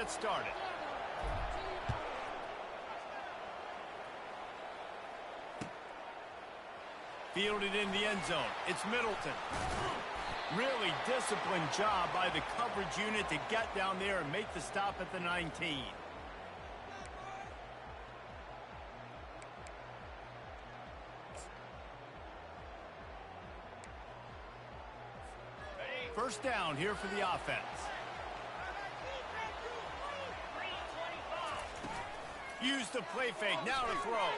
get started. Fielded in the end zone. It's Middleton. Really disciplined job by the coverage unit to get down there and make the stop at the 19. First down here for the offense. Use the play fake. Now to throw.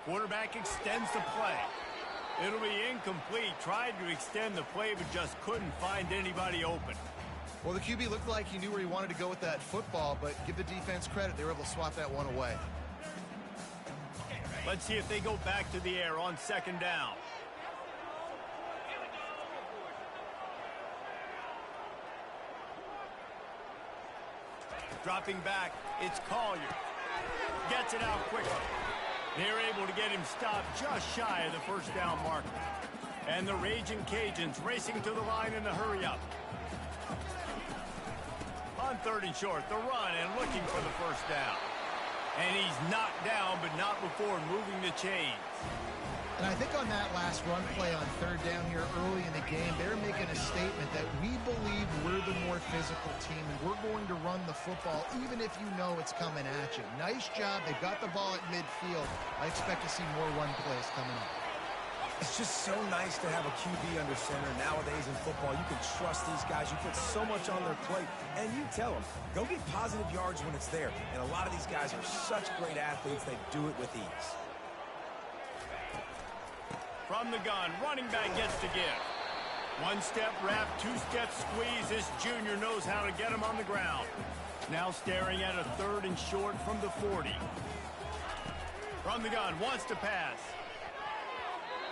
Quarterback extends the play. It'll be incomplete. Tried to extend the play, but just couldn't find anybody open. Well, the QB looked like he knew where he wanted to go with that football, but give the defense credit. They were able to swat that one away. Let's see if they go back to the air on second down. Dropping back, it's Collier. Gets it out quickly. They're able to get him stopped just shy of the first down marker. And the Raging Cajuns racing to the line in a hurry-up. On third and short, the run and looking for the first down. And he's knocked down, but not before moving the chains. And I think on that last run play on third down here early in the game, they're making a statement that we believe we're the more physical team and we're going to run the football even if you know it's coming at you. Nice job. They got the ball at midfield. I expect to see more run plays coming up. It's just so nice to have a QB under center. Nowadays in football, you can trust these guys. You put so much on their plate, and you tell them, go get positive yards when it's there. And a lot of these guys are such great athletes, they do it with ease. From the gun, running back gets to give. One-step wrap, two-step squeeze. This junior knows how to get him on the ground. Now staring at a third and short from the 40. From the gun, wants to pass.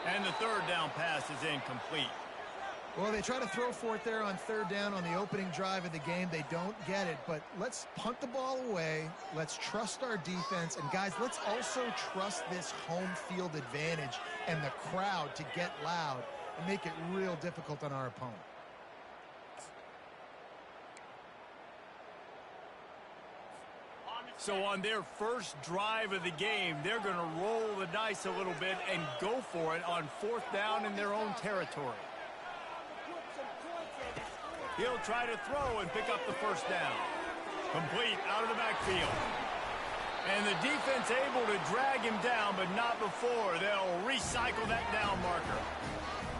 And the third down pass is incomplete. Well, they try to throw for it there on third down on the opening drive of the game. They don't get it, but let's punt the ball away. Let's trust our defense. And, guys, let's also trust this home field advantage and the crowd to get loud and make it real difficult on our opponent. So on their first drive of the game, they're going to roll the dice a little bit and go for it on fourth down in their own territory. He'll try to throw and pick up the first down. Complete out of the backfield. And the defense able to drag him down, but not before. They'll recycle that down marker.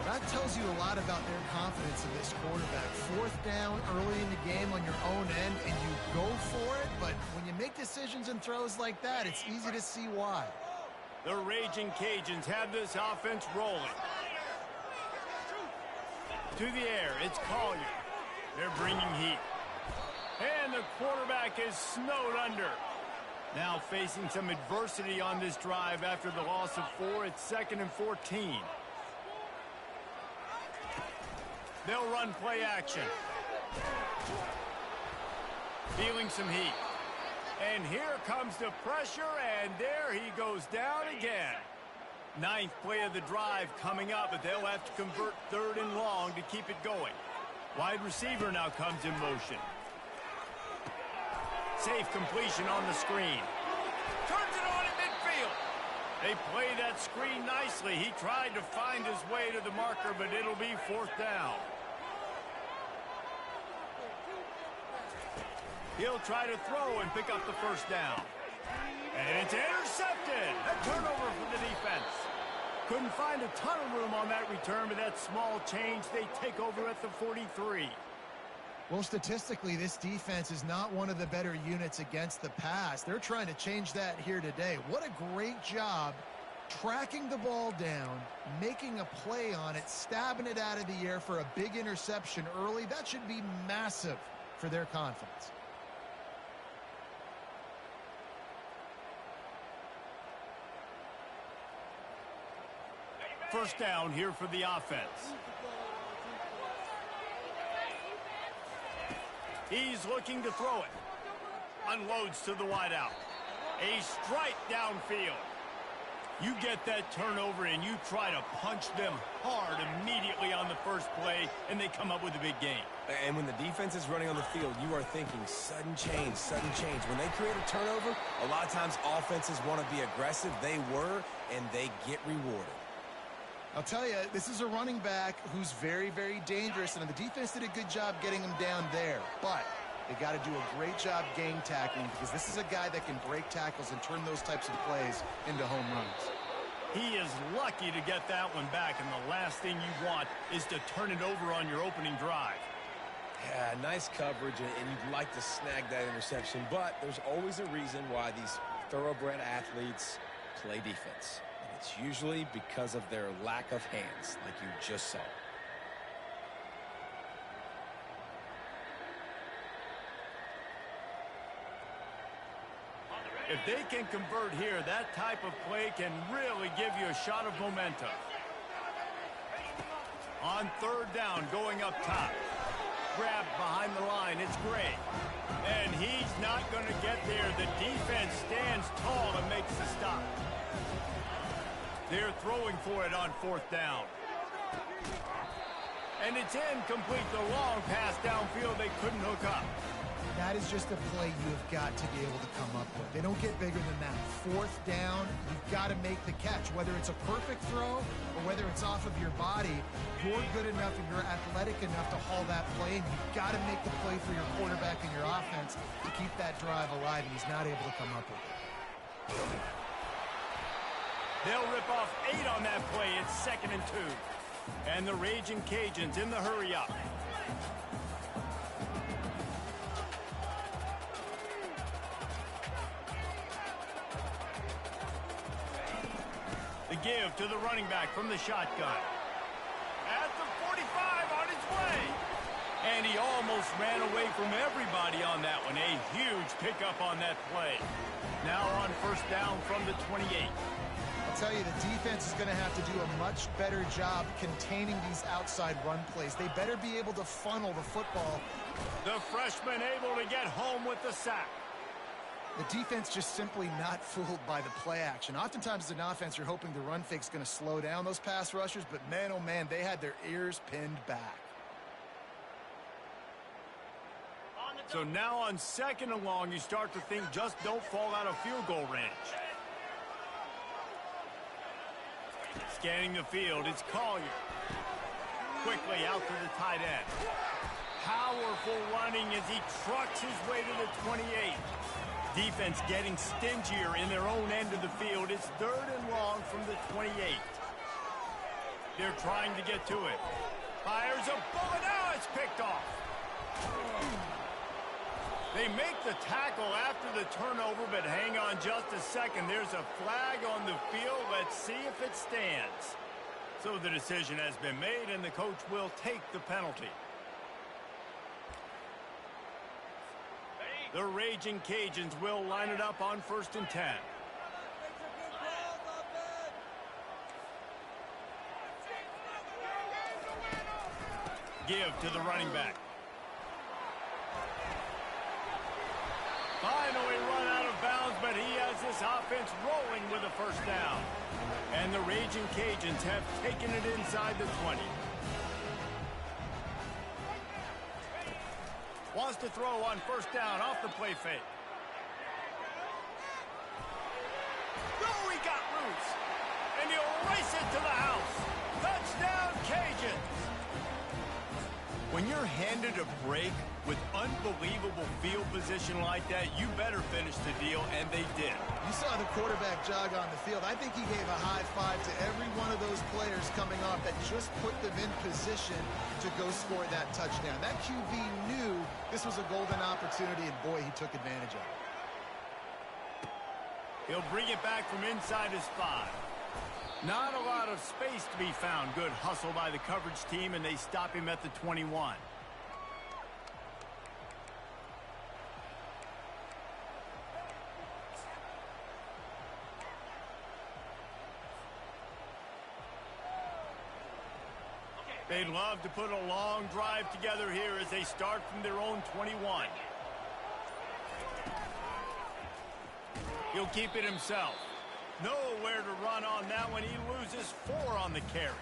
That tells you a lot about their confidence in this quarterback. Fourth down early in the game on your own end, and you go for it, but when you make decisions and throws like that, it's easy to see why. The Raging Cajuns have this offense rolling. To the air, it's Collier. They're bringing heat. And the quarterback is snowed under. Now facing some adversity on this drive after the loss of 4. It's 2nd and 14. They'll run play action. Feeling some heat. And here comes the pressure, and there he goes down again. 9th play of the drive coming up, but they'll have to convert 3rd and long to keep it going. Wide receiver now comes in motion. Safe completion on the screen. Turns it on at midfield. They play that screen nicely. He tried to find his way to the marker, but it'll be 4th down. He'll try to throw and pick up the first down. And it's intercepted. A turnover for the defense. Couldn't find a ton of room on that return, but that small change, they take over at the 43. Well, statistically, this defense is not one of the better units against the pass. They're trying to change that here today. What a great job tracking the ball down, making a play on it, stabbing it out of the air for a big interception early. That should be massive for their confidence. First down here for the offense. He's looking to throw it. Unloads to the wideout. A strike downfield. You get that turnover and you try to punch them hard immediately on the first play, and they come up with a big gain. And when the defense is running on the field, you are thinking sudden change, sudden change. When they create a turnover, a lot of times offenses want to be aggressive. They were, and they get rewarded. I'll tell you, this is a running back who's very, very dangerous, and the defense did a good job getting him down there. But they got to do a great job game tackling, because this is a guy that can break tackles and turn those types of plays into home runs. He is lucky to get that one back, and the last thing you want is to turn it over on your opening drive. Yeah, nice coverage, and you'd like to snag that interception, but there's always a reason why these thoroughbred athletes play defense. And it's usually because of their lack of hands, like you just saw. If they can convert here, that type of play can really give you a shot of momentum. On third down, going up top. Grab behind the line, it's Gray. And he's not going to get there. The defense stands tall and makes the stop. They're throwing for it on fourth down. And it's incomplete. The long pass downfield, they couldn't hook up. That is just a play you have got to be able to come up with. They don't get bigger than that. Fourth down, you've got to make the catch. Whether it's a perfect throw or whether it's off of your body, you're good enough and you're athletic enough to haul that play, and you've got to make the play for your quarterback and your offense to keep that drive alive, and he's not able to come up with it. They'll rip off 8 on that play. It's 2nd and 2. And the Raging Cajuns in the hurry-up. The give to the running back from the shotgun. At the 45 on his way. And he almost ran away from everybody on that one. A huge pickup on that play. Now on first down from the 28. I'll tell you, the defense is going to have to do a much better job containing these outside run plays. They better be able to funnel the football. The freshman able to get home with the sack. The defense just simply not fooled by the play action. Oftentimes as an offense, you're hoping the run fake's going to slow down those pass rushers, but man, oh man, they had their ears pinned back. So now on 2nd and long, you start to think just don't fall out of field goal range. Scanning the field, it's Collier. Quickly out to the tight end. Powerful running as he trucks his way to the 28. Defense getting stingier in their own end of the field. It's 3rd and long from the 28. They're trying to get to it. Fires a bullet. Now it's picked off. They make the tackle after the turnover, but hang on just a second. There's a flag on the field. Let's see if it stands. So the decision has been made, and the coach will take the penalty. The Raging Cajuns will line it up on 1st and 10. Give to the running back. Finally run out of bounds, but he has this offense rolling with a first down. And the Raging Cajuns have taken it inside the 20. Wants to throw on first down off the play fake. Oh, he got loose. And he'll race it to the house. Touchdown, Cajuns. When you're handed a break with unbelievable field position like that, you better finish the deal, and they did. You saw the quarterback jog on the field. I think he gave a high five to every one of those players coming off that just put them in position to go score that touchdown. That QB knew this was a golden opportunity, and boy, he took advantage of it. He'll bring it back from inside his 5. Not a lot of space to be found. Good hustle by the coverage team, and they stop him at the 21. They'd love to put a long drive together here as they start from their own 21. He'll keep it himself. Nowhere to run on that one. He loses 4 on the carry.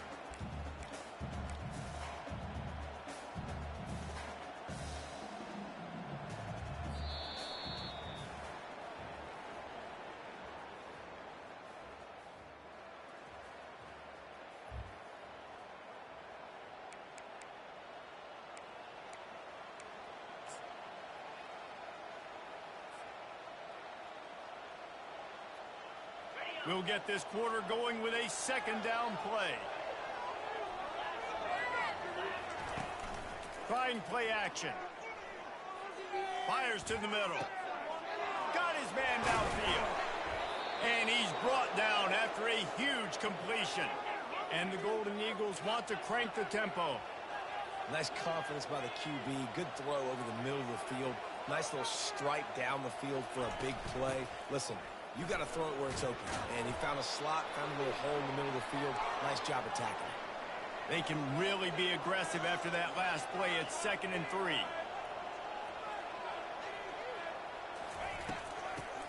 We'll get this quarter going with a second down play. Trying play action. Fires to the middle. Got his man downfield. And he's brought down after a huge completion. And the Golden Eagles want to crank the tempo. Nice confidence by the QB. Good throw over the middle of the field. Nice little stripe down the field for a big play. Listen, you got to throw it where it's open. And he found a slot, found a little hole in the middle of the field. Nice job attacking it. They can really be aggressive after that last play. It's 2nd and 3.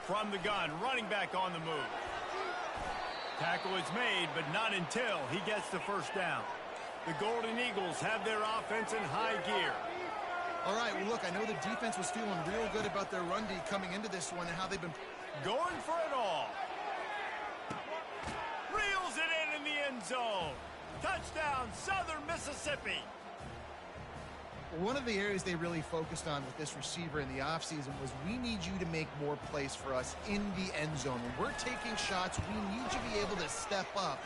From the gun, running back on the move. Tackle is made, but not until he gets the first down. The Golden Eagles have their offense in high gear. All right, well, look, I know the defense was feeling real good about their run D coming into this one and how they've been going for it all. Reels it in the end zone. Touchdown, Southern Mississippi. One of the areas they really focused on with this receiver in the offseason was we need you to make more plays for us in the end zone. When we're taking shots, we need you to be able to step up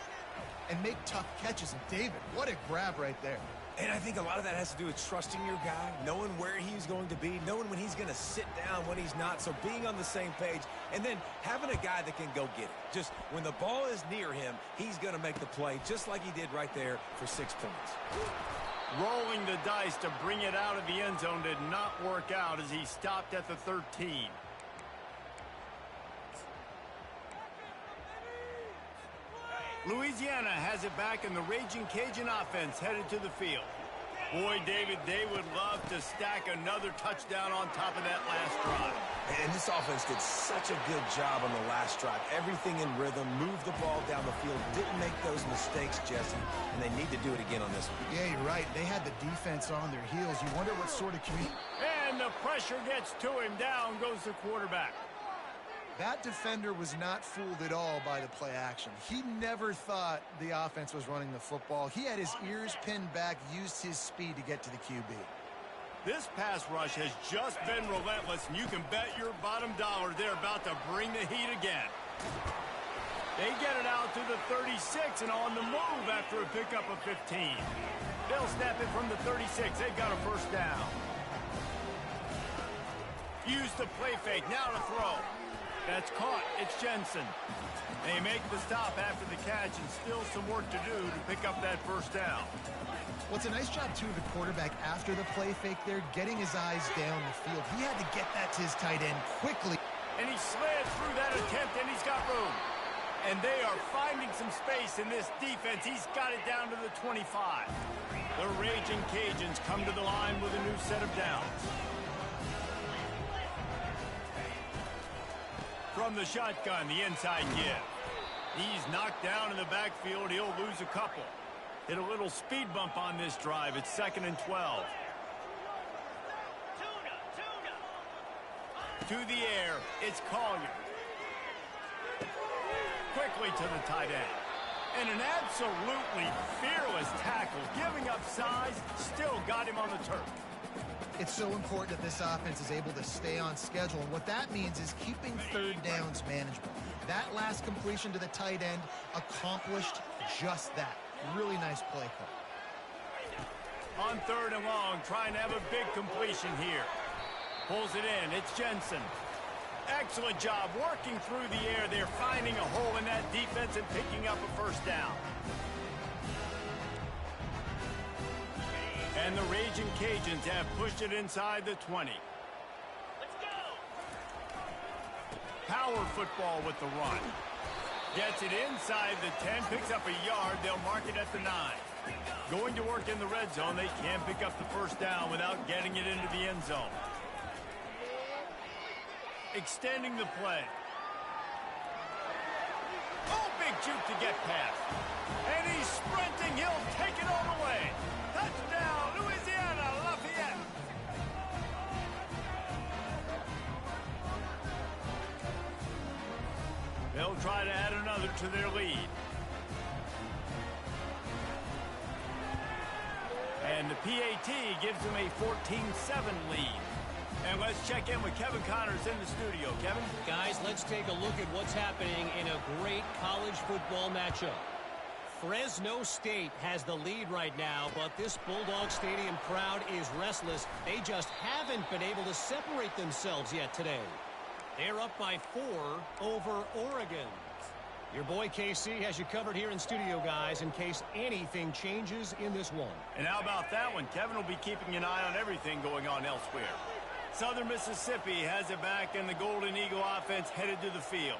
and make tough catches. And David, what a grab right there. And I think a lot of that has to do with trusting your guy, knowing where he's going to be, knowing when he's going to sit down, when he's not. So being on the same page, and then having a guy that can go get it. Just when the ball is near him, he's going to make the play, just like he did right there for 6 points. Rolling the dice to bring it out of the end zone did not work out as he stopped at the 13. Louisiana has it back, and the Raging Cajun offense headed to the field. Boy, David, they would love to stack another touchdown on top of that last drive. And this offense did such a good job on the last drive. Everything in rhythm, moved the ball down the field, didn't make those mistakes, Jesse, and they need to do it again on this one. Yeah, you're right. They had the defense on their heels. You wonder what sort of community. And the pressure gets to him. Down goes the quarterback. That defender was not fooled at all by the play action. He never thought the offense was running the football. He had his ears pinned back, used his speed to get to the QB. This pass rush has just been relentless, and you can bet your bottom dollar they're about to bring the heat again. They get it out to the 36 and on the move after a pickup of 15. They'll snap it from the 36. They've got a first down. Use the play fake. Now to throw. That's caught. It's Jensen. They make the stop after the catch, and still some work to do to pick up that first down. Well, it's a nice job, too, of the quarterback after the play fake there, getting his eyes down the field. He had to get that to his tight end quickly. And he slid through that attempt, and he's got room. And they are finding some space in this defense. He's got it down to the 25. The Raging Cajuns come to the line with a new set of downs. From the shotgun, the inside give. He's knocked down in the backfield. He'll lose a couple. Hit a little speed bump on this drive. It's 2nd and 12. To the air, it's Collier. Quickly to the tight end. And an absolutely fearless tackle. Giving up size, still got him on the turf. It's so important that this offense is able to stay on schedule. And what that means is keeping third downs manageable. That last completion to the tight end accomplished just that. Really nice play call. On 3rd and long, trying to have a big completion here. Pulls it in. It's Jensen. Excellent job working through the air. They're finding a hole in that defense and picking up a first down. And the Raging Cajuns have pushed it inside the 20. Let's go! Power football with the run. Gets it inside the 10, picks up a yard. They'll mark it at the 9. Going to work in the red zone. They can't pick up the first down without getting it into the end zone. Extending the play. Oh, big juke to get past. And he's sprinting. He'll take it all the way. Touchdown, Louisiana Lafayette. They'll try to add another to their lead. And the PAT gives them a 14-7 lead. And let's check in with Kevin Connors in the studio. Kevin? Guys, let's take a look at what's happening in a great college football matchup. Fresno State has the lead right now, but this Bulldog Stadium crowd is restless. They just haven't been able to separate themselves yet today. They're up by 4 over Oregon. Your boy KC has you covered here in studio, guys, in case anything changes in this one. And how about that one? Kevin will be keeping an eye on everything going on elsewhere. Southern Mississippi has it back, and the Golden Eagle offense headed to the field.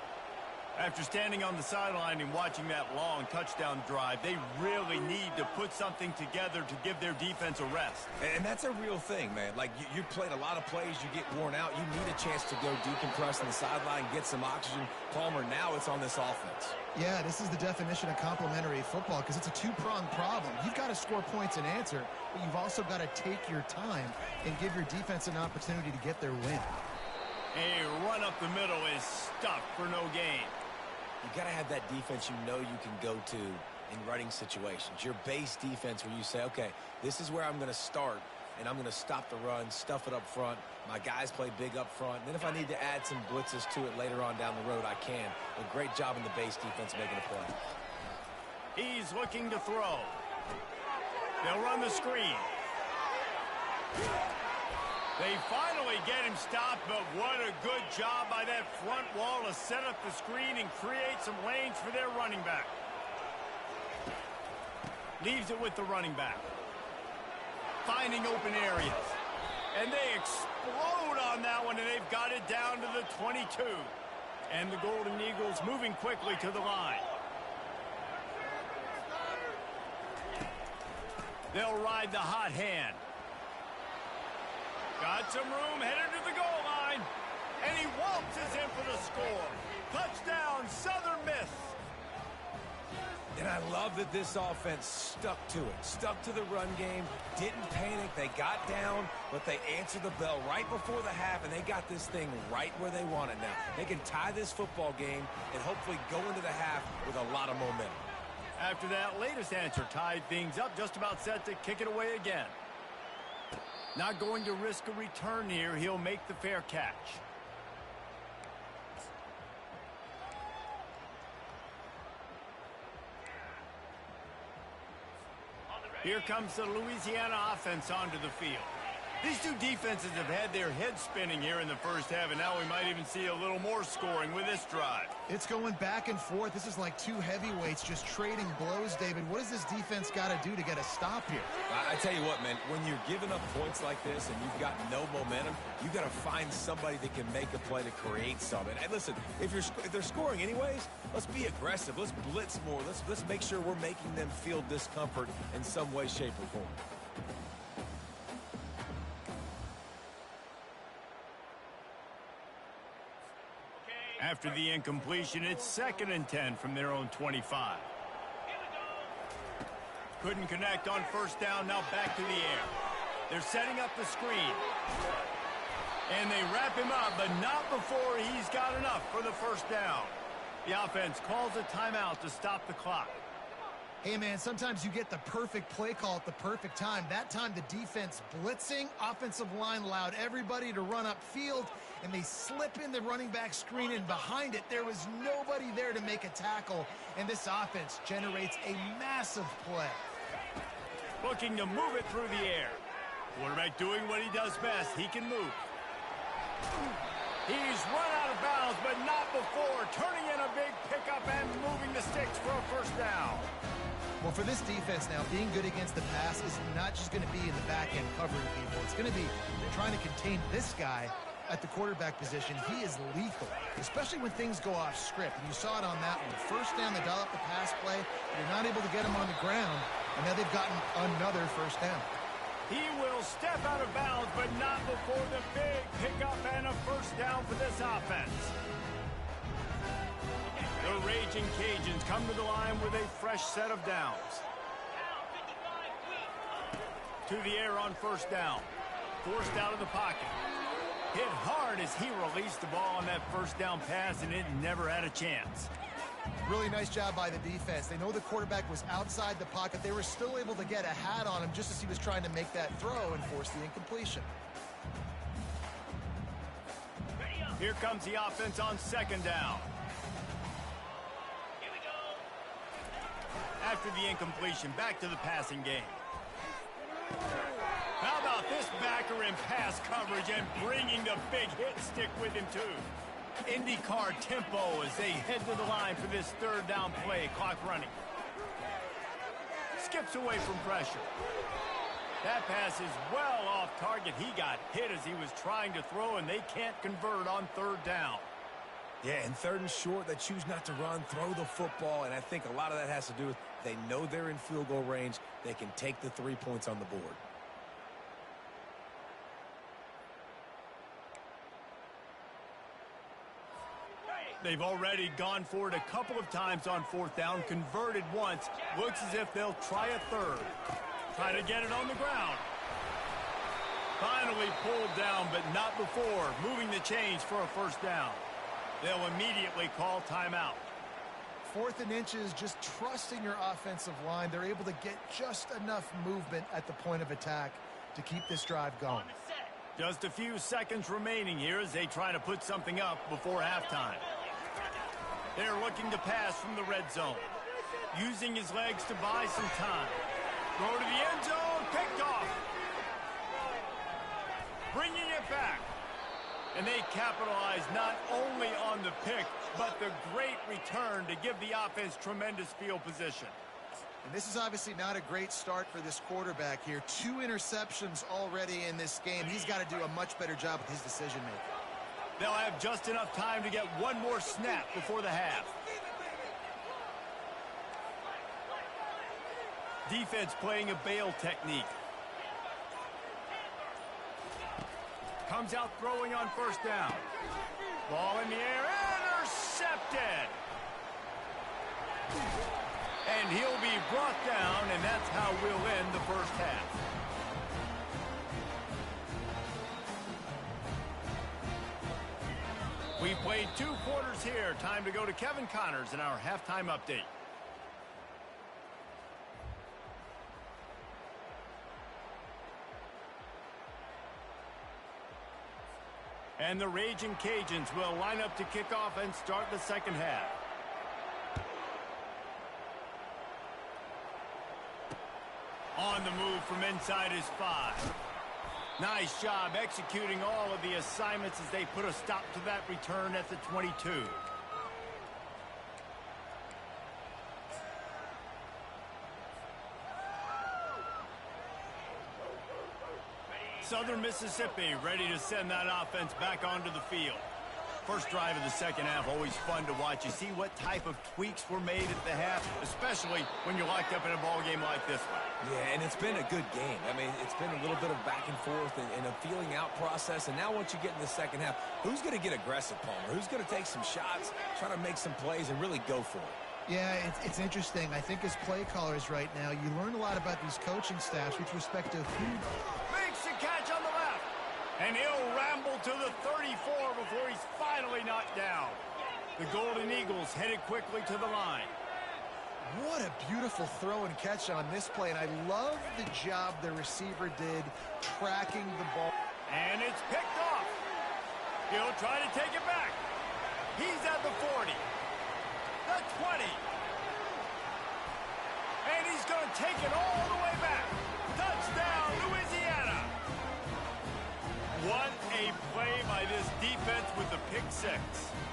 After standing on the sideline and watching that long touchdown drive, they really need to put something together to give their defense a rest. And that's a real thing, man. Like, you played a lot of plays, you get worn out, you need a chance to go decompress on the sideline, get some oxygen. Palmer, now it's on this offense. Yeah, this is the definition of complementary football because it's a two-pronged problem. You've got to score points and answer, but you've also got to take your time and give your defense an opportunity to get their win. A run up the middle is stuffed for no gain. You got to have that defense you know you can go to in running situations. Your base defense where you say, okay, this is where I'm going to start, and I'm going to stop the run, stuff it up front. My guys play big up front. Then if I need to add some blitzes to it later on down the road, I can. A great job in the base defense making a play. He's looking to throw. They'll run the screen. They finally get him stopped, but what a good job by that front wall to set up the screen and create some lanes for their running back. Leaves it with the running back. Finding open areas. And they explode on that one, and they've got it down to the 22. And the Golden Eagles moving quickly to the line. They'll ride the hot hand. Got some room, headed to the goal line. And he waltzes in for the score. Touchdown, Southern Miss. And I love that this offense stuck to it. Stuck to the run game. Didn't panic. They got down, but they answered the bell right before the half, and they got this thing right where they want it now. They can tie this football game and hopefully go into the half with a lot of momentum. After that latest answer tied things up, just about set to kick it away again. Not going to risk a return here. He'll make the fair catch. Here comes the Louisiana offense onto the field. These two defenses have had their heads spinning here in the first half, and now we might even see a little more scoring with this drive. It's going back and forth. This is like two heavyweights just trading blows, David. What does this defense got to do to get a stop here? I tell you what, man, when you're giving up points like this and you've got no momentum, you got to find somebody that can make a play to create something. And listen, if they're scoring anyways, let's be aggressive. Let's blitz more. Let's make sure we're making them feel discomfort in some way, shape, or form. After the incompletion, it's 2nd and 10 from their own 25. Couldn't connect on first down, now back to the air. They're setting up the screen. And they wrap him up, but not before he's got enough for the first down. The offense calls a timeout to stop the clock. Hey, man, sometimes you get the perfect play call at the perfect time. That time the defense blitzing, offensive line allowed everybody to run upfield, and they slip in the running back screen, and behind it there was nobody there to make a tackle, and this offense generates a massive play. Looking to move it through the air. Quarterback doing what he does best. He can move. He's run out of bounds, but not before turning in a big pickup and moving the sticks for a first down. Well, for this defense now, being good against the pass is not just going to be in the back end covering people. It's going to be trying to contain this guy at the quarterback position. He is lethal, especially when things go off script. And you saw it on that one. First down, they dial up the pass play. They're not able to get him on the ground, and now they've gotten another first down. He will step out of bounds, but not before the big pickup and a first down for this offense. The the Raging Cajuns come to the line with a fresh set of downs. To the air on first down. Forced out of the pocket. Hit hard as he released the ball on that first down pass, and it never had a chance. Really nice job by the defense. They know the quarterback was outside the pocket. They were still able to get a hat on him just as he was trying to make that throw and force the incompletion. Here comes the offense on second down. Here we go. After the incompletion, back to the passing game. How about this backer in pass coverage and bringing the big hit stick with him, too? IndyCar tempo as they head to the line for this third down play. Clock running. Skips away from pressure. That pass is well off target. He got hit as he was trying to throw, and they can't convert on third down. Yeah, and third and short, they choose not to run, throw the football, and I think a lot of that has to do with they know they're in field goal range. They can take the 3 points on the board. They've already gone for it a couple of times on fourth down, converted once. Looks as if they'll try a third. Try to get it on the ground. Finally pulled down, but not before. Moving the chains for a first down. They'll immediately call timeout. 4th and inches, just trusting your offensive line. They're able to get just enough movement at the point of attack to keep this drive going. Just a few seconds remaining here as they try to put something up before halftime. They're looking to pass from the red zone. Using his legs to buy some time. Throw to the end zone, picked off. Bringing it back. And they capitalize not only on the pick, but the great return to give the offense tremendous field position. And this is obviously not a great start for this quarterback here. 2 interceptions already in this game. He's got to do a much better job with his decision-making. They'll have just enough time to get one more snap before the half. Defense playing a bail technique. Comes out throwing on first down. Ball in the air, intercepted. And he'll be brought down, and that's how we'll end the first half. We played 2 quarters here. Time to go to Kevin Connors in our halftime update. And the Raging Cajuns will line up to kick off and start the second half. On the move from inside his 5. Nice job executing all of the assignments as they put a stop to that return at the 22. Southern Mississippi ready to send that offense back onto the field. First drive of the second half, always fun to watch. You see what type of tweaks were made at the half, especially when you're locked up in a ball game like this one. Yeah, and it's been a good game. I mean, it's been a little bit of back and forth and a feeling out process. And now once you get in the second half, who's going to get aggressive, Palmer? Who's going to take some shots, try to make some plays, and really go for it? Yeah, it's interesting. I think as play callers right now, you learn a lot about these coaching staffs with respect to who... Makes the catch on the left. And he'll ramble to the 34 before he's finally knocked down. The Golden Eagles headed quickly to the line. What a beautiful throw and catch on this play, and I love the job the receiver did tracking the ball. And it's picked off. He'll try to take it back. He's at the 40. The 20. And he's going to take it all the way back. Touchdown, Louisiana. What a play by this defense with the pick 6.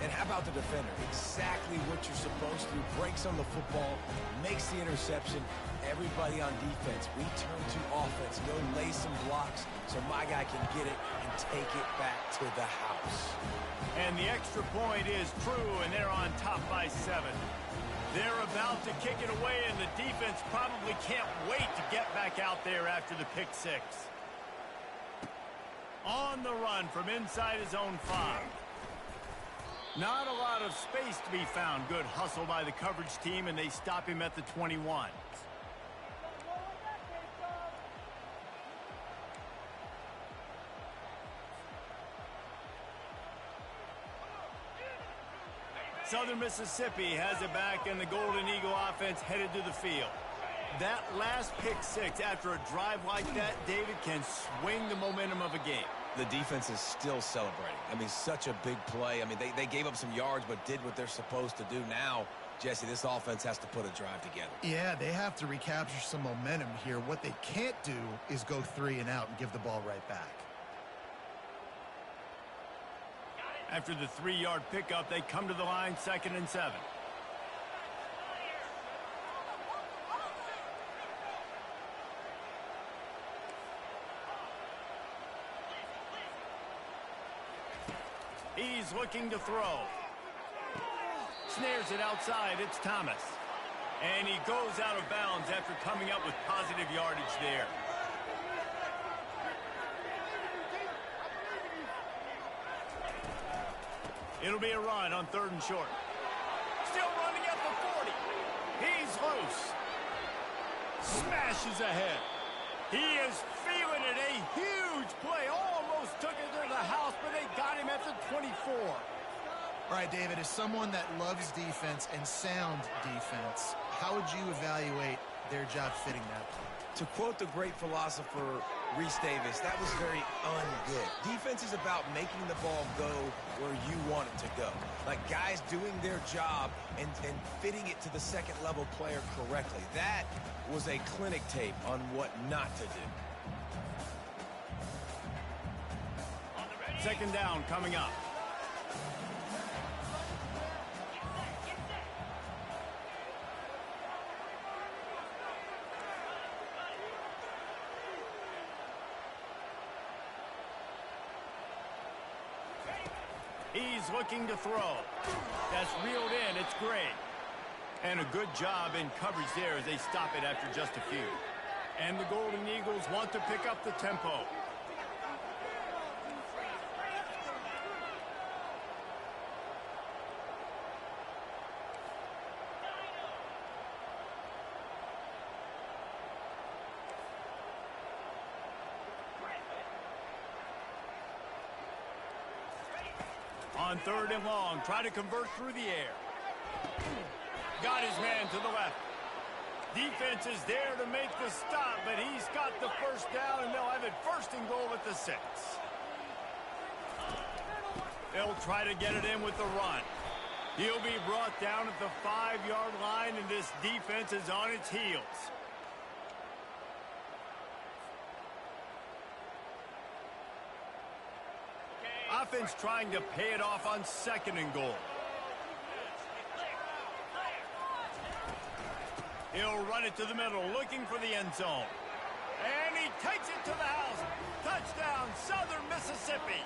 And how about the defender? Exactly what you're supposed to. Breaks on the football, makes the interception. Everybody on defense, we turn to offense. Go lay some blocks so my guy can get it and take it back to the house. And the extra point is true, and they're on top by 7. They're about to kick it away, and the defense probably can't wait to get back out there after the pick 6. On the run from inside his own 5. Not a lot of space to be found. Good hustle by the coverage team, and they stop him at the 21. Southern Mississippi has it back, and the Golden Eagle offense headed to the field. That last pick six after a drive like that, David, can swing the momentum of a game. The defense is still celebrating. I mean, such a big play. I mean, they gave up some yards but did what they're supposed to do. Now, Jesse, this offense has to put a drive together. Yeah, they have to recapture some momentum here. What they can't do is go 3 and out and give the ball right back. After the 3-yard pickup, they come to the line, 2nd and 7. He's looking to throw. Snares it outside. It's Thomas. And he goes out of bounds after coming up with positive yardage there. It'll be a run on 3rd and short. Still running at the 40. He's loose. Smashes ahead. He is feeling it. A huge play. Almost took it to the house, but they got him at the 24. All right, David, as someone that loves defense and sound defense, how would you evaluate their job fitting that play? To quote the great philosopher Reese Davis, that was very un-good. Defense is about making the ball go where you want it to go. Like guys doing their job and fitting it to the second-level player correctly. That was a clinic tape on what not to do. 2nd down coming up. He's looking to throw. That's reeled in. It's great. And a good job in coverage there as they stop it after just a few. And the Golden Eagles want to pick up the tempo. On 3rd and long, try to convert through the air. Got his man to the left. Defense is there to make the stop, but he's got the 1st down, and they'll have it 1st and goal at the 6. They'll try to get it in with the run. He'll be brought down at the 5-yard line, and this defense is on its heels. Offense trying to pay it off on 2nd and goal. He'll run it to the middle, looking for the end zone. And he takes it to the house. Touchdown, Southern Mississippi.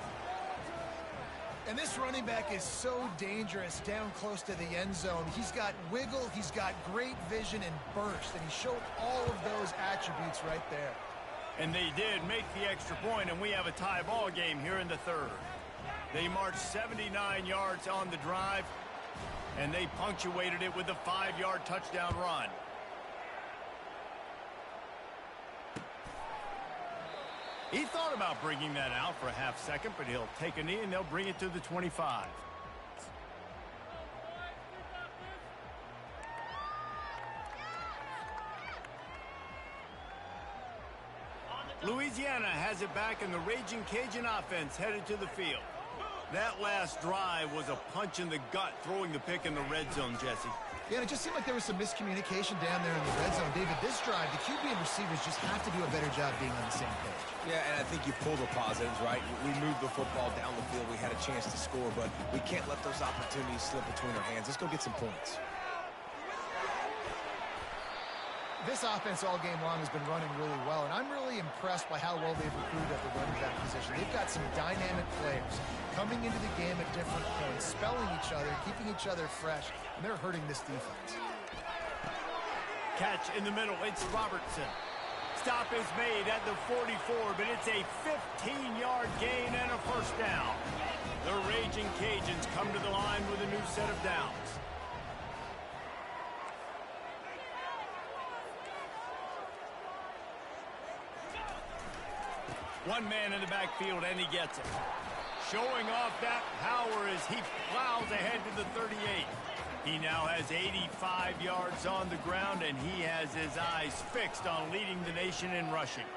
And this running back is so dangerous down close to the end zone. He's got wiggle, he's got great vision and burst, and he showed all of those attributes right there. And they did make the extra point, and we have a tie ball game here in the 3rd. They marched 79 yards on the drive, and they punctuated it with a 5-yard touchdown run. He thought about bringing that out for a half-second, but he'll take a knee, and they'll bring it to the 25. Louisiana has it back, and the Raging Cajun offense headed to the field. That last drive was a punch in the gut, throwing the pick in the red zone, Jesse. Yeah, and it just seemed like there was some miscommunication down there in the red zone. David, this drive, the QB and receivers just have to do a better job being on the same page. Yeah, and I think you pull the positives, right? We moved the football down the field. We had a chance to score, but we can't let those opportunities slip between our hands. Let's go get some points. This offense all game long has been running really well, and I'm really impressed by how well they've recruited at the running back position. They've got some dynamic players coming into the game at different points, spelling each other, keeping each other fresh, and they're hurting this defense. Catch in the middle. It's Robertson. Stop is made at the 44, but it's a 15-yard gain and a 1st down. The Raging Cajuns come to the line with a new set of downs. One man in the backfield, and he gets it. Showing off that power as he plows ahead to the 38. He now has 85 yards on the ground, and he has his eyes fixed on leading the nation in rushing.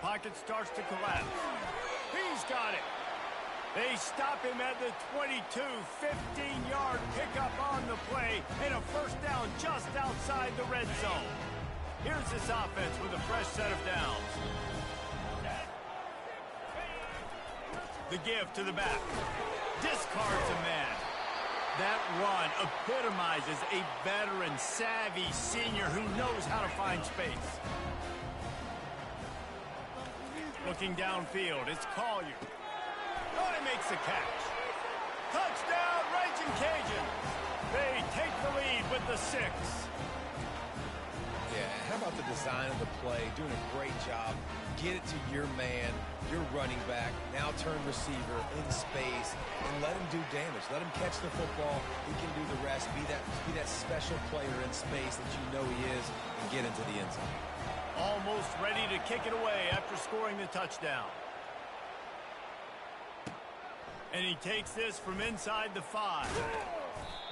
Pocket starts to collapse. He's got it. They stop him at the 22, 15-yard pickup on the play, and a first down just outside the red zone. Here's this offense with a fresh set of downs. The give to the back. Discards a man. That run epitomizes a veteran, savvy senior who knows how to find space. Looking downfield, it's Collier. Oh, he makes the catch. Touchdown, Raging Cajuns. They take the lead with the 6. Yeah, how about the design of the play? Doing a great job. Get it to your man, your running back, now turn receiver in space, and let him do damage. Let him catch the football. He can do the rest. Be that special player in space that you know he is, and get into the end zone. Almost ready to kick it away after scoring the touchdown. And he takes this from inside the 5.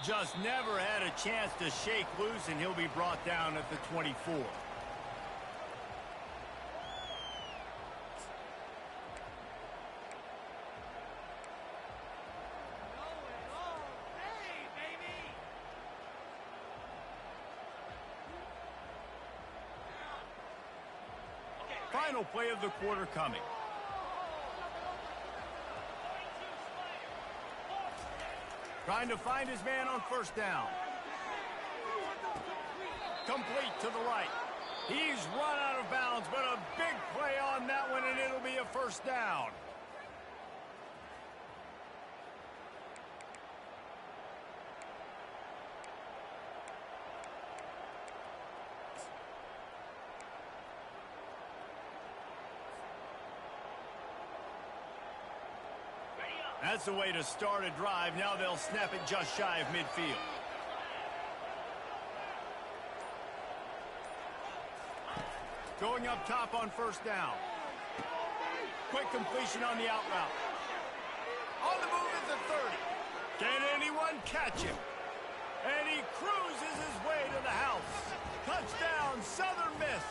Just never had a chance to shake loose, and he'll be brought down at the 24. Final play of the quarter coming. Trying to find his man on first down. Complete to the right. He's run out of bounds, but a big play on that one, and it'll be a first down. That's the way to start a drive. Now they'll snap it just shy of midfield. Going up top on first down. Quick completion on the out route. On the move at the 30. Can anyone catch him? And he cruises his way to the house. Touchdown, Southern Miss.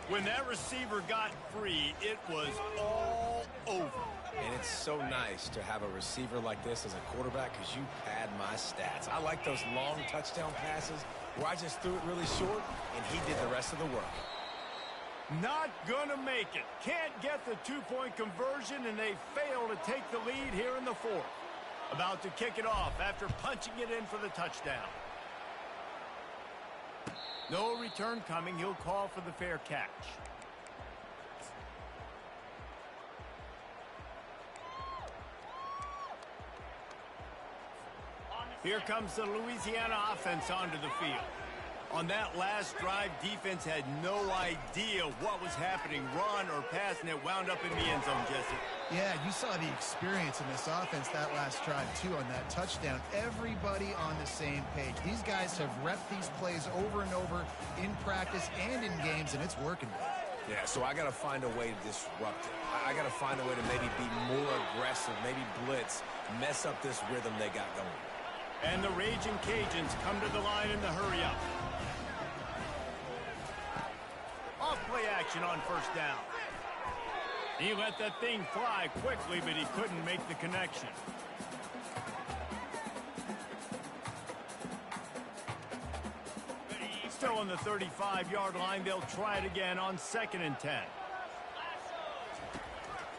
When that receiver got free, it was all over. And it's so nice to have a receiver like this as a quarterback because you pad my stats. I like those long touchdown passes where I just threw it really short and he did the rest of the work. Not gonna make it. Can't get the two-point conversion, and they fail to take the lead here in the 4th. About to kick it off after punching it in for the touchdown. No return coming. He'll call for the fair catch. Here comes the Louisiana offense onto the field. On that last drive, defense had no idea what was happening, run or pass, and it wound up in the end zone, Jesse. Yeah, you saw the experience in this offense that last drive, too, on that touchdown. Everybody on the same page. These guys have repped these plays over and over in practice and in games, and it's working. Yeah, so I got to find a way to disrupt it. I got to find a way to maybe be more aggressive, maybe blitz, mess up this rhythm they got going. And the Raging Cajuns come to the line in the hurry-up. Off-play action on first down. He let that thing fly quickly, but he couldn't make the connection. Still on the 35-yard line, they'll try it again on 2nd and 10.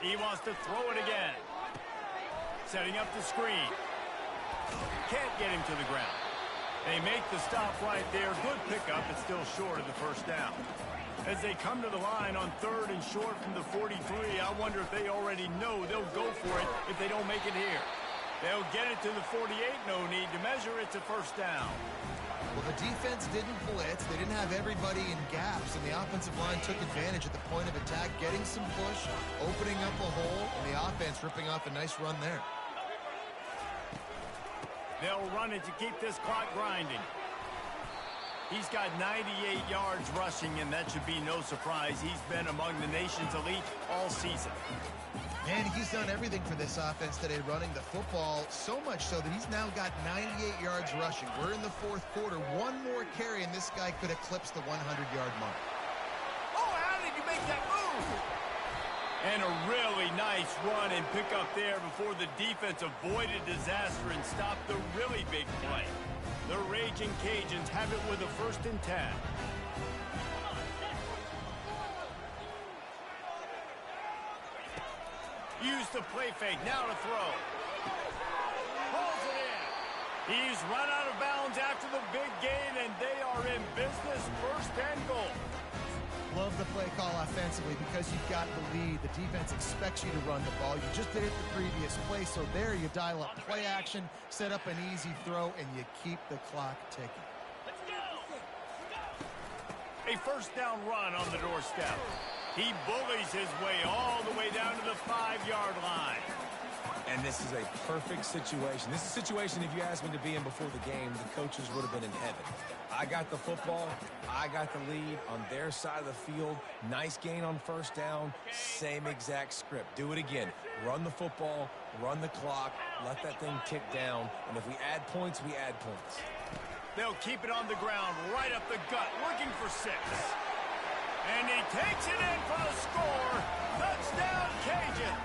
He wants to throw it again. Setting up the screen. Can't get him to the ground. They make the stop right there. Good pickup, but still short of the first down. As they come to the line on 3rd and short from the 43, I wonder if they already know they'll go for it if they don't make it here. They'll get it to the 48, no need to measure. It's a first down. Well, the defense didn't blitz. They didn't have everybody in gaps, and the offensive line took advantage at the point of attack, getting some push, opening up a hole, and the offense ripping off a nice run there. They'll run it to keep this clock grinding. He's got 98 yards rushing, and that should be no surprise. He's been among the nation's elite all season. And he's done everything for this offense today, running the football, so much so that he's now got 98 yards rushing. We're in the fourth quarter. One more carry, and this guy could eclipse the 100-yard mark. Oh, how did you make that move? And a really nice run and pick up there before the defense avoided disaster and stopped the really big play. The Raging Cajuns have it with a 1st and 10. Use the play fake, now to throw. Pulls it in. He's run out of bounds after the big gain, and they are in business, 1st and goal. Love the play call offensively because you've got the lead. The defense expects you to run the ball. You just did it the previous play, so there you dial up play action, set up an easy throw, and you keep the clock ticking. A 1st down run on the doorstep. He bullies his way all the way down to the 5-yard line. And this is a perfect situation. This is a situation, if you asked me to be in before the game, the coaches would have been in heaven. I got the football. I got the lead on their side of the field. Nice gain on 1st down. Same exact script. Do it again. Run the football, run the clock, let that thing tick down. And if we add points, we add points. They'll keep it on the ground, right up the gut, looking for 6. And he takes it in for the score. Touchdown, Cajun.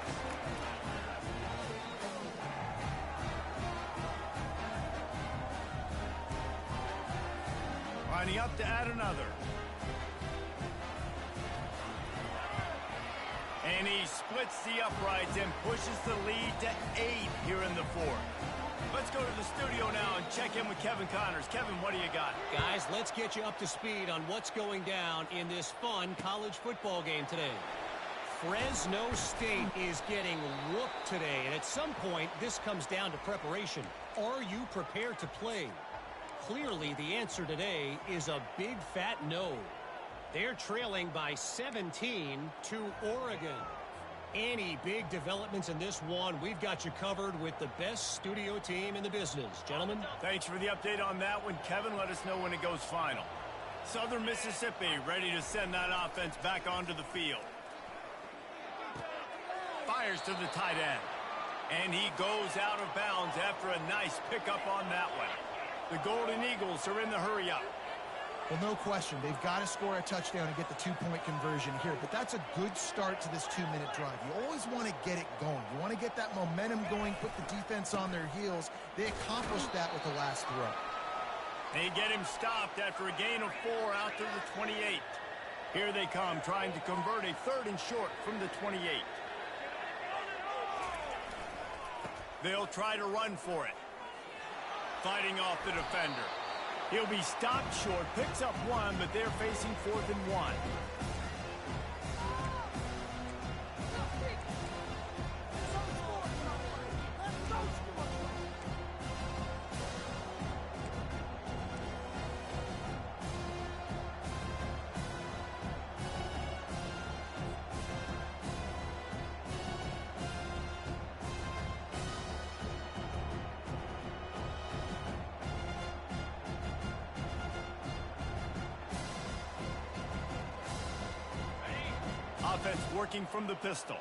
Lining up to add another. And he splits the uprights and pushes the lead to 8 here in the 4th. Let's go to the studio now and check in with Kevin Connors. Kevin, what do you got? Guys, let's get you up to speed on what's going down in this fun college football game today. Fresno State is getting whooped today, and at some point, this comes down to preparation. Are you prepared to play? Clearly, the answer today is a big fat no. They're trailing by 17 to Oregon. Any big developments in this one, we've got you covered with the best studio team in the business. Gentlemen. Thanks for the update on that one, Kevin. Let us know when it goes final. Southern Mississippi ready to send that offense back onto the field. Fires to the tight end. And he goes out of bounds after a nice pickup on that one. The Golden Eagles are in the hurry-up. Well, no question. They've got to score a touchdown and get the 2-point conversion here. But that's a good start to this 2-minute drive. You always want to get it going. You want to get that momentum going, put the defense on their heels. They accomplished that with the last throw. They get him stopped after a gain of 4 out to the 28. Here they come, trying to convert a 3rd and short from the 28. They'll try to run for it. Fighting off the defender. He'll be stopped short, picks up 1, but they're facing 4th and 1. Offense working from the pistol.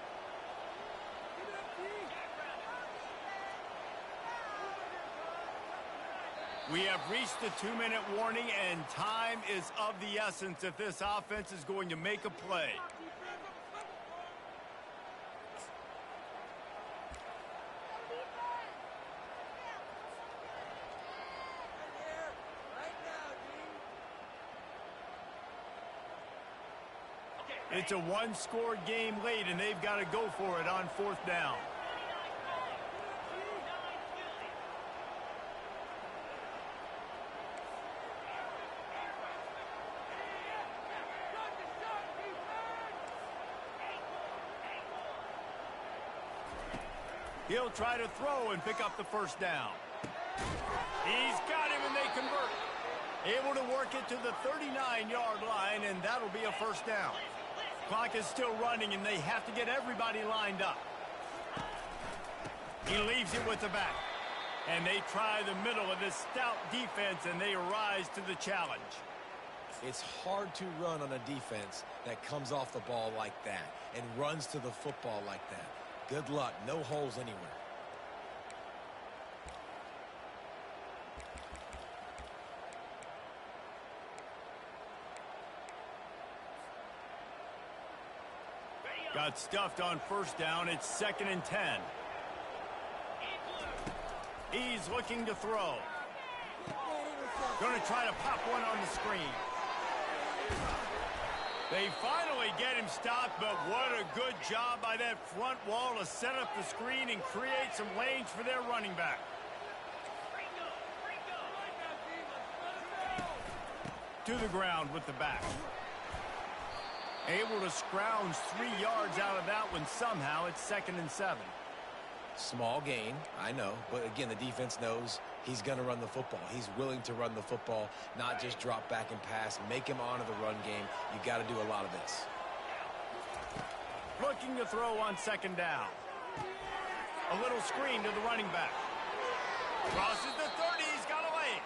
We have reached the 2-minute warning, and time is of the essence if this offense is going to make a play. It's a one-score game late, and they've got to go for it on 4th down. He'll try to throw and pick up the 1st down. He's got him, and they convert. Able to work it to the 39-yard line, and that'll be a first down. Clock is still running, and they have to get everybody lined up. He leaves it with the back. And they try the middle of this stout defense, and they rise to the challenge. It's hard to run on a defense that comes off the ball like that and runs to the football like that. Good luck. No holes anywhere. Got stuffed on first down. It's 2nd and 10. He's looking to throw. Going to try to pop one on the screen. They finally get him stopped, but what a good job by that front wall to set up the screen and create some lanes for their running back. To the ground with the back. Able to scrounge 3 yards out of that one somehow. It's 2nd and 7. Small gain, I know, but again, the defense knows he's going to run the football. He's willing to run the football, not just drop back and pass, make him honor the run game. You got to do a lot of this. Looking to throw on 2nd down. A little screen to the running back. Crosses the 30, he's got away.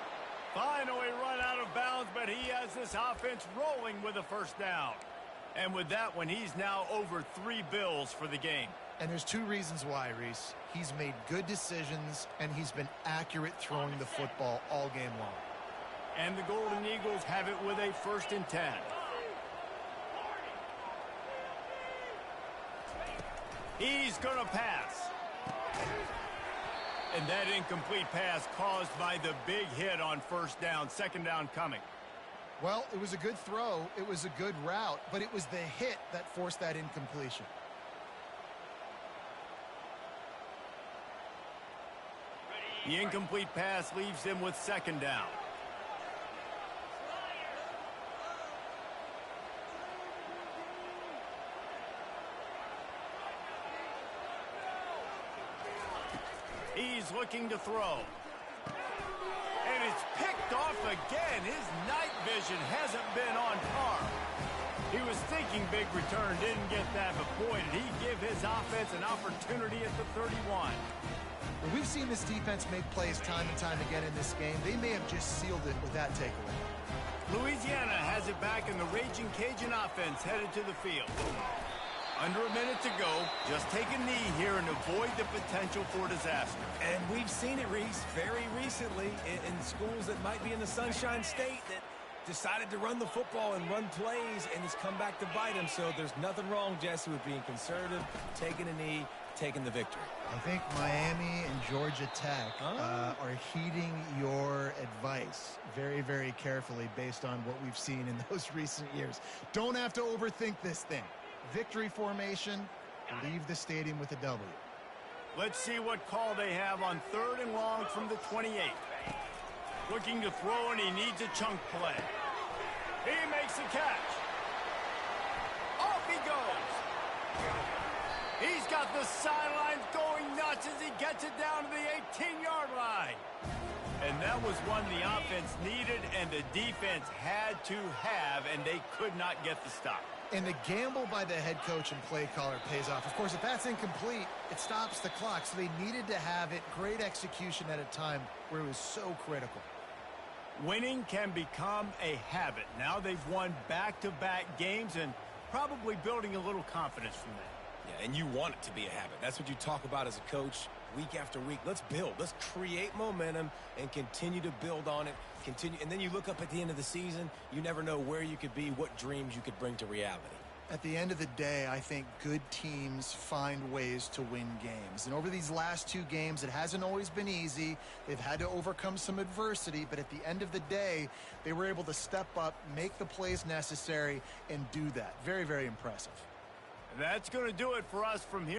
Finally run out of bounds, but he has this offense rolling with a first down. And with that one, he's now over 3 bills for the game. And there's 2 reasons why, Reese. He's made good decisions, and he's been accurate throwing the football all game long. And the Golden Eagles have it with a 1st and 10. He's going to pass. And that incomplete pass caused by the big hit on first down. 2nd down coming. Well, it was a good throw. It was a good route, but it was the hit that forced that incompletion. The incomplete pass leaves them with 2nd down. He's looking to throw. And it's picked off again. His night vision hasn't been on par. He was thinking big return, didn't get that, but boy, did he give his offense an opportunity at the 31. Well, we've seen this defense make plays time and time again in this game. They may have just sealed it with that takeaway. Louisiana has it back, and the Raging Cajun offense headed to the field. Under a minute to go. Just take a knee here and avoid the potential for disaster. And we've seen it, Reese, very recently in schools that might be in the Sunshine State that decided to run the football and run plays, and it's come back to bite them. So there's nothing wrong, Jesse, with being conservative, taking a knee, taking the victory. I think Miami and Georgia Tech are heeding your advice very, very carefully based on what we've seen in those recent years. Don't have to overthink this thing. Victory formation, leave the stadium with a W. Let's see what call they have on 3rd and long from the 28. Looking to throw, and he needs a chunk play. He makes a catch. Off he goes. He's got the sidelines going nuts as he gets it down to the 18-yard line. And that was one the offense needed and the defense had to have, and they could not get the stop. And the gamble by the head coach and play caller pays off. Of course, if that's incomplete, it stops the clock. So they needed to have it. Great execution at a time where it was so critical. Winning can become a habit. Now they've won back-to-back games and probably building a little confidence from that. Yeah, and you want it to be a habit. That's what you talk about as a coach week after week. Let's build. Let's create momentum and continue to build on it. Continue, and then you look up at the end of the season, you never know where you could be, what dreams you could bring to reality. At the end of the day, I think good teams find ways to win games. And over these last 2 games, it hasn't always been easy. They've had to overcome some adversity, but at the end of the day, they were able to step up, make the plays necessary, and do that. Very, very impressive. That's going to do it for us from here.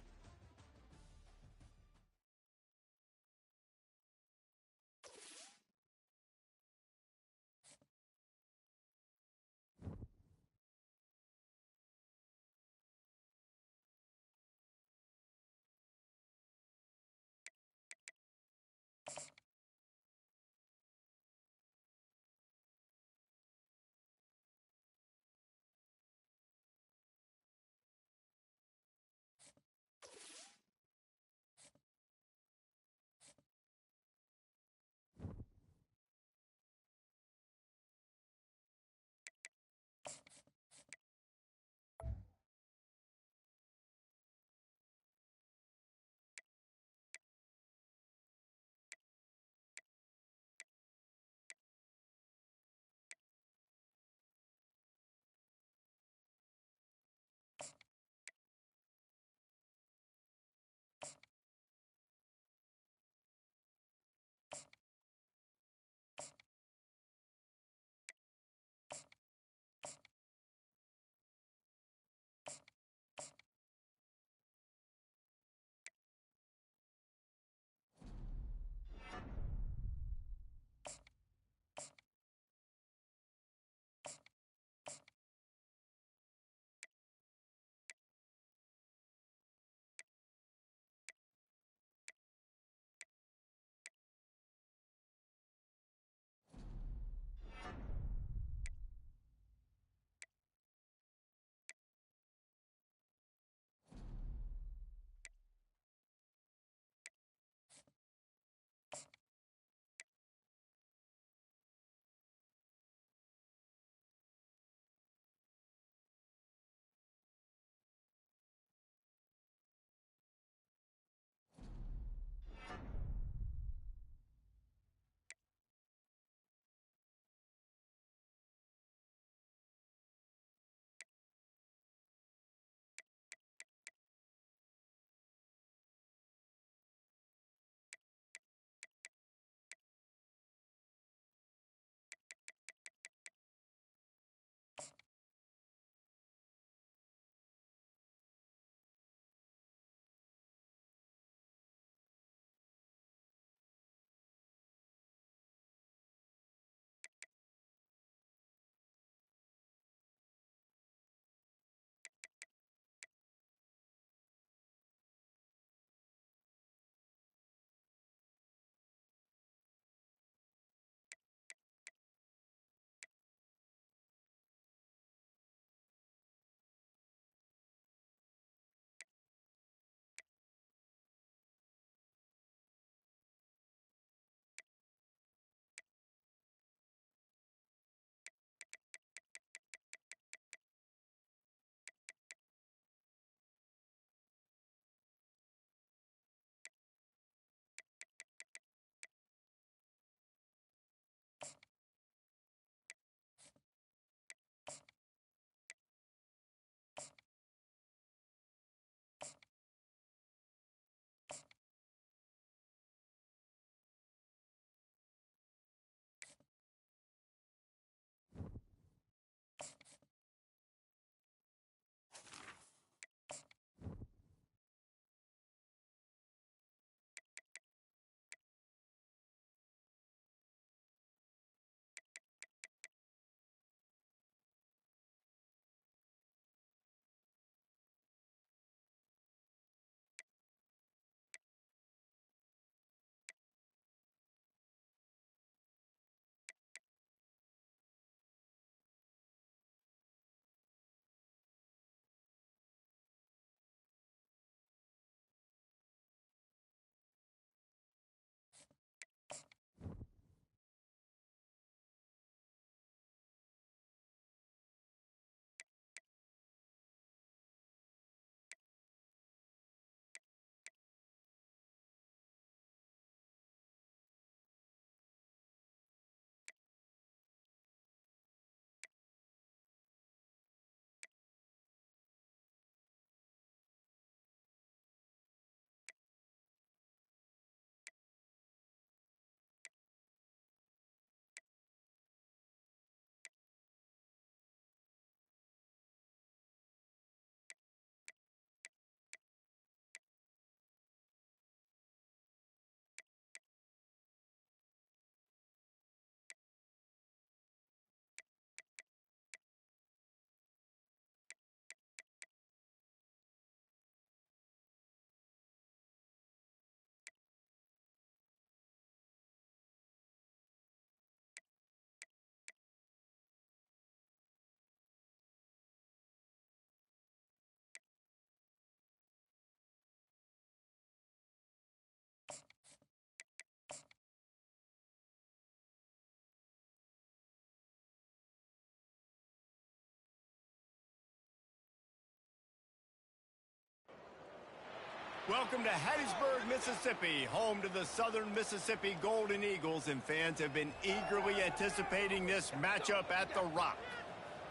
Welcome to Hattiesburg, Mississippi, home to the Southern Mississippi Golden Eagles, and fans have been eagerly anticipating this matchup at the Rock.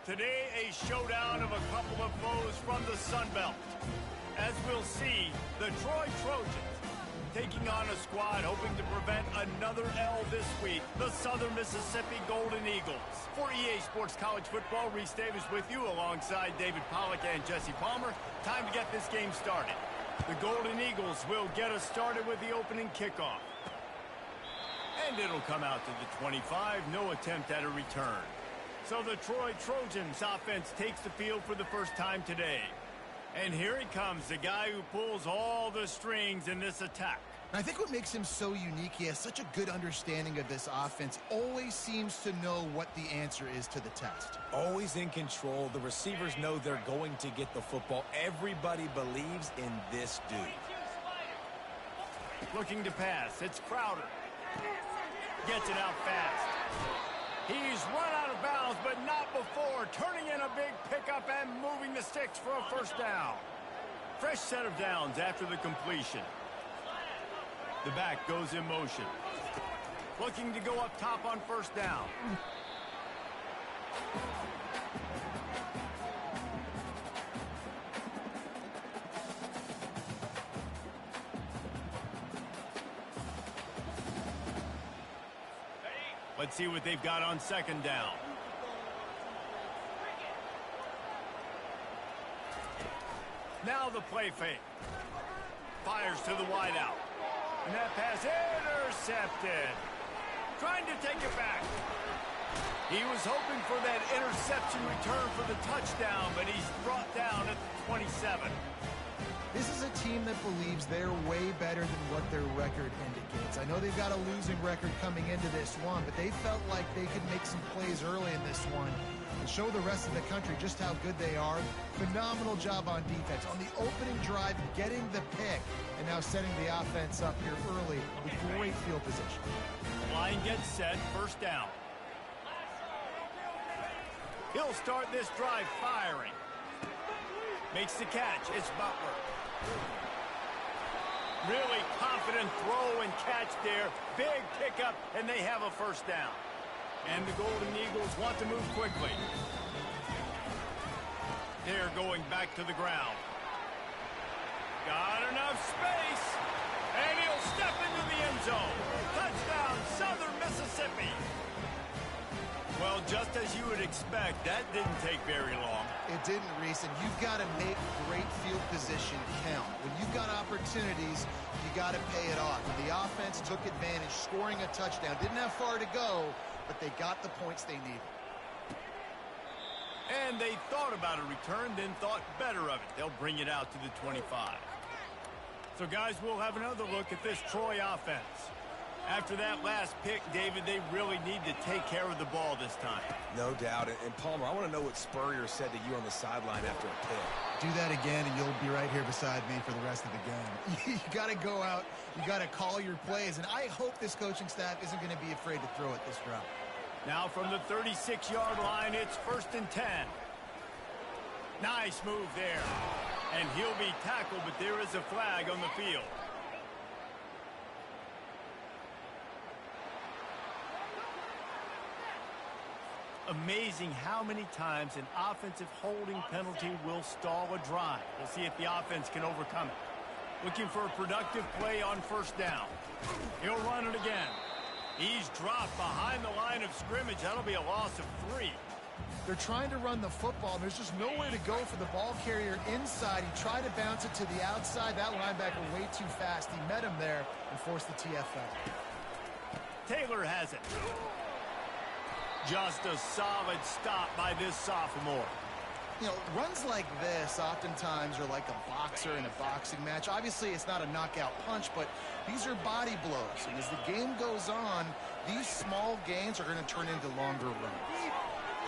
Today, a showdown of a couple of foes from the Sun Belt. As we'll see, the Troy Trojans taking on a squad hoping to prevent another L this week, the Southern Mississippi Golden Eagles. For EA Sports College Football, Reese Davis with you alongside David Pollack and Jesse Palmer. Time to get this game started. The Golden Eagles will get us started with the opening kickoff. And it'll come out to the 25, no attempt at a return. So the Troy Trojans offense takes the field for the first time today. And here he comes, the guy who pulls all the strings in this attack. I think what makes him so unique, he has such a good understanding of this offense, always seems to know what the answer is to the test. Always in control. The receivers know they're going to get the football. Everybody believes in this dude. Looking to pass, it's Crowder. Gets it out fast. He's run out of bounds, but not before. Turning in a big pickup and moving the sticks for a first down. Fresh set of downs after the completion. The back goes in motion. Looking to go up top on first down. Let's see what they've got on second down. Now the play fake. Fires to the wideout. And that pass intercepted. Trying to take it back. He was hoping for that interception return for the touchdown, but he's brought down at the 27. This is a team that believes they're way better than what their record indicates. I know they've got a losing record coming into this one, but they felt like they could make some plays early in this one and show the rest of the country just how good they are. Phenomenal job on defense. On the opening drive, getting the pick, and now setting the offense up here early with great field position. Line gets set, first down. He'll start this drive firing. Makes the catch, it's Butler. Really confident throw and catch there. Big pickup, and they have a first down. And the Golden Eagles want to move quickly. They're going back to the ground. Got enough space. And he'll step into the end zone. Touchdown, Southern Mississippi. Well, just as you would expect, that didn't take very long. It didn't, Reese, and you've got to make great field position count. When you've got opportunities, you got to pay it off. And the offense took advantage, scoring a touchdown. Didn't have far to go, but they got the points they needed. And they thought about a return, then thought better of it. They'll bring it out to the 25. So, guys, we'll have another look at this Troy offense. After that last pick, David, they really need to take care of the ball this time. No doubt. And Palmer, I want to know what Spurrier said to you on the sideline after a pick. Do that again, and you'll be right here beside me for the rest of the game. You got to go out. You got to call your plays, and I hope this coaching staff isn't going to be afraid to throw it this route. Now from the 36-yard line, it's 1st and 10. Nice move there. And he'll be tackled, but there is a flag on the field. Amazing how many times an offensive holding penalty will stall a drive. We'll see if the offense can overcome it. Looking for a productive play on first down. He'll run it again. He's dropped behind the line of scrimmage. That'll be a loss of 3. They're trying to run the football. There's just nowhere to go for the ball carrier inside. He tried to bounce it to the outside. That linebacker way too fast. He met him there and forced the TFL. Taylor has it. Just a solid stop by this sophomore. You know, runs like this oftentimes are like a boxer in a boxing match. Obviously, it's not a knockout punch, but these are body blows. And as the game goes on, these small gains are going to turn into longer runs.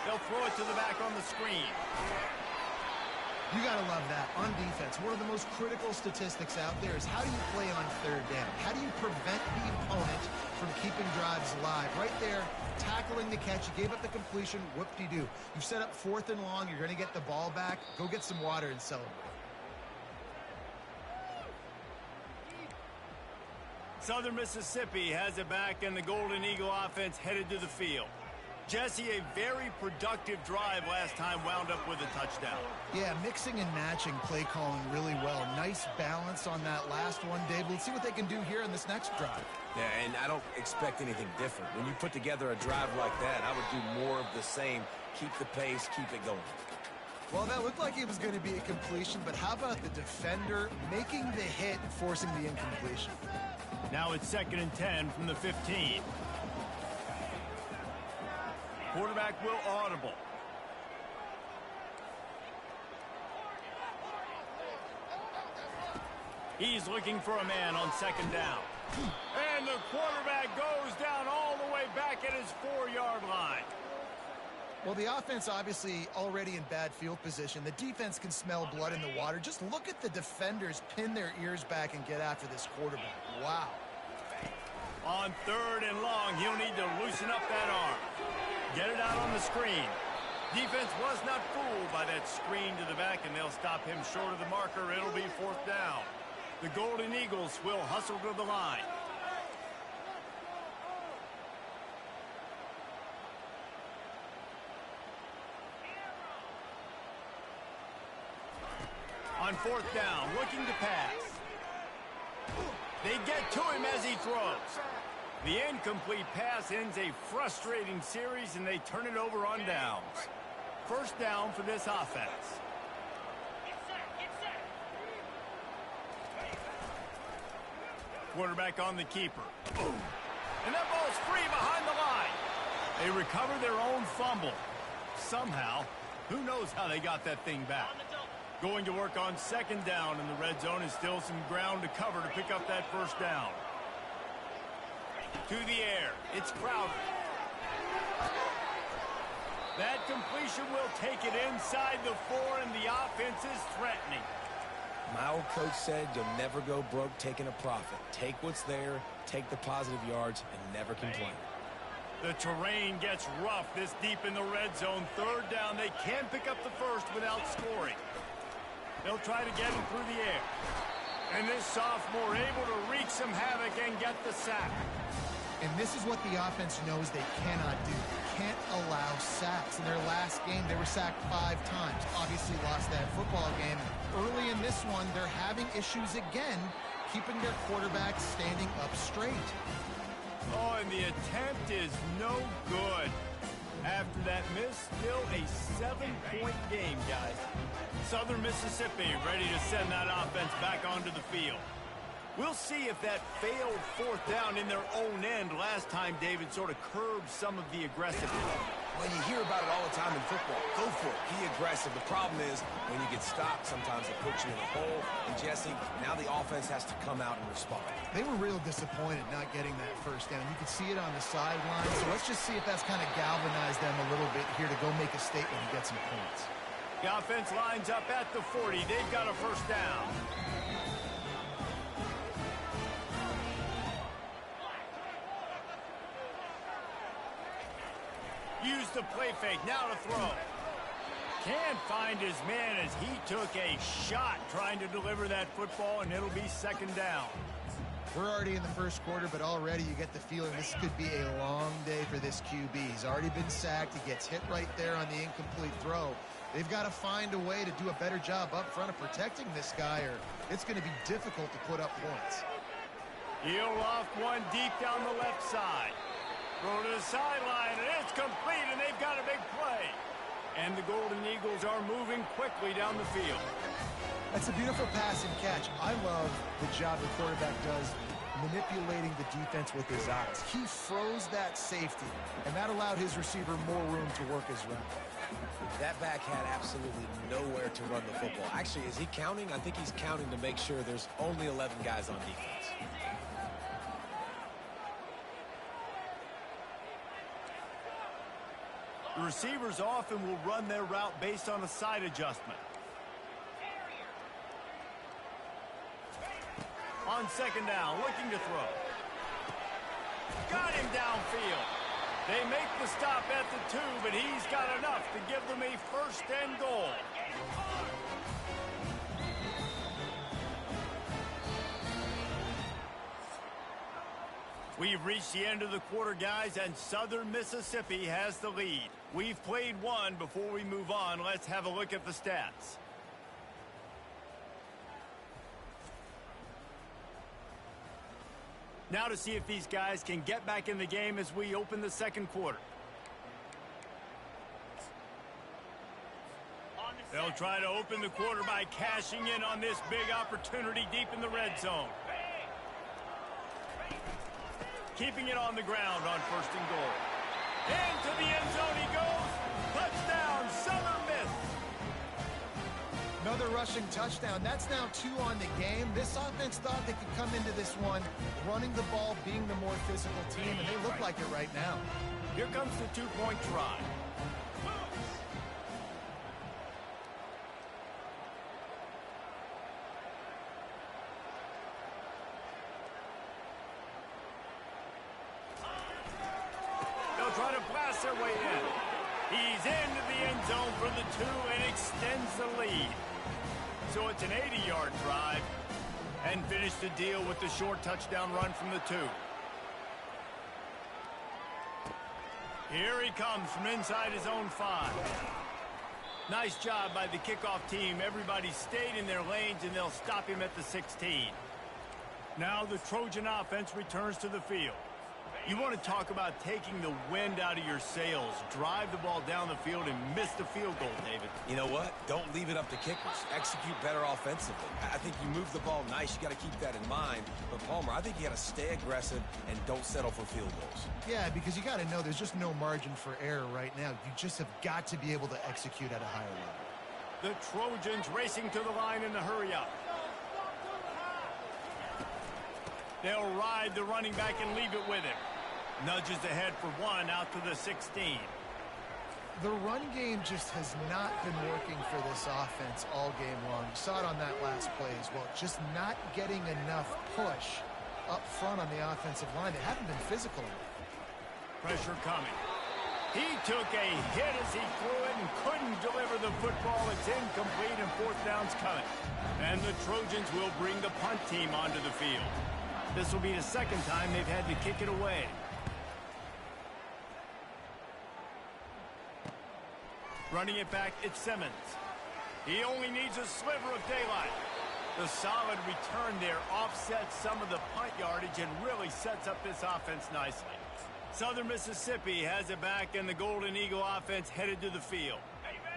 They'll throw it to the back on the screen. You got to love that. On defense, one of the most critical statistics out there is how do you play on third down? How do you prevent the opponent from keeping drives alive? Right there, tackling the catch. You gave up the completion. Whoop-de-doo. You set up 4th and long. You're going to get the ball back. Go get some water and celebrate. Southern Mississippi has it back, and the Golden Eagle offense headed to the field. Jesse, a very productive drive last time wound up with a touchdown. Yeah, mixing and matching play calling really well. Nice balance on that last one, Dave. Let's see what they can do here in this next drive. Yeah, and I don't expect anything different. When you put together a drive like that, I would do more of the same. Keep the pace, keep it going. Well, that looked like it was going to be a completion, but how about the defender making the hit and forcing the incompletion? Now it's 2nd and 10 from the 15. Quarterback will audible. He's looking for a man on 2nd down. And the quarterback goes down all the way back at his 4-yard line. Well, the offense obviously already in bad field position. The defense can smell blood in the water. Just look at the defenders pin their ears back and get after this quarterback. Wow. On 3rd and long, he'll need to loosen up that arm. Get it out on the screen. Defense was not fooled by that screen to the back, and they'll stop him short of the marker. It'll be 4th down. The Golden Eagles will hustle to the line. On 4th down, looking to pass. They get to him as he throws. The incomplete pass ends a frustrating series, and they turn it over on downs. 1st down for this offense. Quarterback on the keeper. And that ball's free behind the line. They recover their own fumble. Somehow, who knows how they got that thing back. Going to work on 2nd down, and the red zone is still some ground to cover to pick up that 1st down. To the air. It's Crowder. That completion will take it inside the 4, and the offense is threatening. My old coach said you'll never go broke taking a profit. Take what's there, take the positive yards, and never complain. The terrain gets rough this deep in the red zone. 3rd down. They can pick up the 1st without scoring. They'll try to get him through the air. And this sophomore able to wreak some havoc and get the sack. And this is what the offense knows they cannot do. They can't allow sacks. In their last game, they were sacked 5 times. Obviously lost that football game. Early in this one, they're having issues again, keeping their quarterback standing up straight. Oh, and the attempt is no good. After that miss, still a 7-point game, guys. Southern Mississippi ready to send that offense back onto the field. We'll see if that failed 4th down in their own end last time David sort of curbed some of the aggressiveness. Well, you hear about it all the time in football. Go for it. Be aggressive. The problem is when you get stopped, sometimes it puts you in a hole. And, Jesse, now the offense has to come out and respond. They were real disappointed not getting that 1st down. You could see it on the sideline. So let's just see if that's kind of galvanized them a little bit here to go make a statement and get some points. The offense lines up at the 40. They've got a 1st down. Use the play fake, now to throw. Can't find his man as he took a shot trying to deliver that football, and it'll be 2nd down. We're already in the 1st quarter, but already you get the feeling this could be a long day for this QB. He's already been sacked. He gets hit right there on the incomplete throw. They've got to find a way to do a better job up front of protecting this guy, or it's going to be difficult to put up points. He'll loft one deep down the left side. Throw to the sideline, and it's complete, and they've got a big play. And the Golden Eagles are moving quickly down the field. That's a beautiful pass and catch. I love the job the quarterback does manipulating the defense with his eyes. He froze that safety, and that allowed his receiver more room to work his route. That back had absolutely nowhere to run the football. Actually, is he counting? I think he's counting to make sure there's only 11 guys on defense. The receivers often will run their route based on a side adjustment. On 2nd down, looking to throw. Got him downfield. They make the stop at the 2, but he's got enough to give them a 1st and goal. We've reached the end of the quarter, guys, and Southern Mississippi has the lead. We've played one. Before we move on, let's have a look at the stats. Now to see if these guys can get back in the game as we open the second quarter. They'll try to open the quarter by cashing in on this big opportunity deep in the red zone. Keeping it on the ground on 1st and goal. Into the end zone he goes. Touchdown, Southern Miss. Another rushing touchdown. That's now 2 on the game. This offense thought they could come into this one running the ball, being the more physical team, and they look like it right now. Here comes the 2-point try. Try to blast their way in. He's into the end zone for the 2 and extends the lead. So it's an 80-yard drive and finish the deal with the short touchdown run from the 2. Here he comes from inside his own 5. Nice job by the kickoff team. Everybody stayed in their lanes, and they'll stop him at the 16. Now the Trojan offense returns to the field. You want to talk about taking the wind out of your sails. Drive the ball down the field and miss the field goal, David. You know what? Don't leave it up to kickers. Execute better offensively. I think you move the ball nice. You got to keep that in mind. But, Palmer, I think you got to stay aggressive and don't settle for field goals. Yeah, because you got to know there's just no margin for error right now. You just have got to be able to execute at a higher level. The Trojans racing to the line in the hurry-up. They'll ride the running back and leave it with him. Nudges ahead for 1 out to the 16. The run game just has not been working for this offense all game long. You saw it on that last play as well. Just not getting enough push up front on the offensive line. They haven't been physical enough. Pressure coming. He took a hit as he threw it and couldn't deliver the football. It's incomplete and 4th down's coming. And the Trojans will bring the punt team onto the field. This will be the 2nd time they've had to kick it away. Running it back, it's Simmons. He only needs a sliver of daylight. The solid return there offsets some of the punt yardage and really sets up this offense nicely. Southern Mississippi has it back, and the Golden Eagle offense headed to the field.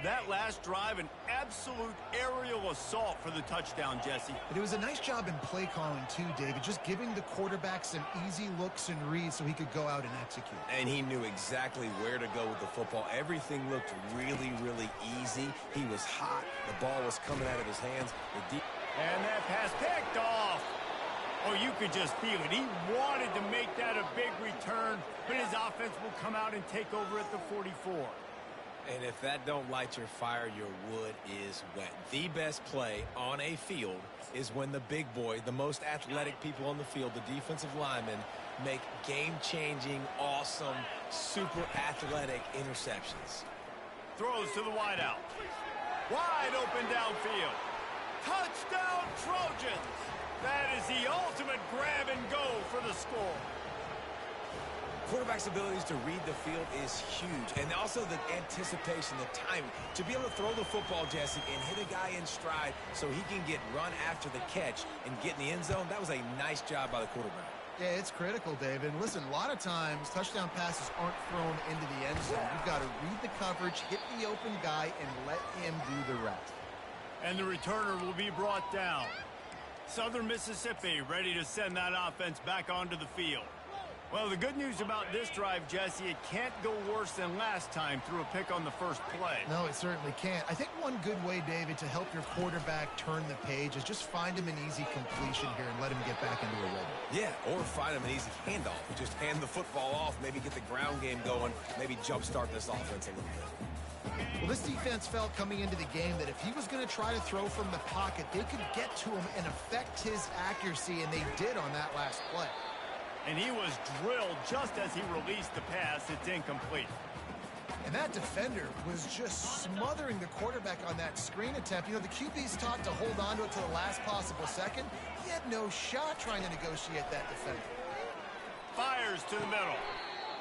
That last drive, an absolute aerial assault for the touchdown, Jesse. But it was a nice job in play calling too, David, just giving the quarterback some easy looks and reads so he could go out and execute. And he knew exactly where to go with the football. Everything looked really, really easy. He was hot. The ball was coming out of his hands. And that pass picked off. Oh, you could just feel it. He wanted to make that a big return, but his offense will come out and take over at the 44. And if that don't light your fire, your wood is wet. The best play on a field is when the big boy, the most athletic people on the field, the defensive linemen, make game-changing, awesome, super athletic interceptions. Throws to the wideout. Wide open downfield. Touchdown Trojans! That is the ultimate grab and go for the score. Quarterback's abilities to read the field is huge. And also the anticipation, the timing. To be able to throw the football, Jesse, and hit a guy in stride so he can get run after the catch and get in the end zone, that was a nice job by the quarterback. Yeah, it's critical, David. And listen, a lot of times touchdown passes aren't thrown into the end zone. You've got to read the coverage, hit the open guy, and let him do the rest. And the returner will be brought down. Southern Mississippi ready to send that offense back onto the field. Well, the good news about this drive, Jesse, it can't go worse than last time through a pick on the first play. No, it certainly can't. I think one good way, David, to help your quarterback turn the page is just find him an easy completion here and let him get back into a rhythm. Yeah, or find him an easy handoff. Just hand the football off, maybe get the ground game going, maybe jumpstart this offense a little bit. Well, this defense felt coming into the game that if he was going to try to throw from the pocket, they could get to him and affect his accuracy, and they did on that last play. And he was drilled just as he released the pass. It's incomplete. And that defender was just smothering the quarterback on that screen attempt. You know, the QB's taught to hold on to it to the last possible second. He had no shot trying to negotiate that defender. Fires to the middle.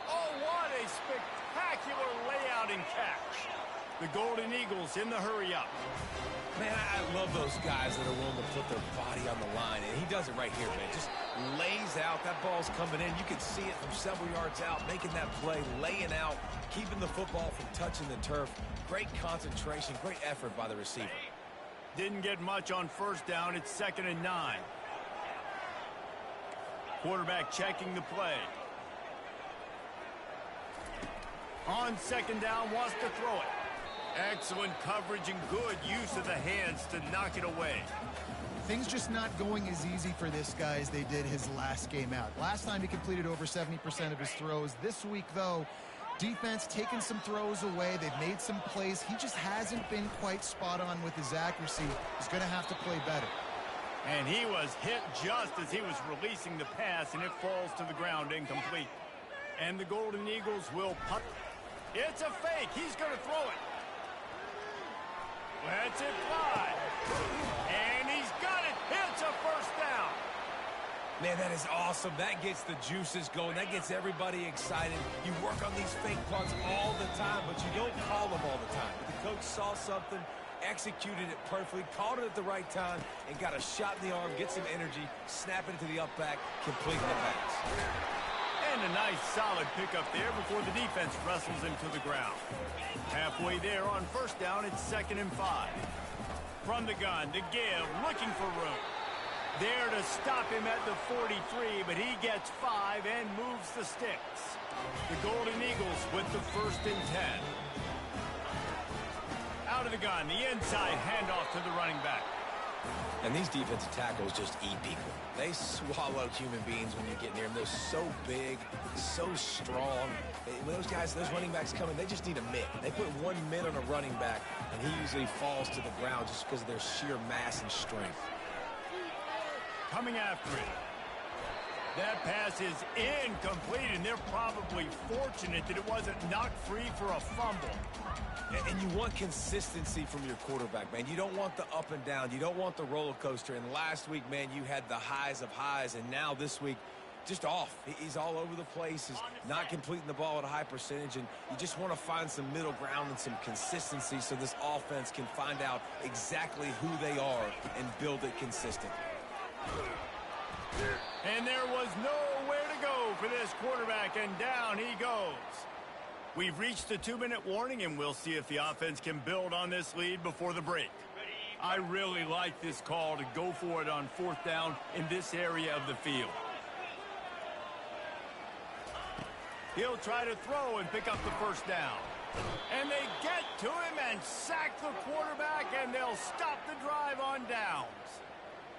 Oh, what a spectacular layout and catch. The Golden Eagles in the hurry-up. Man, I love those guys that are willing to put their body on the line, and he does it right here, man. Just lays out. That ball's coming in. You can see it from several yards out, making that play, laying out, keeping the football from touching the turf. Great concentration, great effort by the receiver. Didn't get much on first down. It's 2nd and 9. Quarterback checking the play. On 2nd down, wants to throw it. Excellent coverage and good use of the hands to knock it away. Things just not going as easy for this guy as they did his last game out. Last time he completed over 70% of his throws. This week, though, defense taking some throws away. They've made some plays. He just hasn't been quite spot on with his accuracy. He's going to have to play better. And he was hit just as he was releasing the pass, and it falls to the ground incomplete. And the Golden Eagles will punt. It's a fake. He's going to throw it. Lets it fly. And he's got it. It's a first down. Man, that is awesome. That gets the juices going. That gets everybody excited. You work on these fake punts all the time, but you don't call them all the time. But the coach saw something, executed it perfectly, called it at the right time, and got a shot in the arm, get some energy, snap it to the up back, complete the pass. And a nice solid pickup there before the defense wrestles him to the ground. Halfway there on first down, it's 2nd and 5. From the gun to give, looking for room. There to stop him at the 43, but he gets 5 and moves the sticks. The Golden Eagles with the 1st and 10. Out of the gun, the inside handoff to the running back. And these defensive tackles just eat people. They swallow human beings when you get near them. They're so big, so strong. When those guys, those running backs come in, they just need a mitt. They put 1 mitt on a running back, and he usually falls to the ground just because of their sheer mass and strength. Coming after it. That pass is incomplete, and they're probably fortunate that it wasn't knocked free for a fumble. And you want consistency from your quarterback, man. You don't want the up and down. You don't want the roller coaster. And last week, man, you had the highs of highs, and now this week, just off. He's all over the place. He's not completing the ball at a high percentage, and you just want to find some middle ground and some consistency so this offense can find out exactly who they are and build it consistent. And there was nowhere to go for this quarterback, and down he goes. We've reached the 2-minute warning, and we'll see if the offense can build on this lead before the break. I really like this call to go for it on 4th down in this area of the field. He'll try to throw and pick up the 1st down. And they get to him and sack the quarterback, and they'll stop the drive on downs.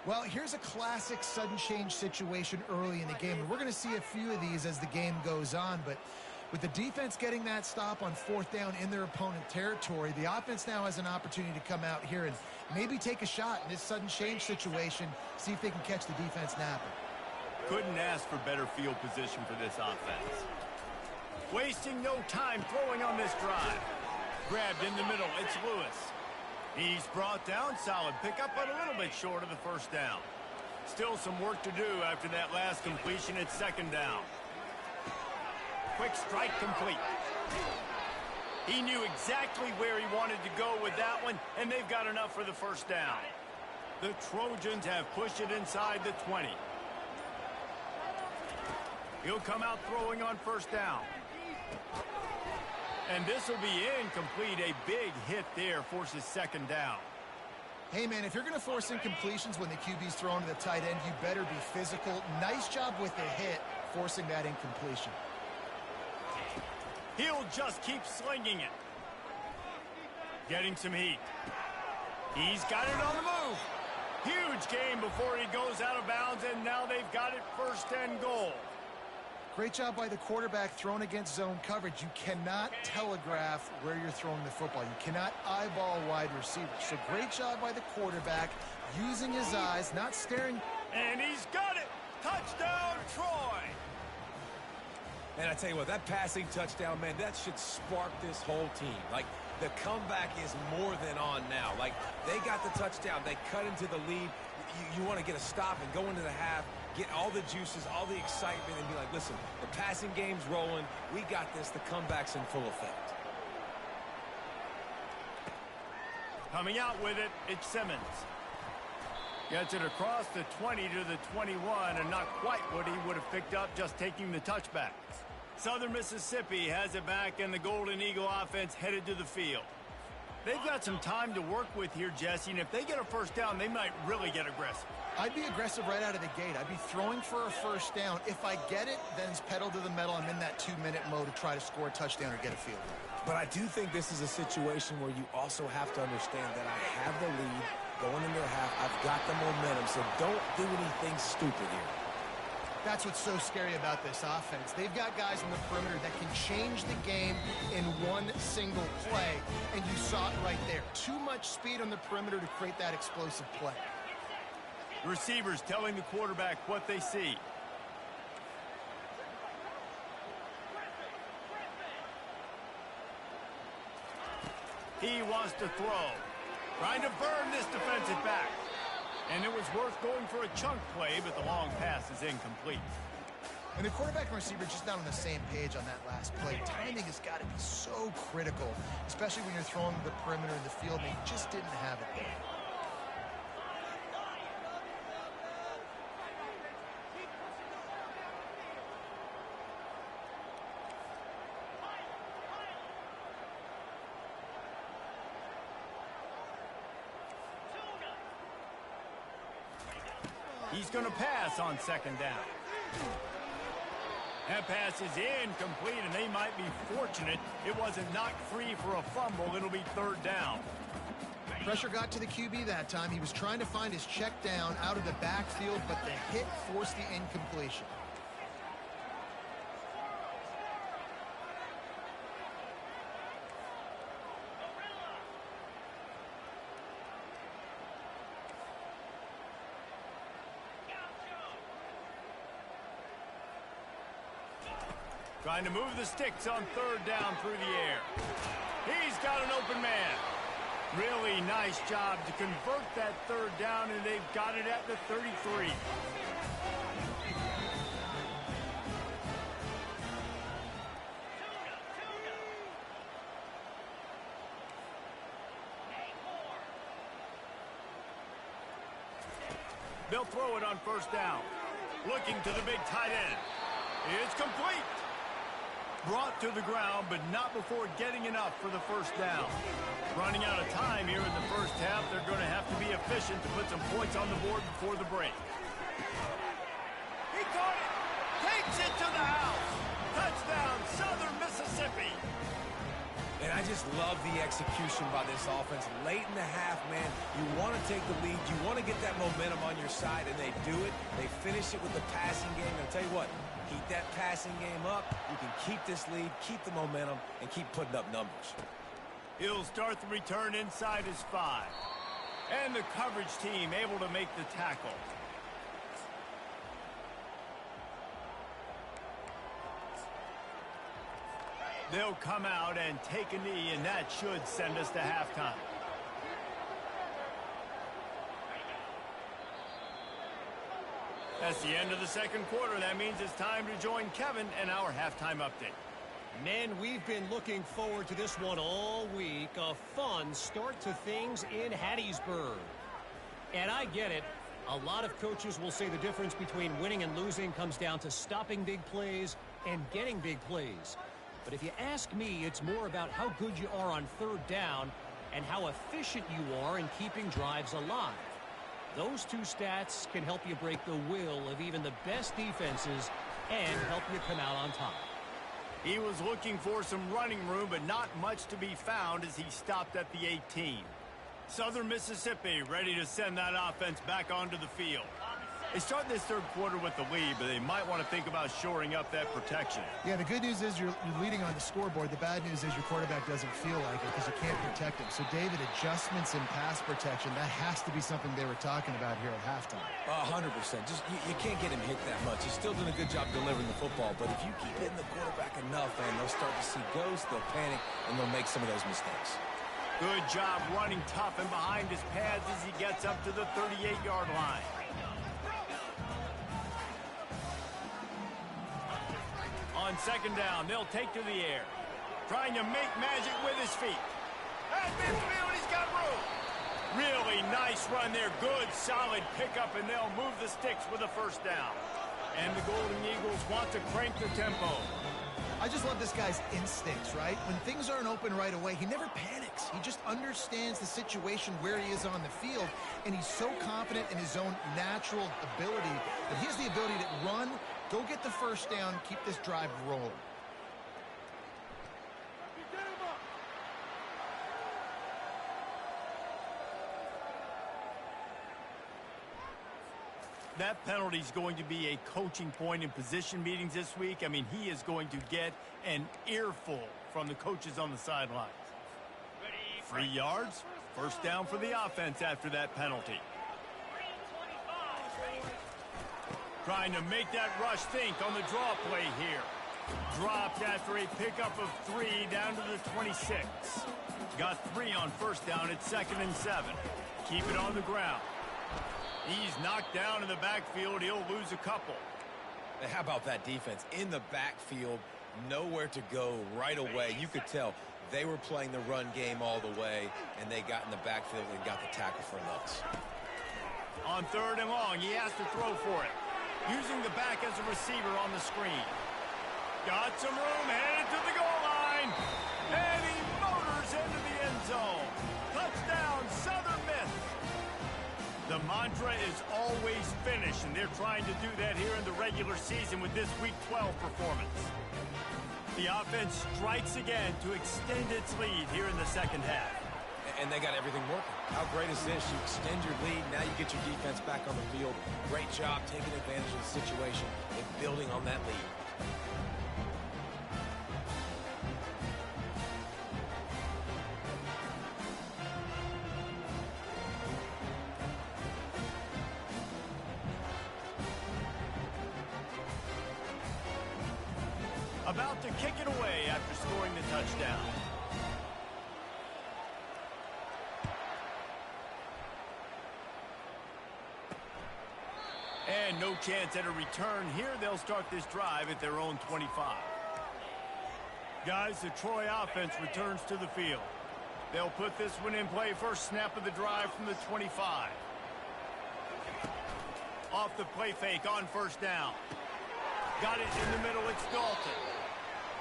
Well, here's a classic sudden change situation early in the game. And we're going to see a few of these as the game goes on, but with the defense getting that stop on 4th down in their opponent territory, the offense now has an opportunity to come out here and maybe take a shot in this sudden change situation, see if they can catch the defense napping. Couldn't ask for better field position for this offense. Wasting no time throwing on this drive. Grabbed in the middle, it's Lewis. He's brought down, solid pickup, but a little bit short of the 1st down. Still some work to do after that last completion at 2nd down. Quick strike complete. He knew exactly where he wanted to go with that one, and they've got enough for the 1st down. The Trojans have pushed it inside the 20. He'll come out throwing on 1st down. And this will be incomplete. A big hit there forces 2nd down. Hey, man, if you're going to force incompletions when the QB's thrown to the tight end, you better be physical. Nice job with the hit, forcing that incompletion. He'll just keep slinging it. Getting some heat. He's got it on the move. Huge gain before he goes out of bounds, and now they've got it 1st and goal. Great job by the quarterback thrown against zone coverage. You cannot telegraph where you're throwing the football. You cannot eyeball wide receivers. So great job by the quarterback using his eyes, not staring. And he's got it. Touchdown, Troy. Man, I tell you what, that passing touchdown, man, that should spark this whole team. Like, the comeback is more than on now. Like, they got the touchdown. They cut into the lead. you want to get a stop and go into the half, get all the juices, all the excitement, and be like, listen, the passing game's rolling. We got this. The comeback's in full effect. Coming out with it, it's Simmons. Gets it across the 20 to the 21, and not quite what he would have picked up just taking the touchback. Southern Mississippi has it back, and the Golden Eagle offense headed to the field. They've got some time to work with here, Jesse, and if they get a first down, they might really get aggressive. I'd be aggressive right out of the gate. I'd be throwing for a first down. If I get it, then it's pedal to the metal. I'm in that 2-minute mode to try to score a touchdown or get a field goal. But I do think this is a situation where you also have to understand that I have the lead going into the half. I've got the momentum, so don't do anything stupid here. That's what's so scary about this offense. They've got guys in the perimeter that can change the game in one single play, and you saw it right there. Too much speed on the perimeter to create that explosive play. Receivers telling the quarterback what they see. He wants to throw. Trying to burn this defensive back. And it was worth going for a chunk play, but the long pass is incomplete. And the quarterback and receiver just not on the same page on that last play. Timing has got to be so critical, especially when you're throwing to the perimeter in the field, and they just didn't have it there. He's going to pass on second down. That pass is incomplete, and they might be fortunate it wasn't knocked free for a fumble. It'll be third down. Pressure got to the QB that time. He was trying to find his check down out of the backfield, but the hit forced the incompletion. Trying to move the sticks on third down through the air. He's got an open man. Really nice job to convert that third down, and they've got it at the 33. They'll throw it on first down. Looking to the big tight end. It's complete. Brought to the ground, but not before getting enough for the first down. Running out of time here in the first half, they're going to have to be efficient to put some points on the board before the break. He caught it! Takes it to the house! Touchdown, Southern Mississippi! And I just love the execution by this offense. Late in the half, man, you want to take the lead. You want to get that momentum on your side, and they do it. They finish it with the passing game. And I'll tell you what, keep that passing game up. You can keep this lead, keep the momentum, and keep putting up numbers. He'll start the return inside his 5. And the coverage team able to make the tackle. They'll come out and take a knee, and that should send us to halftime. That's the end of the second quarter. That means it's time to join Kevin and our halftime update. Men, we've been looking forward to this one all week. A fun start to things in Hattiesburg. And I get it. A lot of coaches will say the difference between winning and losing comes down to stopping big plays and getting big plays. But if you ask me, it's more about how good you are on third down and how efficient you are in keeping drives alive. Those two stats can help you break the will of even the best defenses and help you come out on top. He was looking for some running room, but not much to be found as he stopped at the 18. Southern Mississippi ready to send that offense back onto the field. They start this third quarter with the lead, but they might want to think about shoring up that protection. Yeah, the good news is you're leading on the scoreboard. The bad news is your quarterback doesn't feel like it because you can't protect him. So, David, adjustments in pass protection, that has to be something they were talking about here at halftime. 100%. Just you can't get him hit that much. He's still doing a good job delivering the football, but if you keep hitting the quarterback enough, man, they'll start to see ghosts, they'll panic, and they'll make some of those mistakes. Good job running tough and behind his pads as he gets up to the 38-yard line. On second down, they'll take to the air. Trying to make magic with his feet. At midfield, he's got room. Really nice run there. Good, solid pickup, and they'll move the sticks with a first down. And the Golden Eagles want to crank the tempo. I just love this guy's instincts, right? When things aren't open right away, he never panics. He just understands the situation where he is on the field, and he's so confident in his own natural ability that he has the ability to run, go get the first down, keep this drive rolling. That penalty is going to be a coaching point in position meetings this week. I mean, he is going to get an earful from the coaches on the sidelines. 3 yards, first down for the offense after that penalty. Trying to make that rush think on the draw play here. Dropped after a pickup of 3 down to the 26. Got 3 on first down at 2nd and 7. Keep it on the ground. He's knocked down in the backfield. He'll lose a couple. How about that defense? In the backfield, nowhere to go right away. You could tell they were playing the run game all the way, and they got in the backfield and got the tackle for nuts. On 3rd and long, he has to throw for it. Using the back as a receiver on the screen. Got some room, headed to the goal line. And he motors into the end zone. Touchdown, Southern Miss. The mantra is always finish, and they're trying to do that here in the regular season with this Week 12 performance. The offense strikes again to extend its lead here in the second half. And they got everything working. How great is this? You extend your lead, now you get your defense back on the field. Great job taking advantage of the situation and building on that lead. About to kick it away after scoring the touchdown. And no chance at a return here. They'll start this drive at their own 25. Guys, the Troy offense returns to the field. They'll put this one in play. First snap of the drive from the 25. Off the play fake on first down. Got it in the middle. It's Dalton.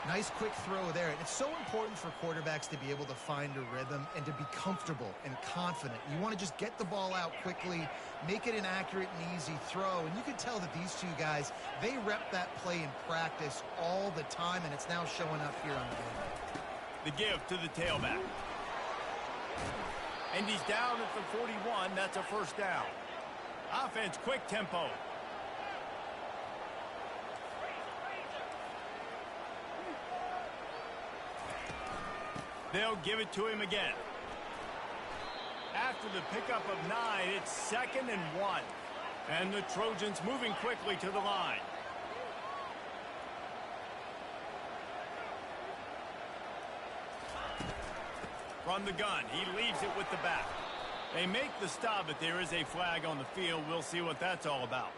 Nice quick throw there. It's so important for quarterbacks to be able to find a rhythm and to be comfortable and confident. You want to just get the ball out quickly, make it an accurate and easy throw. And you can tell that these two guys, they rep that play in practice all the time, and it's now showing up here on the game. The give to the tailback. And he's down at the 41. That's a first down. Offense, quick tempo. They'll give it to him again. After the pickup of 9, it's 2nd and 1. And the Trojans moving quickly to the line. From the gun, he leaves it with the back. They make the stop, but there is a flag on the field. We'll see what that's all about.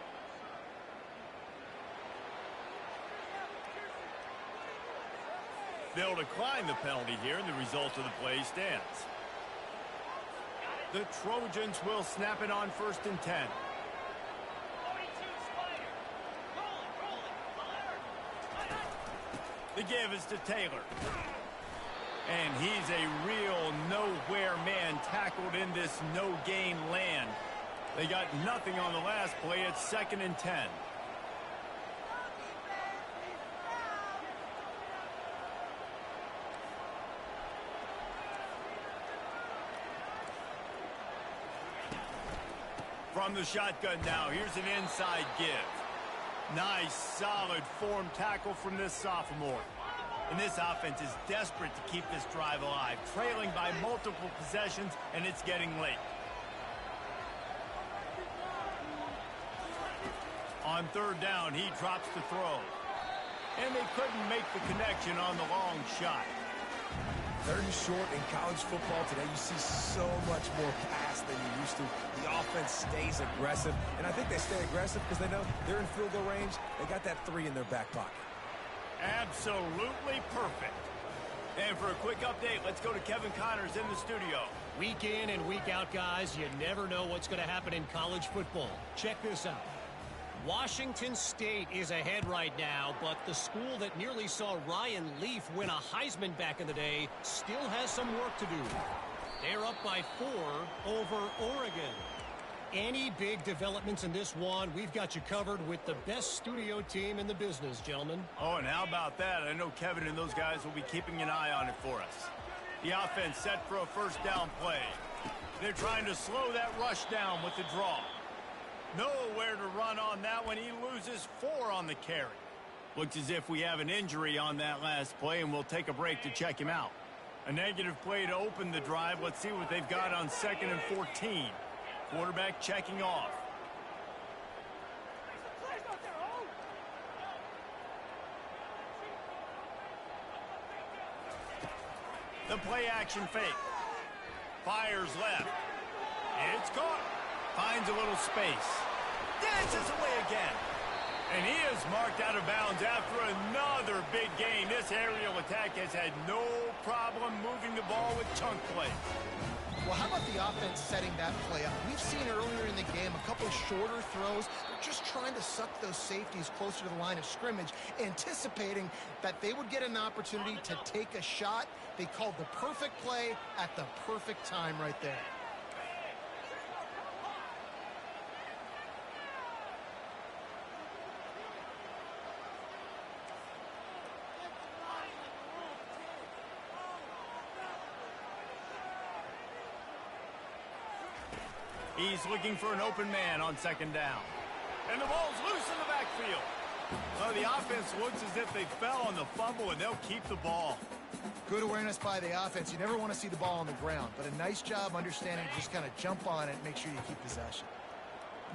They'll decline the penalty here, and the result of the play stands. The Trojans will snap it on 1st and 10. The give is to Taylor. And he's a real nowhere man tackled in this no-gain land. They got nothing on the last play. It's 2nd and 10. From the shotgun now, here's an inside give. Nice, solid form tackle from this sophomore. And this offense is desperate to keep this drive alive, trailing by multiple possessions, and it's getting late. On 3rd down, he drops to throw. And they couldn't make the connection on the long shot. Third and short in college football today, you see so much more pass than you used to. The offense stays aggressive, and I think they stay aggressive because they know they're in field goal range. They got that 3 in their back pocket. Absolutely perfect. And for a quick update, let's go to Kevin Connors in the studio. Week in and week out, guys, you never know what's going to happen in college football. Check this out. Washington State is ahead right now, but the school that nearly saw Ryan Leaf win a Heisman back in the day still has some work to do. They're up by 4 over Oregon. Any big developments in this one, we've got you covered with the best studio team in the business, gentlemen. Oh, and how about that? I know Kevin and those guys will be keeping an eye on it for us. The offense set for a first down play. They're trying to slow that rush down with the draw. Nowhere to run on that one. He loses 4 on the carry. Looks as if we have an injury on that last play, and we'll take a break to check him out. A negative play to open the drive. Let's see what they've got on 2nd and 14. Quarterback checking off. The play action fake. Fires left. It's caught. Finds a little space. Dances away again. And he is marked out of bounds after another big gain. This aerial attack has had no problem moving the ball with chunk play. Well, how about the offense setting that play up? We've seen earlier in the game a couple of shorter throws. They're just trying to suck those safeties closer to the line of scrimmage, anticipating that they would get an opportunity to take a shot. They called the perfect play at the perfect time right there. He's looking for an open man on 2nd down. And the ball's loose in the backfield. Well, the offense looks as if they fell on the fumble, and they'll keep the ball. Good awareness by the offense. You never want to see the ball on the ground, but a nice job understanding to just kind of jump on it and make sure you keep possession.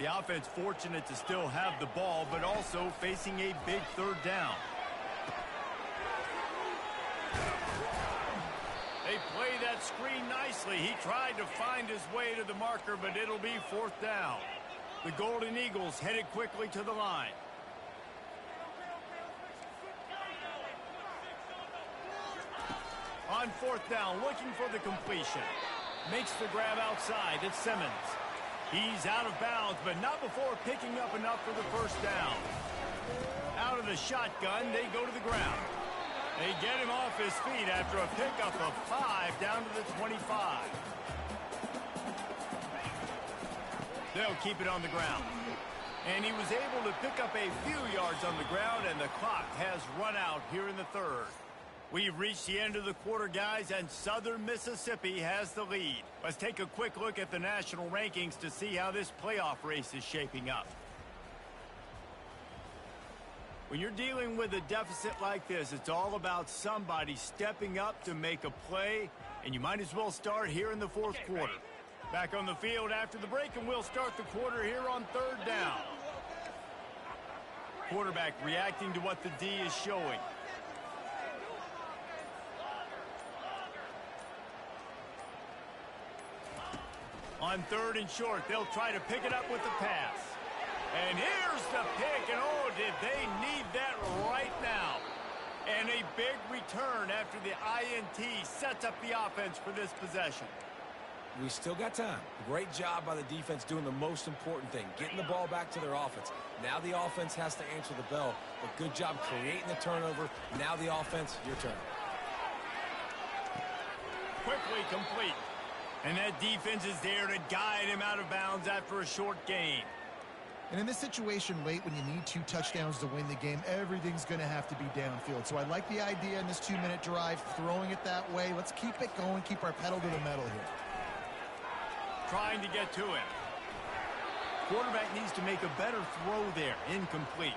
The offense fortunate to still have the ball, but also facing a big 3rd down. They play that screen nicely. He tried to find his way to the marker, but it'll be 4th down. The Golden Eagles headed quickly to the line. On 4th down, looking for the completion. Makes the grab outside. It's Simmons. He's out of bounds, but not before picking up enough for the 1st down. Out of the shotgun, they go to the ground. They get him off his feet after a pickup of 5 down to the 25. They'll keep it on the ground. And he was able to pick up a few yards on the ground, and the clock has run out here in the 3rd. We've reached the end of the quarter, guys, and Southern Mississippi has the lead. Let's take a quick look at the national rankings to see how this playoff race is shaping up. When you're dealing with a deficit like this, it's all about somebody stepping up to make a play, and you might as well start here in the 4th quarter. Back on the field after the break, and we'll start the quarter here on 3rd down. Quarterback reacting to what the D is showing. On 3rd and short, they'll try to pick it up with the pass. And here's the pick, and oh, did they need that right now. And a big return after the INT sets up the offense for this possession. We still got time. Great job by the defense doing the most important thing, getting the ball back to their offense. Now the offense has to answer the bell, but good job creating the turnover. Now the offense, your turn. Quickly complete. And that defense is there to guide him out of bounds after a short gain. And in this situation late when you need 2 touchdowns to win the game, everything's going to have to be downfield. So I like the idea in this 2-minute drive, throwing it that way. Let's keep it going, keep our pedal to the metal here. Trying to get to him. Quarterback needs to make a better throw there. Incomplete.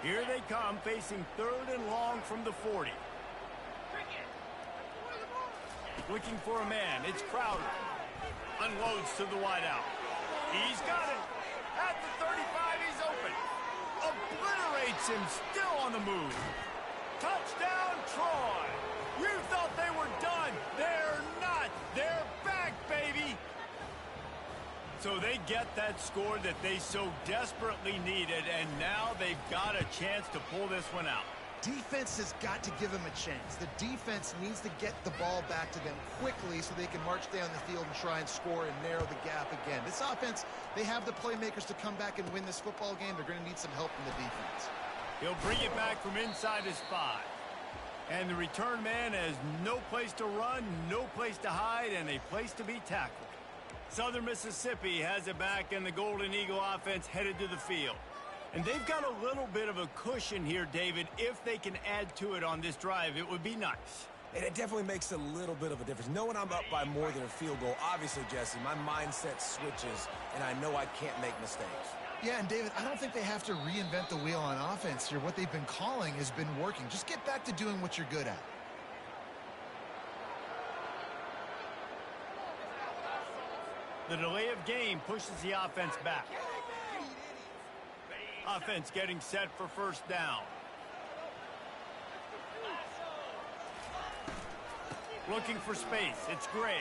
Here they come, facing 3rd and long from the 40. Looking for a man. It's Crowder. Unloads to the wideout. He's got it. At the 35, he's open. Obliterates him, still on the move. Touchdown, Troy. You thought they were done. They're not. They're back, baby. So they get that score that they so desperately needed, and now they've got a chance to pull this one out. Defense has got to give them a chance. The defense needs to get the ball back to them quickly so they can march down the field and try and score and narrow the gap again. This offense, they have the playmakers to come back and win this football game. They're going to need some help from the defense. He'll bring it back from inside his 5. And the return man has no place to run, no place to hide, and a place to be tackled. Southern Mississippi has it back, and the Golden Eagle offense headed to the field. And they've got a little bit of a cushion here, David. If they can add to it on this drive, it would be nice. And it definitely makes a little bit of a difference. Knowing I'm up by more than a field goal, obviously, Jesse, my mindset switches, and I know I can't make mistakes. Yeah, and David, I don't think they have to reinvent the wheel on offense here. What they've been calling has been working. Just get back to doing what you're good at. The delay of game pushes the offense back. Offense getting set for first down. Looking for space. It's Gray.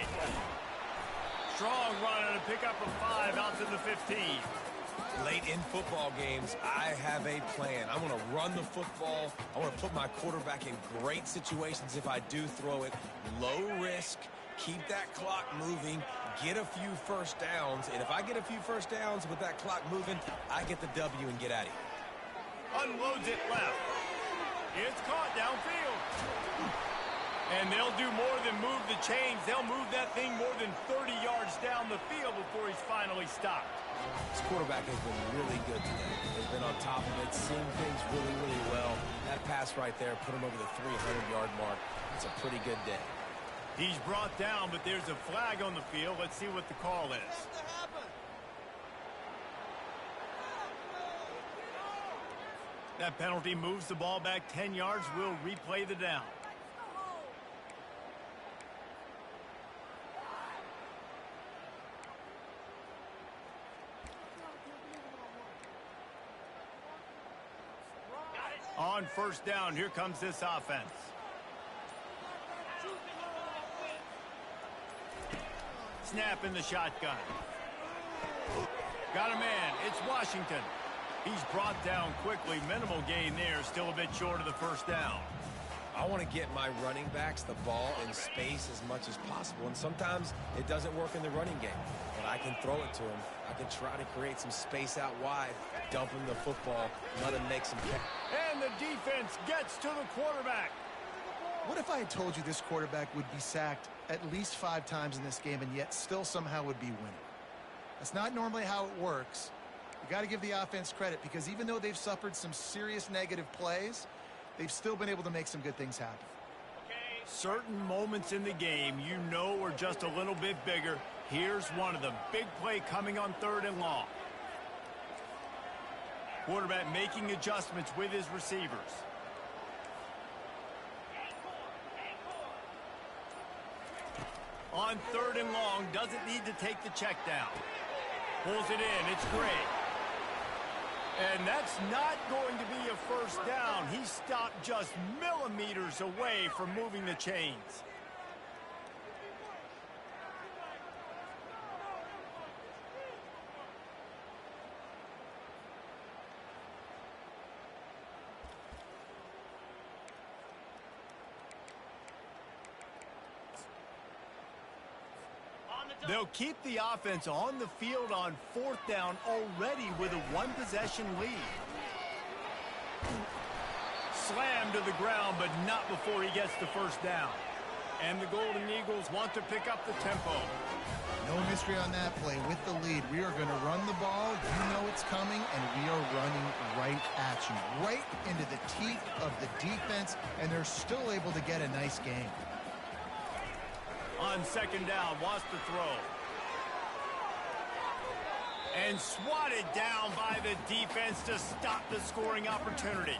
Strong run and a pickup of 5 out to the 15. Late in football games, I have a plan. I want to run the football. I want to put my quarterback in great situations if I do throw it. Low risk, keep that clock moving, get a few first downs. And if I get a few first downs with that clock moving, I get the W and get out of here. Unloads it left. It's caught downfield. And they'll do more than move the chains. They'll move that thing more than 30 yards down the field before he's finally stopped. This quarterback has been really good today. He's been on top of it, seeing things really, really well. That pass right there put him over the 300-yard mark. It's a pretty good day. He's brought down, but there's a flag on the field. Let's see what the call is. That penalty moves the ball back 10 yards. We'll replay the down. On first down, here comes this offense. Snap in the shotgun. Got a man. It's Washington. He's brought down quickly. Minimal gain there. Still a bit short of the first down. I want to get my running backs the ball in space as much as possible. And sometimes it doesn't work in the running game. But I can throw it to him. I can try to create some space out wide, dump him the football, let him make some catch. And the defense gets to the quarterback. What if I had told you this quarterback would be sacked at least 5 times in this game and yet still somehow would be winning? That's not normally how it works. You got to give the offense credit because even though they've suffered some serious negative plays, they've still been able to make some good things happen. Certain moments in the game you know are just a little bit bigger. Here's one of them. Big play coming on 3rd and long. Quarterback making adjustments with his receivers. On 3rd and long, doesn't need to take the check down. Pulls it in. It's great. And that's not going to be a first down. He stopped just millimeters away from moving the chains. They'll keep the offense on the field on 4th down already with a 1-possession lead. Slammed to the ground, but not before he gets the first down. And the Golden Eagles want to pick up the tempo. No mystery on that play. With the lead, we are going to run the ball. You know it's coming, and we are running right at you. Right into the teeth of the defense, and they're still able to get a nice game. On 2nd down, wants to throw. And swatted down by the defense to stop the scoring opportunity.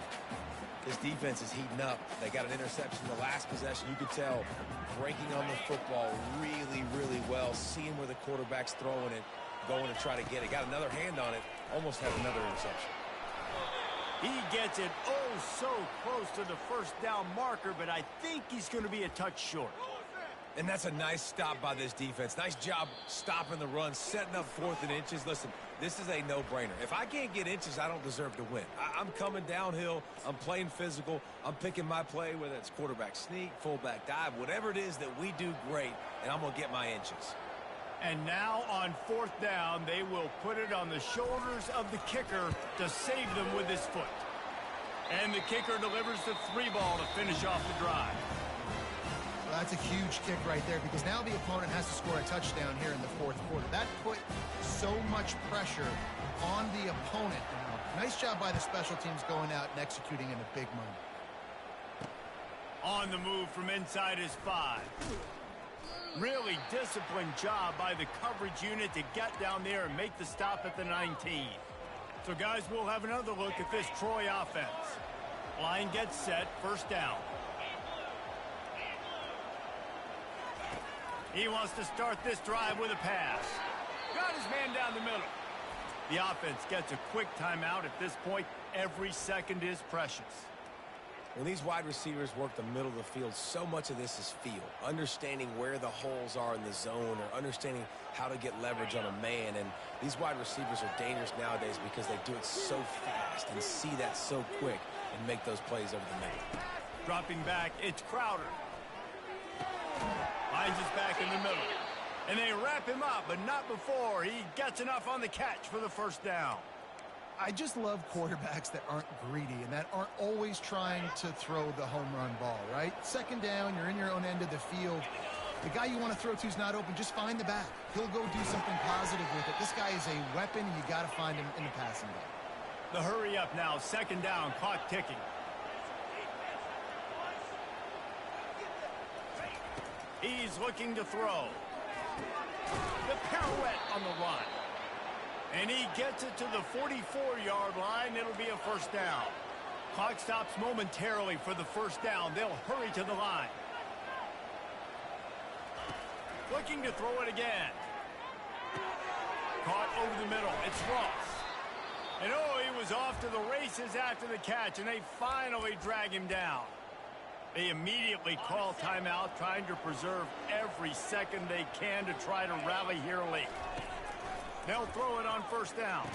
This defense is heating up. They got an interception the last possession. You could tell breaking on the football really, really well, seeing where the quarterback's throwing it, going to try to get it. Got another hand on it, almost had another interception. He gets it oh so close to the first down marker, but I think he's going to be a touch short. And that's a nice stop by this defense. Nice job stopping the run, setting up 4th and inches. Listen, this is a no-brainer. If I can't get inches, I don't deserve to win. I'm coming downhill. I'm playing physical. I'm picking my play, whether it's quarterback sneak, fullback dive, whatever it is that we do great, and I'm going to get my inches. And now on 4th down, they will put it on the shoulders of the kicker to save them with his foot. And the kicker delivers the 3 ball to finish off the drive. Well, that's a huge kick right there because now the opponent has to score a touchdown here in the 4th quarter. That put so much pressure on the opponent. Nice job by the special teams going out and executing in a big moment. On the move from inside his 5. Really disciplined job by the coverage unit to get down there and make the stop at the 19. So, guys, we'll have another look at this Troy offense. Line gets set, 1st down. He wants to start this drive with a pass. Got his man down the middle. The offense gets a quick timeout. At this point, every second is precious. When these wide receivers work the middle of the field, so much of this is feel. Understanding where the holes are in the zone or understanding how to get leverage on a man. And these wide receivers are dangerous nowadays because they do it so fast and see that so quick and make those plays over the middle. Dropping back, it's Crowder. Finds his back in the middle. And they wrap him up, but not before he gets enough on the catch for the 1st down. I just love quarterbacks that aren't greedy and that aren't always trying to throw the home run ball, right? 2nd down, you're in your own end of the field. The guy you want to throw to is not open. Just find the back. He'll go do something positive with it. This guy is a weapon, and you got to find him in the passing game. The hurry up now, 2nd down, clock ticking. He's looking to throw. The pirouette on the run. And he gets it to the 44-yard line. It'll be a 1st down. Clock stops momentarily for the 1st down. They'll hurry to the line. Looking to throw it again. Caught over the middle. It's Ross. And oh, he was off to the races after the catch, and they finally drag him down. They immediately call timeout, trying to preserve every second they can to try to rally here late. They'll throw it on 1st down.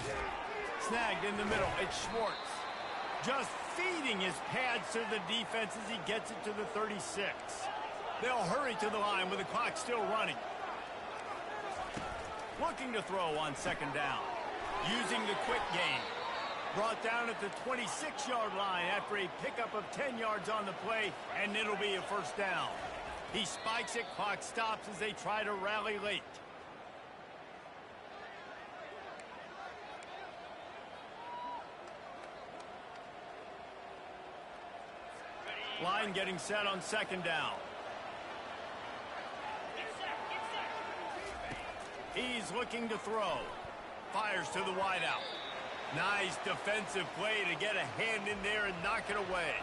Snagged in the middle. It's Schwartz. Just feeding his pads to the defense as he gets it to the 36. They'll hurry to the line with the clock still running. Looking to throw on 2nd down. Using the quick game. Brought down at the 26-yard line after a pickup of 10 yards on the play, and it'll be a 1st down. He spikes it. Clock stops as they try to rally late. Line getting set on 2nd down. He's looking to throw. Fires to the wideout. Nice defensive play to get a hand in there and knock it away.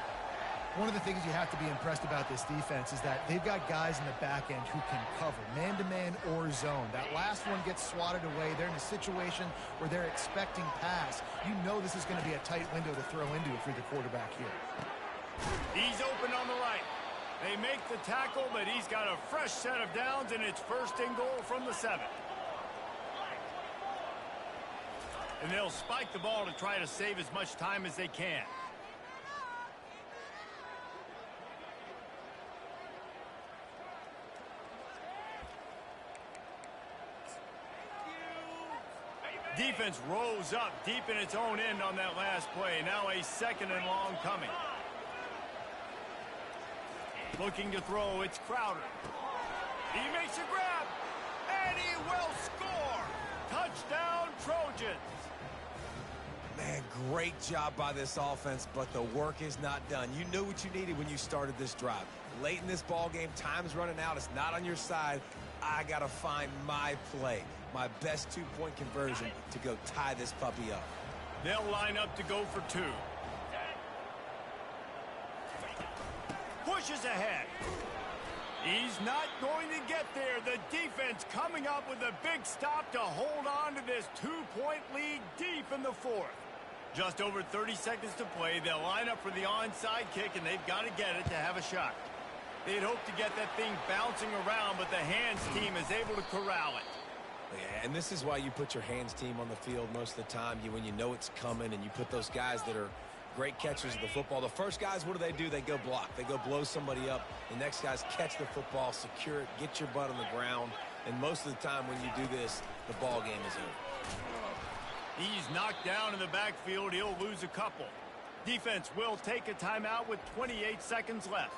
One of the things you have to be impressed about this defense is that they've got guys in the back end who can cover, man-to-man or zone. That last one gets swatted away. They're in a situation where they're expecting pass. You know this is going to be a tight window to throw into if you're the quarterback here. He's open on the right. They make the tackle, but he's got a fresh set of downs, and it's 1st and goal from the 7. And they'll spike the ball to try to save as much time as they can. Defense rose up deep in its own end on that last play. Now a 2nd and long coming. Looking to throw, it's Crowder. He makes a grab, and he will score. Touchdown, Trojans. Man, great job by this offense, but the work is not done. You knew what you needed when you started this drive. Late in this ball game, time's running out. It's not on your side. I got to find my play, my best 2-point conversion to go tie this puppy up. They'll line up to go for 2. Pushes ahead. He's not going to get there. The defense coming up with a big stop to hold on to this 2-point lead deep in the 4th. Just over 30 seconds to play. They'll line up for the onside kick, and they've got to get it to have a shot. They'd hope to get that thing bouncing around, but the hands team is able to corral it. Yeah, and this is why you put your hands team on the field most of the time. When you know it's coming, and you put those guys that are great catchers of the football. The first guys, what do? They go block. They go blow somebody up. The next guys catch the football, secure it, get your butt on the ground. And most of the time when you do this, the ball game is over. He's knocked down in the backfield. He'll lose a couple. Defense will take a timeout with 28 seconds left.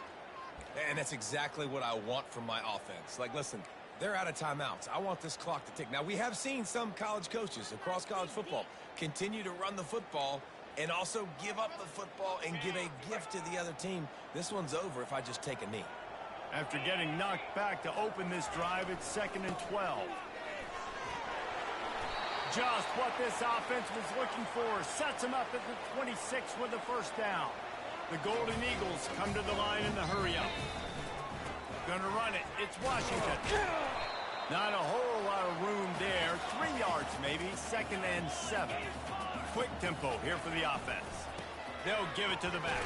And that's exactly what I want from my offense. Like, listen, they're out of timeouts. I want this clock to tick. Now, we have seen some college coaches across college football continue to run the football and also give up the football and give a gift to the other team. This one's over if I just take a knee. After getting knocked back to open this drive, it's 2nd and 12. Just what this offense was looking for. Sets them up at the 26 with a first down. The Golden Eagles come to the line in the hurry-up. Gonna run it. It's Washington. Not a whole lot of room there. 3 yards maybe. 2nd and 7. Quick tempo here for the offense. They'll give it to the back.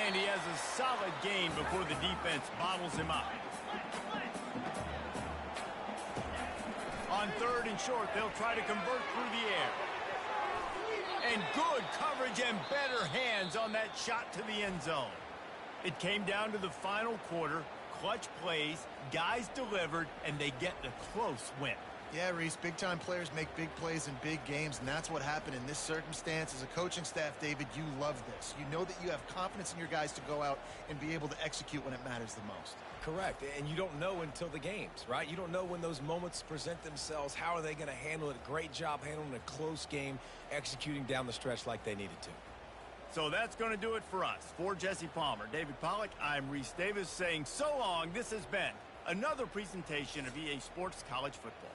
And he has a solid gain before the defense bottles him up. On 3rd and short, they'll try to convert through the air. And good coverage and better hands on that shot to the end zone. It came down to the final quarter. Clutch plays, guys delivered, and they get the close win. Yeah, Reese, big-time players make big plays in big games, and that's what happened in this circumstance. As a coaching staff, David, you love this. You know that you have confidence in your guys to go out and be able to execute when it matters the most. Correct, and you don't know until the games, right? You don't know when those moments present themselves. How are they going to handle it? Great job handling a close game, executing down the stretch like they needed to. So that's going to do it for us. For Jesse Palmer, David Pollack, I'm Reese Davis saying so long. This has been another presentation of EA Sports College Football.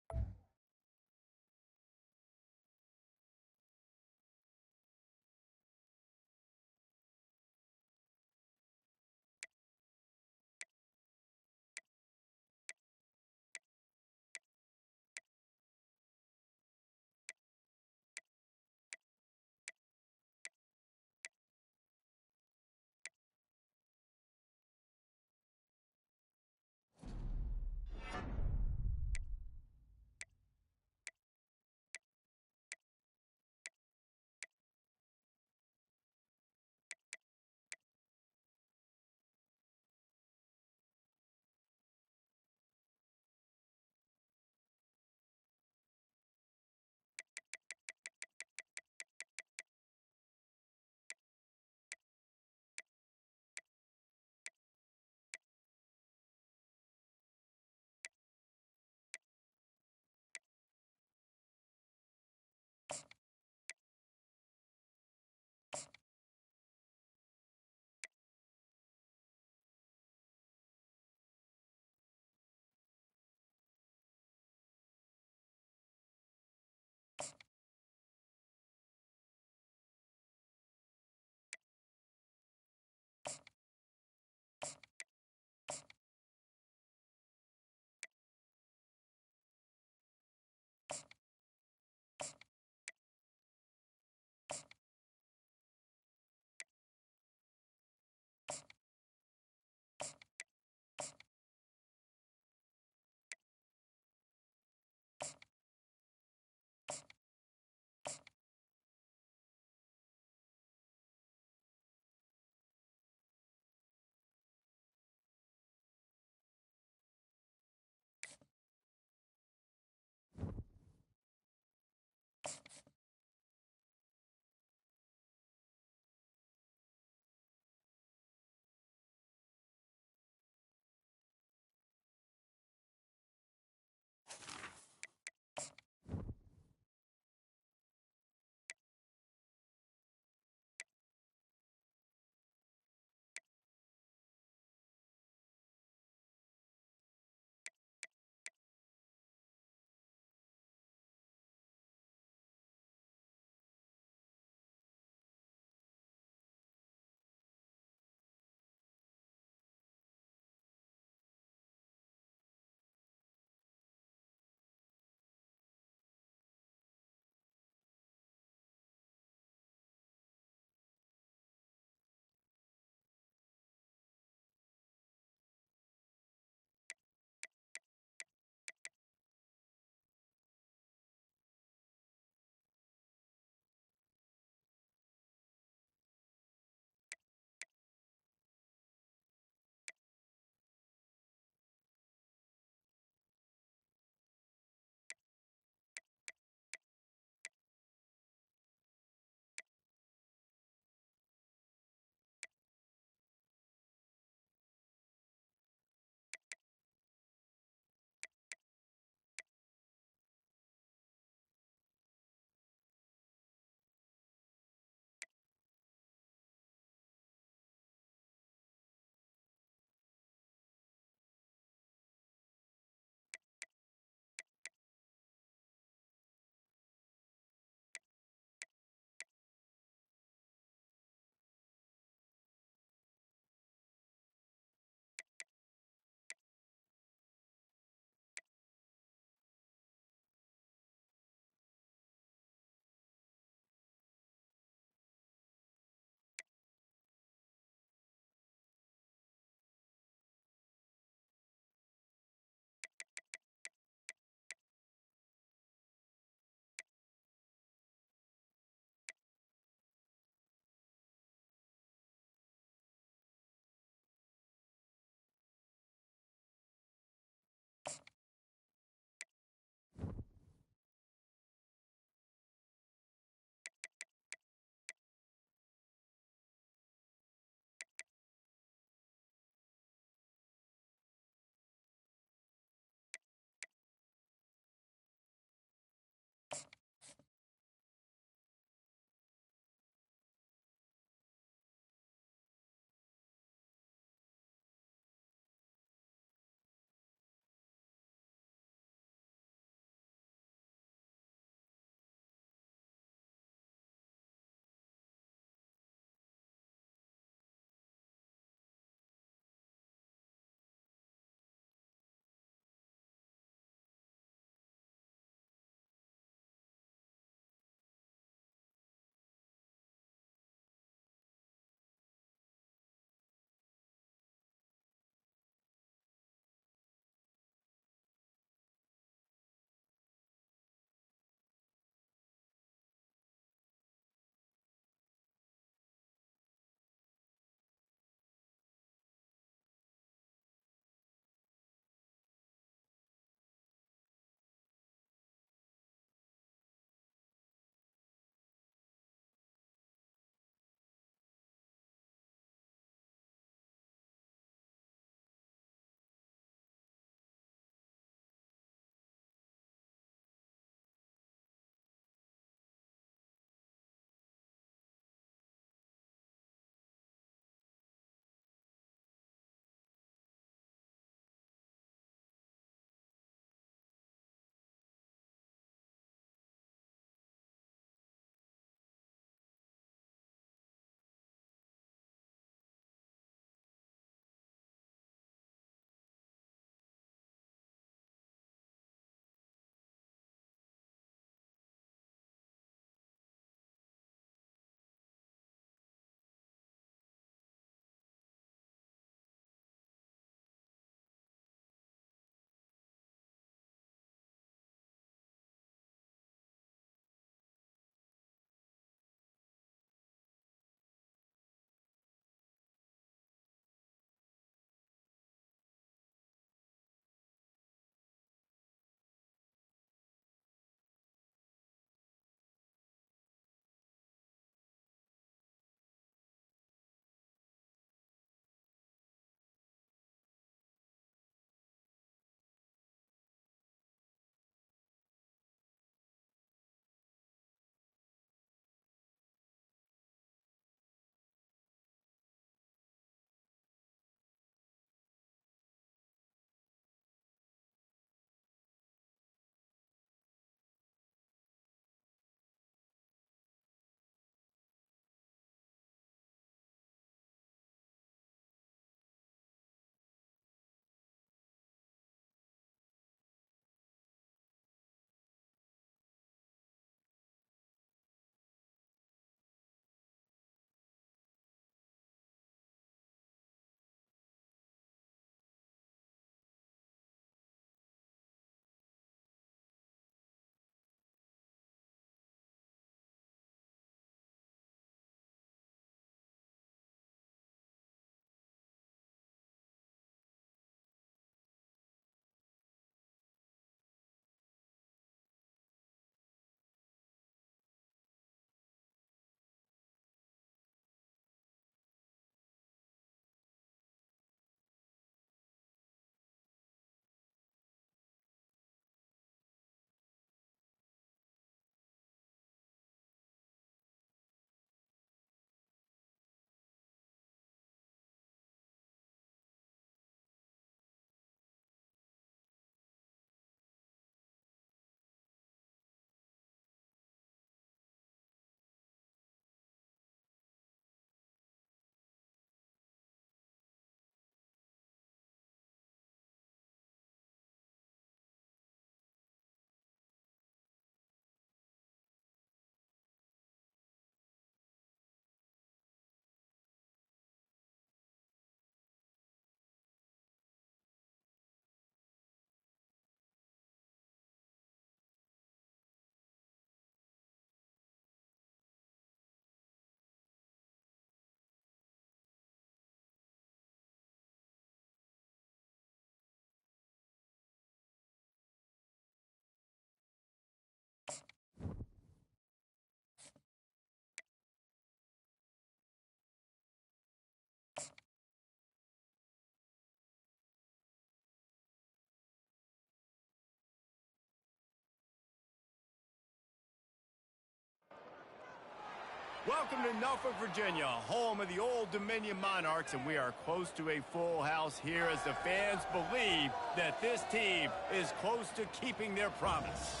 Welcome to Norfolk, Virginia, home of the Old Dominion Monarchs, and we are close to a full house here as the fans believe that this team is close to keeping their promise.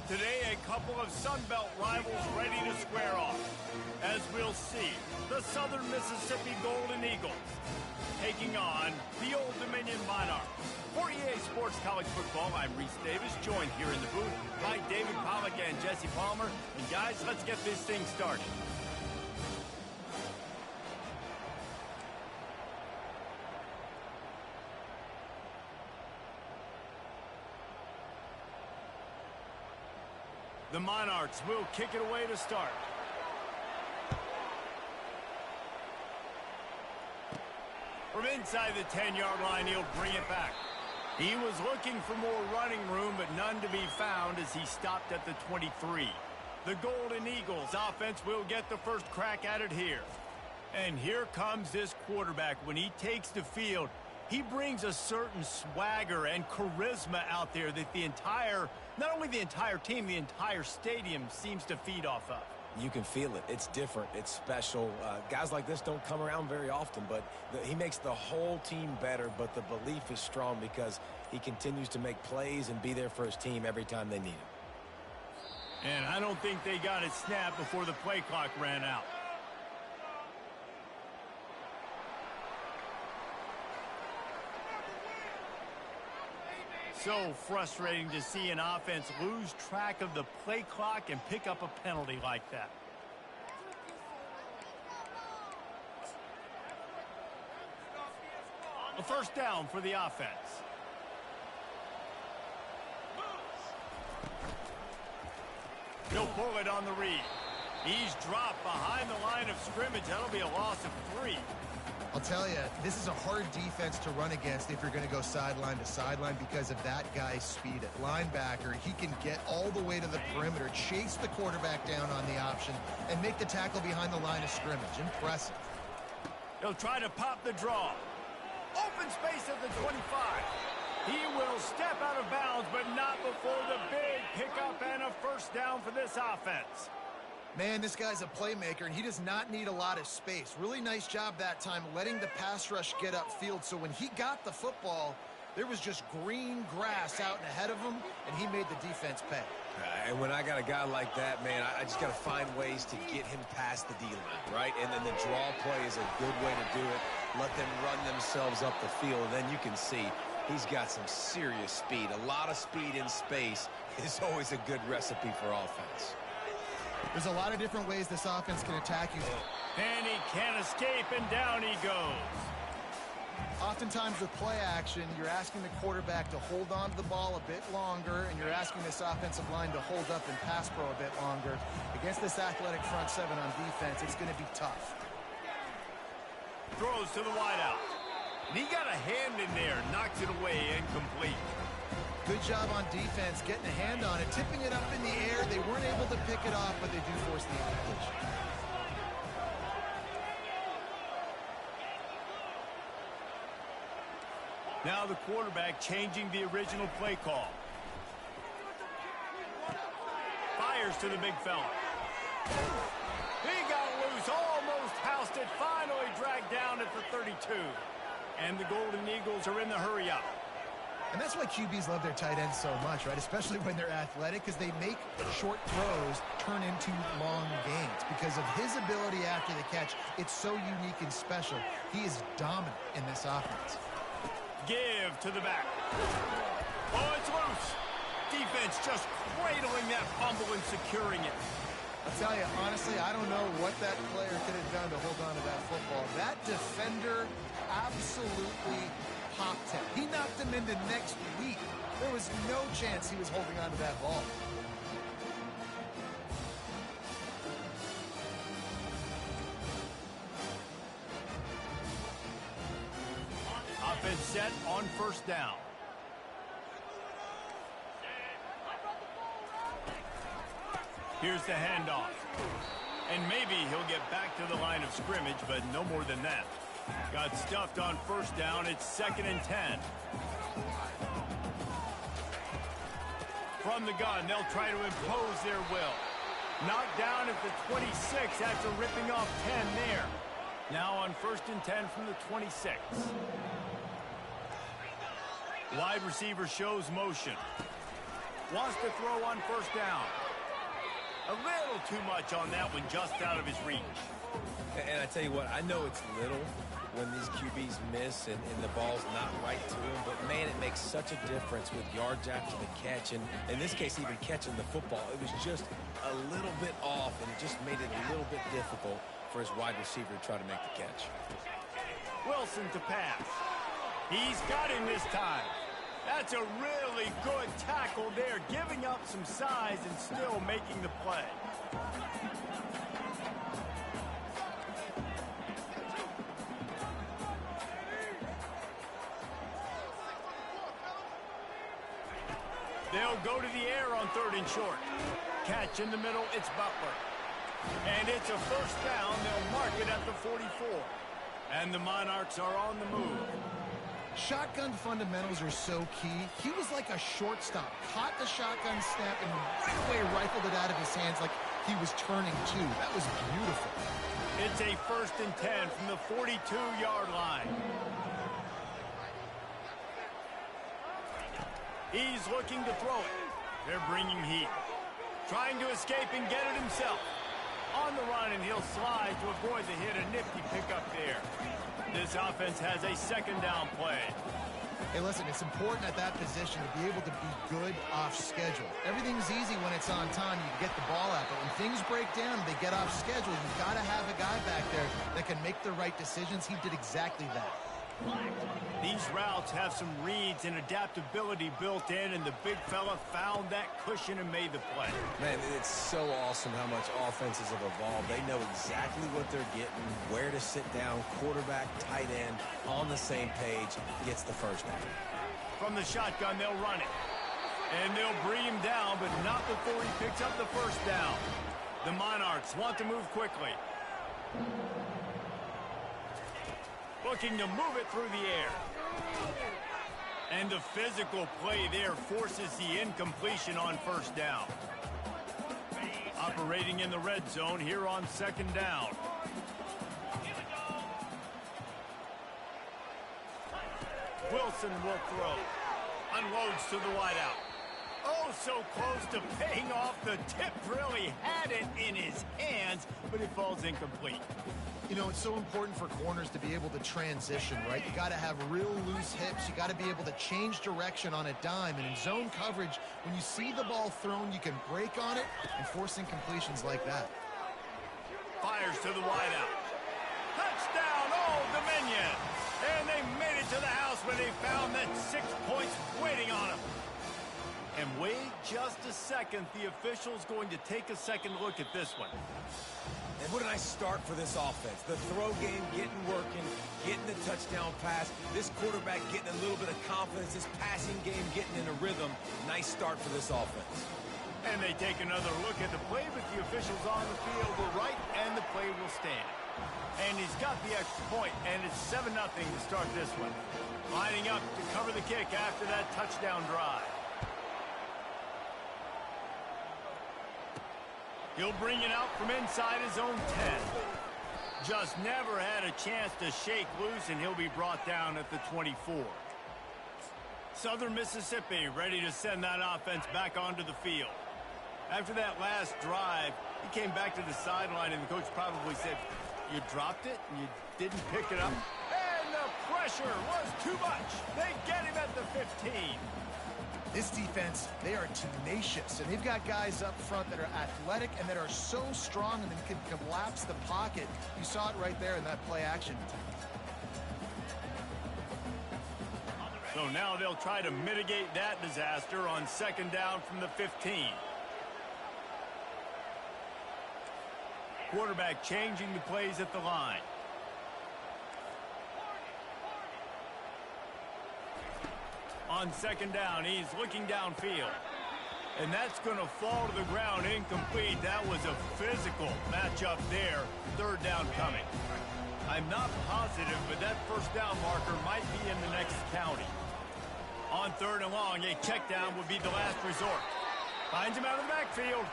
Today, a couple of Sun Belt rivals ready to square off. As we'll see, the Southern Mississippi Golden Eagles taking on the Old Dominion Monarchs. For EA Sports College Football, I'm Reese Davis, joined here in the booth by David Pollack and Jesse Palmer. And guys, let's get this thing started. The Monarchs will kick it away to start. From inside the 10-yard line, he'll bring it back. He was looking for more running room, but none to be found as he stopped at the 23. The Golden Eagles offense will get the first crack at it here. And here comes this quarterback. When he takes the field, he brings a certain swagger and charisma out there that not only the entire team, the entire stadium seems to feed off of. You can feel it. It's different. It's special. Guys like this don't come around very often, but he makes the whole team better, but the belief is strong because he continues to make plays and be there for his team every time they need him. And I don't think they got it snapped before the play clock ran out. So frustrating to see an offense lose track of the play clock and pick up a penalty like that. A first down for the offense. He'll pull it on the read. He's dropped behind the line of scrimmage. That'll be a loss of 3. I'll tell you, this is a hard defense to run against if you're going to go sideline to sideline because of that guy's speed. At linebacker, he can get all the way to the perimeter, chase the quarterback down on the option, and make the tackle behind the line of scrimmage. Impressive. He'll try to pop the draw. Open space at the 25. He will step out of bounds, but not before the big pickup and a first down for this offense. Man, this guy's a playmaker, and he does not need a lot of space. Really nice job that time letting the pass rush get upfield. So when he got the football, there was just green grass out and ahead of him, and he made the defense pay. And when I got a guy like that, man, I just got to find ways to get him past the D-line, right? And then the draw play is a good way to do it. Let them run themselves up the field, and then you can see he's got some serious speed. A lot of speed in space is always a good recipe for offense. There's a lot of different ways this offense can attack you. And he can't escape, and down he goes. Oftentimes with play action, you're asking the quarterback to hold on to the ball a bit longer, and you're asking this offensive line to hold up and pass pro a bit longer. Against this athletic front seven on defense, it's going to be tough. Throws to the wideout. And he got a hand in there, knocks it away, incomplete. Good job on defense, getting a hand on it, tipping it up in the air. They weren't able to pick it off, but they do force the incompletion. Now the quarterback changing the original play call. Fires to the big fella. He got loose, almost housed it, finally dragged down at the 32. And the Golden Eagles are in the hurry-up. And that's why QBs love their tight ends so much, right? Especially when they're athletic, because they make short throws turn into long gains. Because of his ability after the catch, it's so unique and special. He is dominant in this offense. Give to the back. Oh, it's loose. Defense just cradling that fumble and securing it. I'll tell you, honestly, I don't know what that player could have done to hold on to that football. That defender absolutely popped him. He knocked him into next week. There was no chance he was holding on to that ball. Offense set on first down. Here's the handoff. And maybe he'll get back to the line of scrimmage, but no more than that. Got stuffed on first down. It's 2nd and 10. From the gun, they'll try to impose their will. Knocked down at the 26 after ripping off 10 there. Now on 1st and 10 from the 26. Wide receiver shows motion. Wants to throw on 1st down. A little too much on that one, just out of his reach. And I tell you what, I know it's little when these QBs miss and the ball's not right to them, but man, it makes such a difference with yards after the catch, and in this case, even catching the football. It was just a little bit off, and it just made it a little bit difficult for his wide receiver to try to make the catch. Wilson to pass. He's got him this time. That's a really good tackle there, giving up some size and still making the play. They'll go to the air on 3rd and short. Catch in the middle, it's Butler. And it's a 1st down. They'll mark it at the 44. And the Monarchs are on the move. Shotgun fundamentals are so key. He was like a shortstop. Caught the shotgun snap and right away rifled it out of his hands like he was turning two. That was beautiful. It's a 1st and 10 from the 42-yard line. He's looking to throw it. They're bringing heat. Trying to escape and get it himself. On the run, and he'll slide to avoid the hit. A nifty pickup there. This offense has a 2nd down play. Hey, listen, it's important at that position to be able to be good off schedule. Everything's easy when it's on time. You get the ball out, but when things break down, they get off schedule. You've got to have a guy back there that can make the right decisions. He did exactly that. These routes have some reads and adaptability built in, and the big fella found that cushion and made the play. Man, it's so awesome how much offenses have evolved. They know exactly what they're getting, where to sit down, quarterback, tight end, on the same page, gets the 1st down. From the shotgun, they'll run it. And they'll bring him down, but not before he picks up the 1st down. The Monarchs want to move quickly. Looking to move it through the air. And the physical play there forces the incompletion on 1st down. Operating in the red zone here on 2nd down. Wilson will throw. Unloads to the wideout. Oh, so close to paying off. The tip really had it in his hands, but it falls incomplete. You know, it's so important for corners to be able to transition, right? You got to have real loose hips. You got to be able to change direction on a dime. And in zone coverage, when you see the ball thrown, you can break on it and force incompletions like that. Fires to the wideout. Touchdown, Old Dominion! And they made it to the house when they found that 6 points waiting on them. And wait just a second. The official's going to take a second look at this one. And what a nice start for this offense. The throw game getting working, getting the touchdown pass. This quarterback getting a little bit of confidence. This passing game getting in a rhythm. Nice start for this offense. And they take another look at the play, but the officials on the field were right, and the play will stand. And he's got the extra point, and it's 7-0 to start this one. Lining up to cover the kick after that touchdown drive. He'll bring it out from inside his own 10. Just never had a chance to shake loose, and he'll be brought down at the 24. Southern Mississippi ready to send that offense back onto the field. After that last drive, he came back to the sideline, and the coach probably said, "You dropped it, and you didn't pick it up." And the pressure was too much. They get him at the 15. This defense, they are tenacious, and they've got guys up front that are athletic and that are so strong and can collapse the pocket. You saw it right there in that play action. So now they'll try to mitigate that disaster on 2nd down from the 15. Quarterback changing the plays at the line. On 2nd down, he's looking downfield. And that's going to fall to the ground incomplete. That was a physical matchup there. 3rd down coming. I'm not positive, but that 1st down marker might be in the next county. On 3rd and long, a check down would be the last resort. Finds him out of the backfield.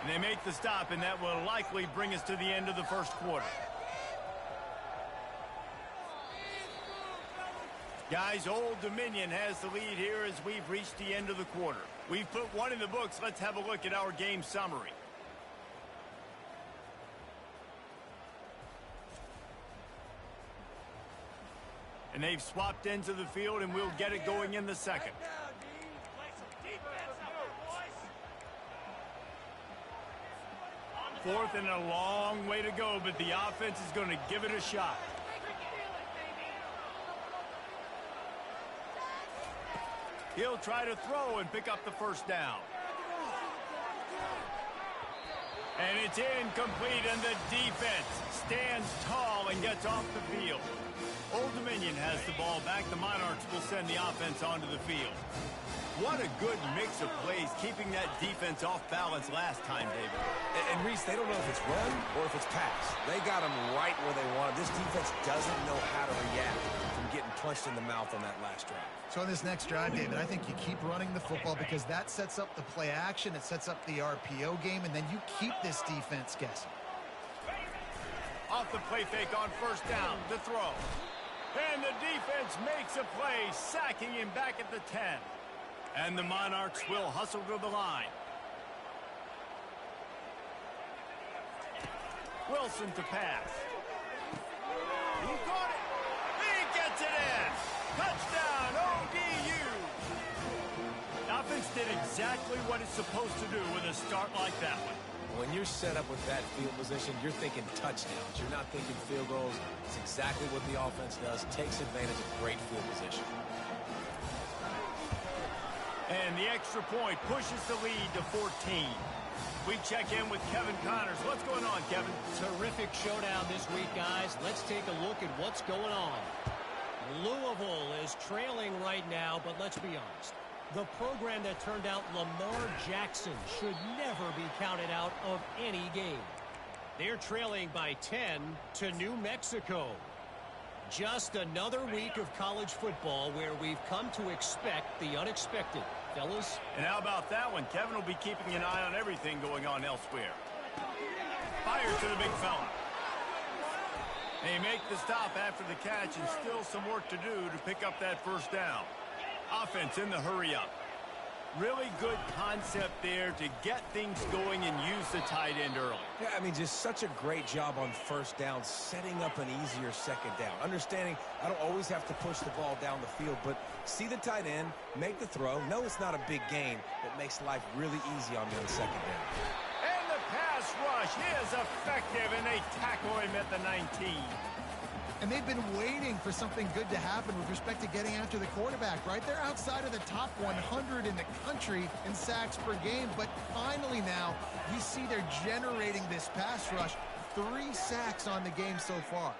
And they make the stop, and that will likely bring us to the end of the first quarter. Guys, Old Dominion has the lead here as we've reached the end of the quarter. We've put one in the books. Let's have a look at our game summary. And they've swapped into the field, and we'll get it going in the second. Fourth and a long way to go, but the offense is going to give it a shot. He'll try to throw and pick up the first down. And it's incomplete, and the defense stands tall and gets off the field. Old Dominion has the ball back. The Monarchs will send the offense onto the field. What a good mix of plays, keeping that defense off balance last time, David. And Reese, they don't know if it's run or if it's pass. They got them right where they want them. This defense doesn't know how to react from getting punched in the mouth on that last drive. So on this next drive, David, I think you keep running the football because that sets up the play action, it sets up the RPO game, and then you keep this defense guessing. Off the play fake on first down, the throw. And the defense makes a play, sacking him back at the 10. And the Monarchs will hustle to the line. Wilson to pass. He caught it. He gets it in. Touchdown, ODU. The offense did exactly what it's supposed to do with a start like that one. When you're set up with that field position, you're thinking touchdowns. You're not thinking field goals. It's exactly what the offense does. Takes advantage of great field position. And the extra point pushes the lead to 14. We check in with Kevin Connors. What's going on, Kevin? Terrific showdown this week, guys. Let's take a look at what's going on. Louisville is trailing right now, but let's be honest. The program that turned out Lamar Jackson should never be counted out of any game. They're trailing by 10 to New Mexico. Just another week of college football where we've come to expect the unexpected. Fellas? And how about that one? Kevin will be keeping an eye on everything going on elsewhere. Fire to the big fella. They make the stop after the catch, and still some work to do to pick up that first down. Offense in the hurry-up. Really good concept there to get things going and use the tight end early. Yeah, I mean, just such a great job on first down, setting up an easier second down. Understanding I don't always have to push the ball down the field, but see the tight end, make the throw. No, it's not a big gain, but makes life really easy on me on second down. And the pass rush is effective, and they tackle him at the 19. And they've been waiting for something good to happen with respect to getting after the quarterback, right? They're outside of the top 100 in the country in sacks per game, but finally now you see they're generating this pass rush. 3 sacks on the game so far.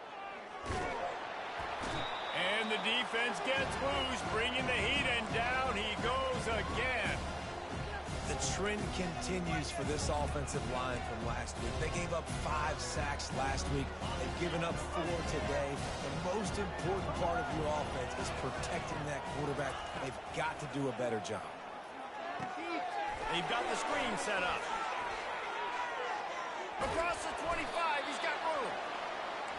And the defense gets loose, bringing the heat, and down he goes again. The trend continues for this offensive line from last week. They gave up 5 sacks last week. They've given up 4 today. The most important part of your offense is protecting that quarterback. They've got to do a better job. They've got the screen set up. Across the 25, he's got room.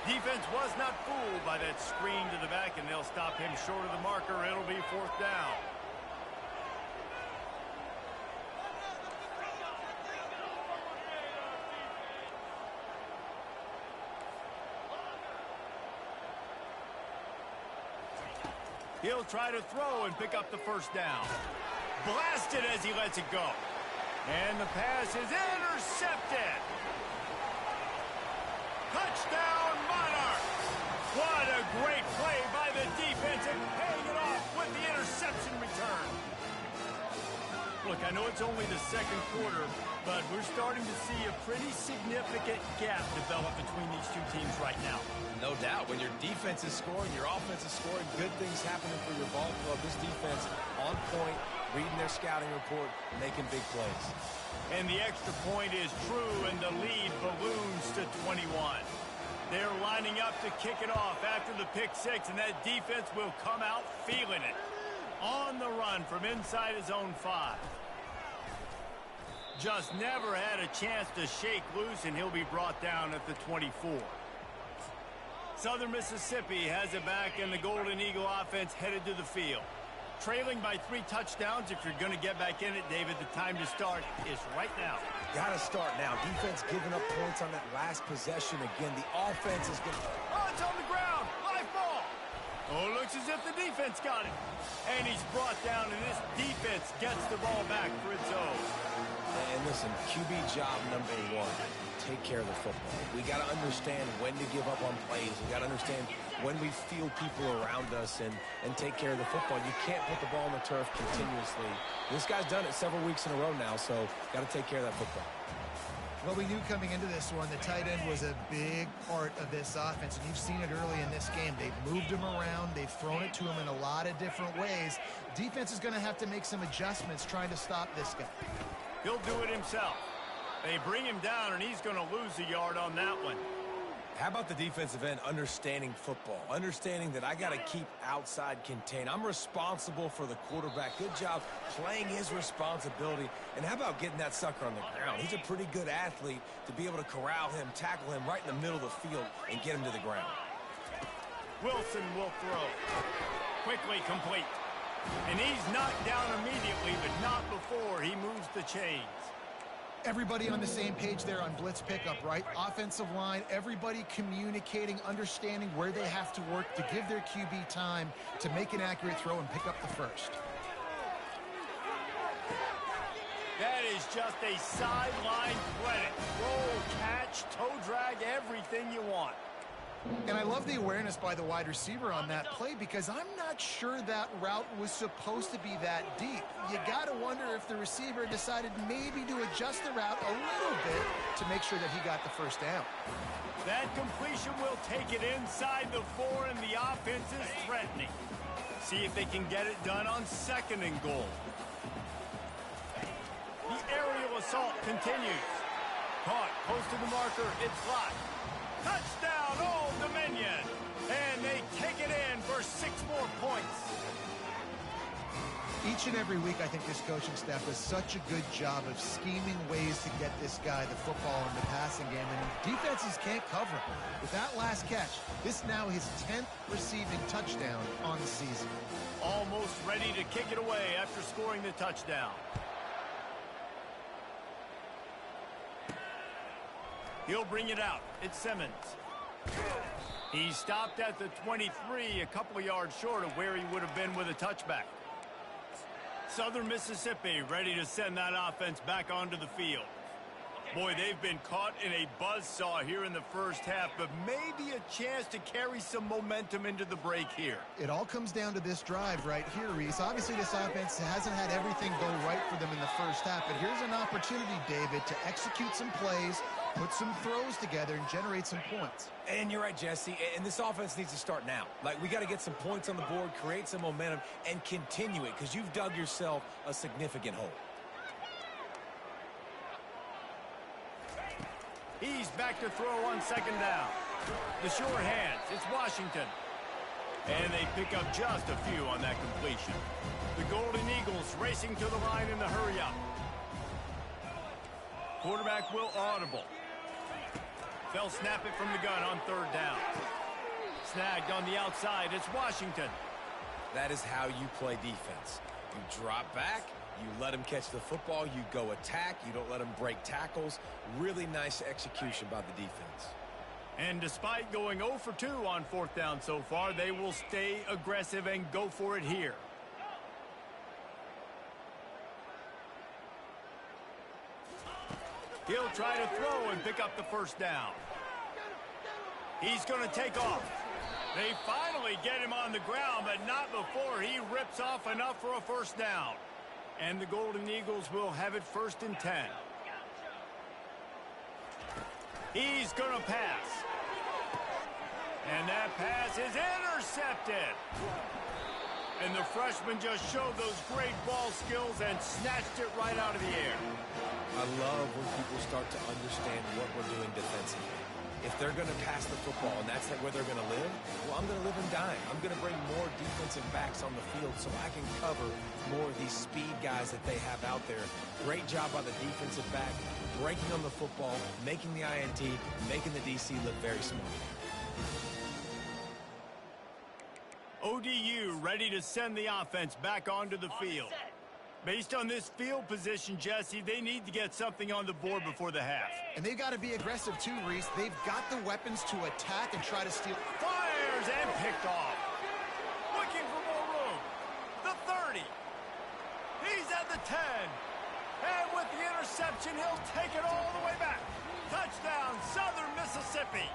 Defense was not fooled by that screen to the back, and they'll stop him short of the marker. It'll be 4th down. He'll try to throw and pick up the first down. Blasted as he lets it go. And the pass is intercepted. Touchdown, Monarchs. What a great play by the defense and paying it off with the interception return. Look, I know it's only the second quarter, but we're starting to see a pretty significant gap develop between these two teams right now. No doubt. When your defense is scoring, your offense is scoring, good things happening for your ball club. This defense on point, reading their scouting report, making big plays. And the extra point is true, and the lead balloons to 21. They're lining up to kick it off after the pick 6, and that defense will come out feeling it. On the run from inside his own 5. Just never had a chance to shake loose, and he'll be brought down at the 24. Southern Mississippi has it back, and the Golden Eagle offense headed to the field. Trailing by 3 touchdowns. If you're going to get back in it, David, the time to start is right now. Got to start now. Defense giving up points on that last possession again. The offense is going to... Oh, it's on the ground. Live ball. Oh, looks as if the defense got it. And he's brought down, and this defense gets the ball back for its own. And listen, QB job number 1, take care of the football. We got to understand when to give up on plays. We got to understand when we feel people around us and take care of the football. You can't put the ball on the turf continuously. This guy's done it several weeks in a row now, so got to take care of that football. Well, we knew coming into this one, the tight end was a big part of this offense, and you've seen it early in this game. They've moved him around. They've thrown it to him in a lot of different ways. Defense is going to have to make some adjustments trying to stop this guy. He'll do it himself. They bring him down, and he's going to lose a yard on that one. How about the defensive end understanding football, understanding that I got to keep outside contained. I'm responsible for the quarterback. Good job playing his responsibility. And how about getting that sucker on the ground? He's a pretty good athlete to be able to corral him, tackle him right in the middle of the field, and get him to the ground. Wilson will throw. Quickly complete. And he's knocked down immediately, but not before he moves the chains. Everybody on the same page there on blitz pickup, right? Offensive line, everybody communicating, understanding where they have to work to give their QB time to make an accurate throw and pick up the first. That is just a sideline credit. Roll, catch, toe drag, everything you want. And I love the awareness by the wide receiver on that play because I'm not sure that route was supposed to be that deep. You got to wonder if the receiver decided maybe to adjust the route a little bit to make sure that he got the first down. That completion will take it inside the 4, and the offense is threatening. See if they can get it done on 2nd and goal. The aerial assault continues. Caught, close to the marker, it's locked. Touchdown, Old Dominion! And they take it in for 6 more points. Each and every week, I think this coaching staff does such a good job of scheming ways to get this guy the football in the passing game, and defenses can't cover him. With that last catch, this now his 10th receiving touchdown on the season. Almost ready to kick it away after scoring the touchdown. He'll bring it out. It's Simmons. He stopped at the 23, a couple yards short of where he would have been with a touchback. Southern Mississippi ready to send that offense back onto the field. Boy, they've been caught in a buzzsaw here in the first half, but maybe a chance to carry some momentum into the break here. It all comes down to this drive right here, Reese. Obviously, this offense hasn't had everything go right for them in the first half, but here's an opportunity, David, to execute some plays, put some throws together, and generate some points. And you're right, Jesse, and this offense needs to start now. Like, we got to get some points on the board, create some momentum, and continue it, because you've dug yourself a significant hole. He's back to throw on 2nd down. The sure hands, it's Washington. And they pick up just a few on that completion. The Golden Eagles racing to the line in the hurry-up. Quarterback will audible. They'll snap it from the gun on 3rd down. Snagged on the outside, it's Washington. That is how you play defense. You drop back, you let him catch the football, you go attack, you don't let him break tackles. Really nice execution by the defense. And despite going 0 for 2 on 4th down so far, they will stay aggressive and go for it here. He'll try to throw and pick up the 1st down. He's going to take off. They finally get him on the ground, but not before he rips off enough for a 1st down. And the Golden Eagles will have it 1st and 10. He's going to pass. And that pass is intercepted. And the freshman just showed those great ball skills and snatched it right out of the air. I love when people start to understand what we're doing defensively. if they're going to pass the football and that's where they're going to live, well, I'm going to live and dime. I'm going to bring more defensive backs on the field so I can cover more of these speed guys that they have out there. Great job by the defensive back, breaking on the football, making the INT, making the DC look very smart. ODU ready to send the offense back onto the field. Based on this field position, Jesse, they need to get something on the board before the half. And they've got to be aggressive too, Reese. They've got the weapons to attack and try to steal. Fires and picked off. Looking for more room. The 30. He's at the 10. And with the interception, he'll take it all the way back. Touchdown, Southern Mississippi.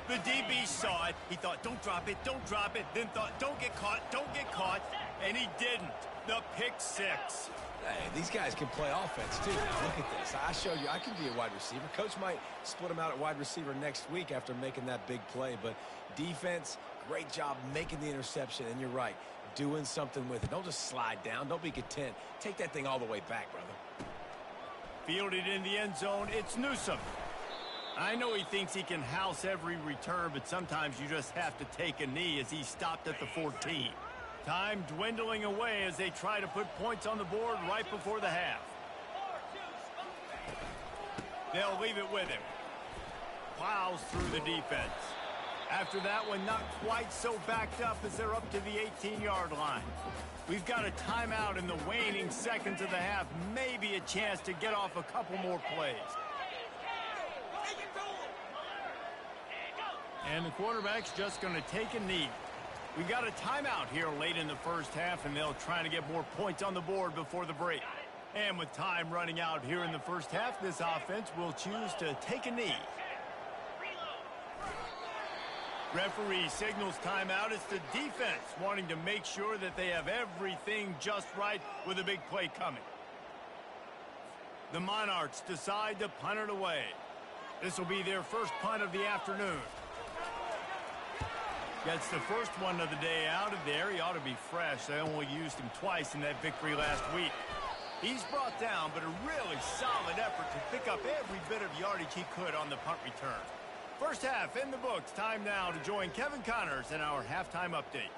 The DB saw it. He thought, don't drop it, don't drop it. Then thought, don't get caught, don't get caught. And he didn't. The pick six. Hey, these guys can play offense, too. Now, look at this. I showed you I can be a wide receiver. Coach might split him out at wide receiver next week after making that big play. But defense, great job making the interception. And you're right, doing something with it. Don't just slide down. Don't be content. Take that thing all the way back, brother. Fielded in the end zone, it's Newsome. I know he thinks he can house every return, but sometimes you just have to take a knee as he stopped at the 14. Time dwindling away as they try to put points on the board right before the half. They'll leave it with him. Plows through the defense. After that one, not quite so backed up as they're up to the 18-yard line. We've got a timeout in the waning seconds of the half. Maybe a chance to get off a couple more plays. And the quarterback's just going to take a knee. We've got a timeout here late in the first half, and they'll try to get more points on the board before the break. And with time running out here in the first half, this offense will choose to take a knee. Referee signals timeout. It's the defense wanting to make sure that they have everything just right with a big play coming. The Monarchs decide to punt it away. This will be their first punt of the afternoon. Gets the first one of the day out of there. He ought to be fresh. They only used him twice in that victory last week. He's brought down, but a really solid effort to pick up every bit of yardage he could on the punt return. First half in the books. Time now to join Kevin Connors in our halftime update.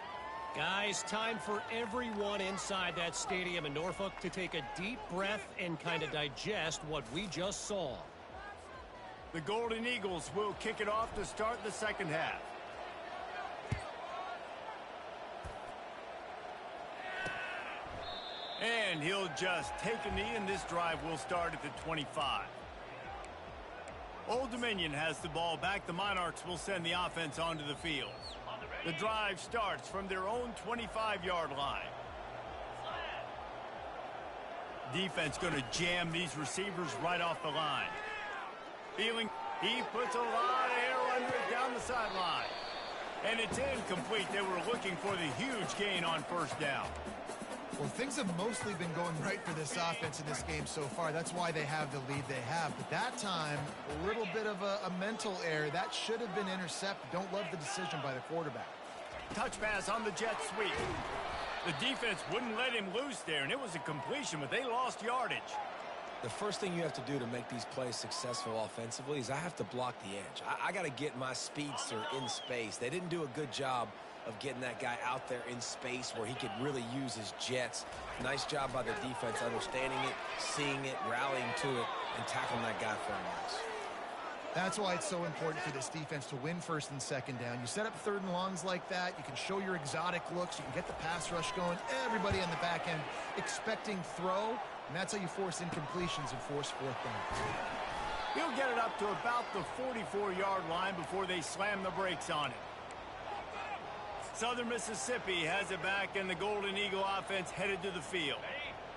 Guys, time for everyone inside that stadium in Norfolk to take a deep breath and kind of digest what we just saw. The Golden Eagles will kick it off to start the second half. And he'll just take a knee, and this drive will start at the 25. Old Dominion has the ball back. The Monarchs will send the offense onto the field. The drive starts from their own 25-yard line. Defense going to jam these receivers right off the line. Feeling, he puts a lot of air under it down the sideline. And it's incomplete. They were looking for the huge gain on first down. Well, things have mostly been going right for this offense in this game so far. That's why they have the lead they have. But that time, a little bit of a mental error. That should have been intercepted. Don't love the decision by the quarterback. Touch pass on the jet sweep. The defense wouldn't let him loose there, and it was a completion, but they lost yardage. The first thing you have to do to make these plays successful offensively is I have to block the edge. I got to get my speedster in space. They didn't do a good job of getting that guy out there in space where he could really use his jets. Nice job by the defense understanding it, seeing it, rallying to it, and tackling that guy for a loss. That's why it's so important for this defense to win first and second down. You set up third and longs like that. You can show your exotic looks. You can get the pass rush going. Everybody on the back end expecting throw, and that's how you force incompletions and force fourth down. He'll get it up to about the 44-yard line before they slam the brakes on it. Southern Mississippi has it back, and the Golden Eagle offense headed to the field.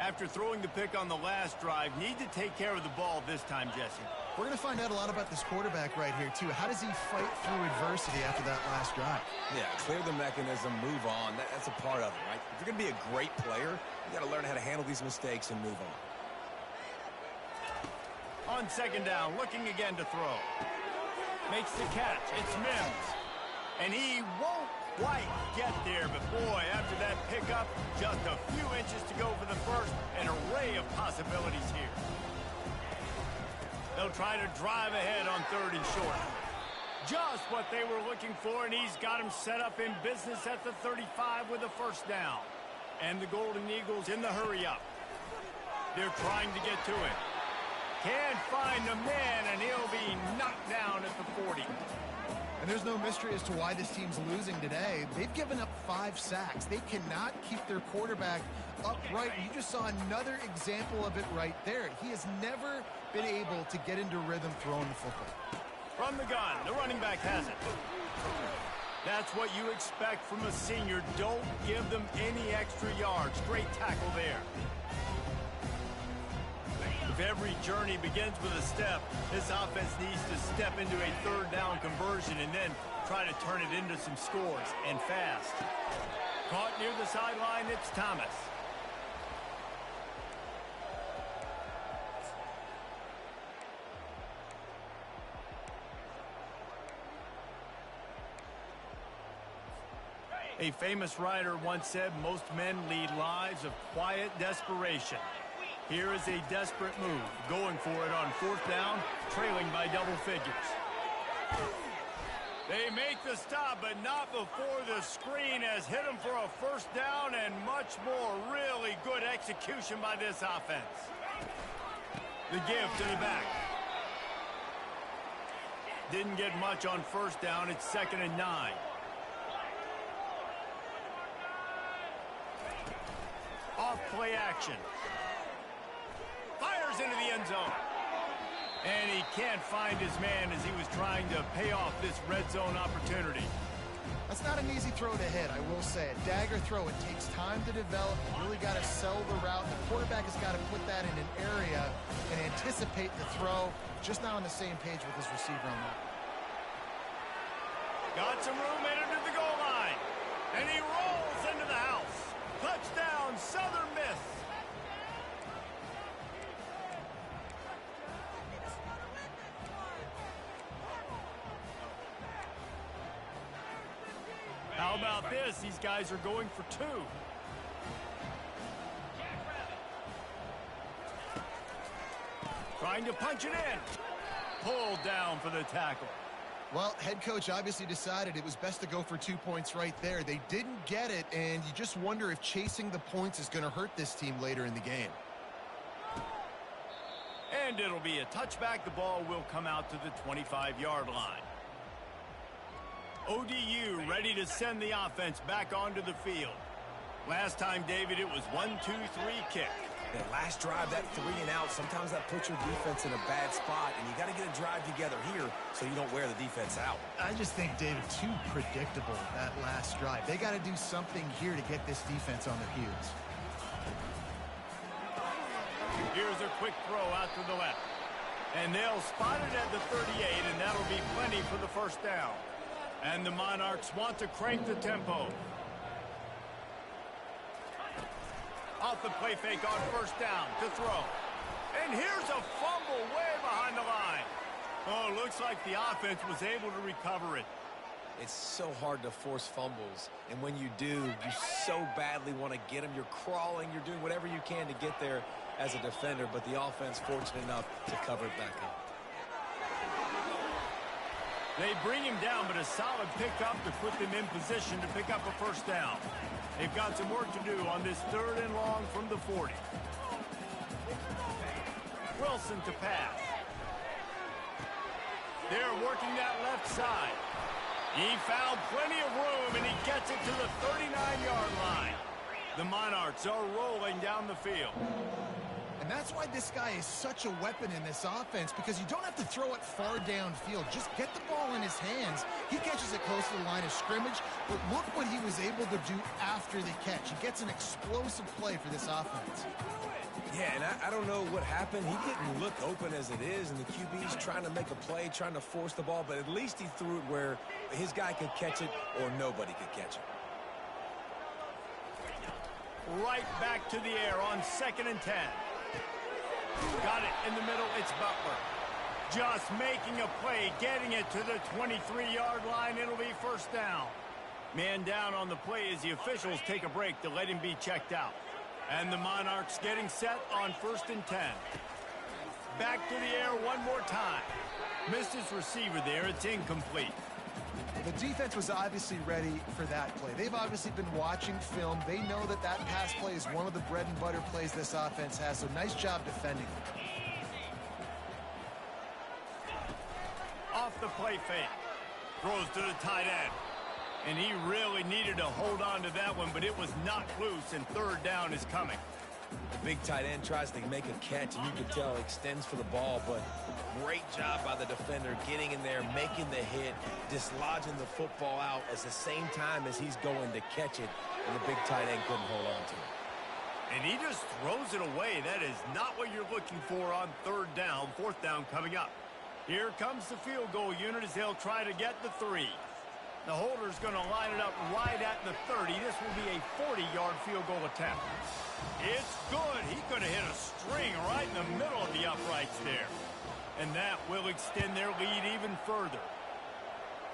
After throwing the pick on the last drive, need to take care of the ball this time, Jesse. We're going to find out a lot about this quarterback right here, too. How does he fight through adversity after that last drive? Yeah, clear the mechanism, move on. That's a part of it, right? If you're going to be a great player, you got to learn how to handle these mistakes and move on. On second down, looking again to throw. Makes the catch. It's Mims. And he won't quite get there, but boy, after that pickup, just a few inches to go for the first. An array of possibilities here. They'll try to drive ahead on 3rd and short. Just what they were looking for, and he's got him set up in business at the 35 with a 1st down. And the Golden Eagles in the hurry-up. They're trying to get to it. Can't find the man, and he'll be knocked down at the 40. And there's no mystery as to why this team's losing today. They've given up 5 sacks. They cannot keep their quarterback upright. You just saw another example of it right there. He has never been able to get into rhythm throwing the football. From the gun, the running back has it. That's what you expect from a senior. Don't give them any extra yards. Great tackle there. If every journey begins with a step, this offense needs to step into a 3rd down conversion and then try to turn it into some scores, and fast. Caught near the sideline, it's Thomas. A famous writer once said, most men lead lives of quiet desperation. Here is a desperate move, going for it on 4th down, trailing by double figures. They make the stop, but not before the screen has hit them for a 1st down, and much more. Really good execution by this offense. The give to the back. Didn't get much on 1st down. It's 2nd and 9. Off play action. Fires into the end zone. And he can't find his man as he was trying to pay off this red zone opportunity. That's not an easy throw to hit, I will say. A dagger throw, it takes time to develop. You really got to sell the route. The quarterback has got to put that in an area and anticipate the throw. Just not on the same page with his receiver on that. Got some room in under the goal line. And he rolls into the house. Touchdown, Southern Miss. How about this? These guys are going for 2. Trying to punch it in. Pulled down for the tackle. Well, head coach obviously decided it was best to go for 2 points right there. They didn't get it, and you just wonder if chasing the points is going to hurt this team later in the game. And it'll be a touchback. The ball will come out to the 25-yard line. ODU ready to send the offense back onto the field. Last time, David, it was 1-2-3 kick. That last drive, that 3 and out, sometimes that puts your defense in a bad spot, and you got to get a drive together here so you don't wear the defense out. I just think, David, too predictable, that last drive. They got to do something here to get this defense on their heels. Here's a quick throw out to the left. And they'll spot it at the 38, and that'll be plenty for the 1st down. And the Monarchs want to crank the tempo. Off the play fake on 1st down to throw. And here's a fumble way behind the line. Oh, looks like the offense was able to recover it. It's so hard to force fumbles, and when you do, you so badly want to get them. You're crawling, you're doing whatever you can to get there as a defender, but the offense fortunate enough to cover it back up. They bring him down, but a solid pickup to put them in position to pick up a 1st down. They've got some work to do on this 3rd and long from the 40. Wilson to pass. They're working that left side. He found plenty of room, and he gets it to the 39-yard line. The Monarchs are rolling down the field. And that's why this guy is such a weapon in this offense, because you don't have to throw it far downfield. Just get the ball in his hands. He catches it close to the line of scrimmage, but look what he was able to do after the catch. He gets an explosive play for this offense. Yeah, and I don't know what happened. He didn't look open as it is, and the QB's trying to make a play, trying to force the ball, but at least he threw it where his guy could catch it or nobody could catch it. Right back to the air on 2nd and 10. Got it in the middle. It's Butler. Just making a play, getting it to the 23-yard line. It'll be 1st down. Man down on the play as the officials take a break to let him be checked out. And the Monarchs getting set on 1st and 10. back to the air one more time. Missed his receiver there. It's incomplete. The defense was obviously ready for that play. They've obviously been watching film. They know that that pass play is one of the bread and butter plays this offense has, so nice job defending. Off the play fake. Throws to the tight end. And he really needed to hold on to that one, but it was knocked loose, and third down is coming. The big tight end tries to make a catch, and you can tell extends for the ball, but great job by the defender getting in there, making the hit, dislodging the football out at the same time as he's going to catch it, and the big tight end couldn't hold on to it. And he just throws it away. That is not what you're looking for on third down. Fourth down coming up. Here comes the field goal unit as they'll try to get the 3. The holder's going to line it up right at the 30. This will be a 40-yard field goal attempt. It's good. He could have hit a string right in the middle of the uprights there. And that will extend their lead even further.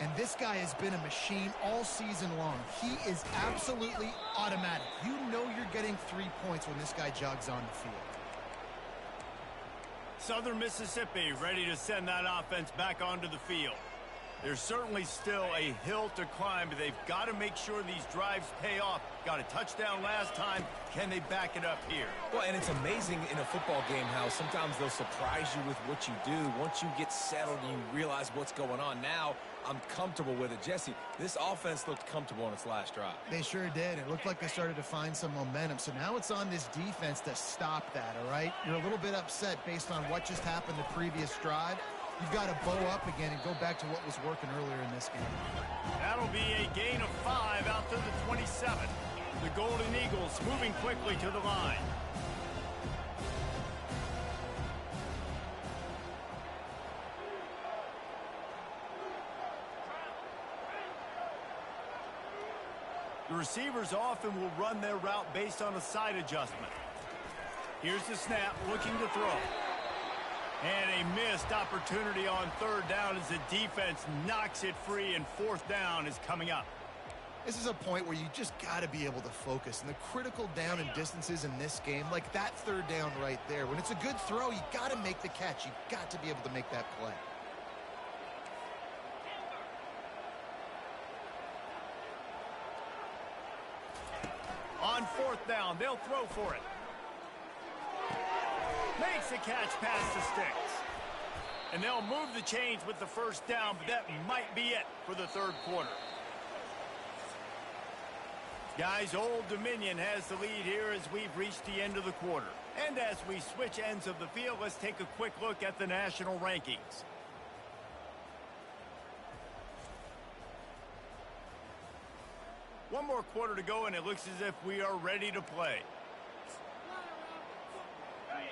And this guy has been a machine all season long. He is absolutely automatic. You know you're getting 3 points when this guy jogs on the field. Southern Mississippi ready to send that offense back onto the field. There's certainly still a hill to climb, but they've got to make sure these drives pay off. Got a touchdown last time. Can they back it up here? Well, and it's amazing in a football game how sometimes they'll surprise you with what you do. Once you get settled and you realize what's going on, now I'm comfortable with it. Jesse, this offense looked comfortable on its last drive. They sure did. It looked like they started to find some momentum. So now it's on this defense to stop that, all right? You're a little bit upset based on what just happened the previous drive. You've got to bow up again and go back to what was working earlier in this game. That'll be a gain of 5 out to the 27. The Golden Eagles moving quickly to the line. The receivers often will run their route based on a side adjustment. Here's the snap, looking to throw. And a missed opportunity on third down as the defense knocks it free, and fourth down is coming up. This is a point where you just got to be able to focus. And the critical down and distances in this game, like that third down right there, when it's a good throw, you got to make the catch. You got to be able to make that play. On fourth down, they'll throw for it. Makes the catch past the sticks. And they'll move the chains with the first down, but that might be it for the third quarter. Guys, Old Dominion has the lead here as we've reached the end of the quarter. And as we switch ends of the field, let's take a quick look at the national rankings. One more quarter to go, and it looks as if we are ready to play.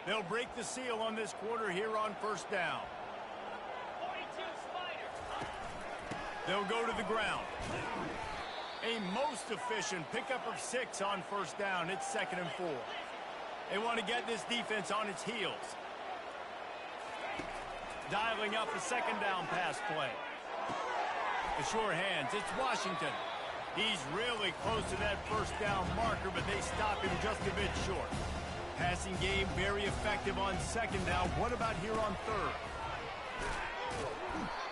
They'll break the seal on this quarter here on first down. They'll go to the ground. A most efficient pickup of 6 on first down. It's 2nd and 4. They want to get this defense on its heels. Dialing up a second down pass play. The sure hands. It's Washington. He's really close to that first down marker, but they stop him just a bit short. Passing game very effective on second down. What about here on third?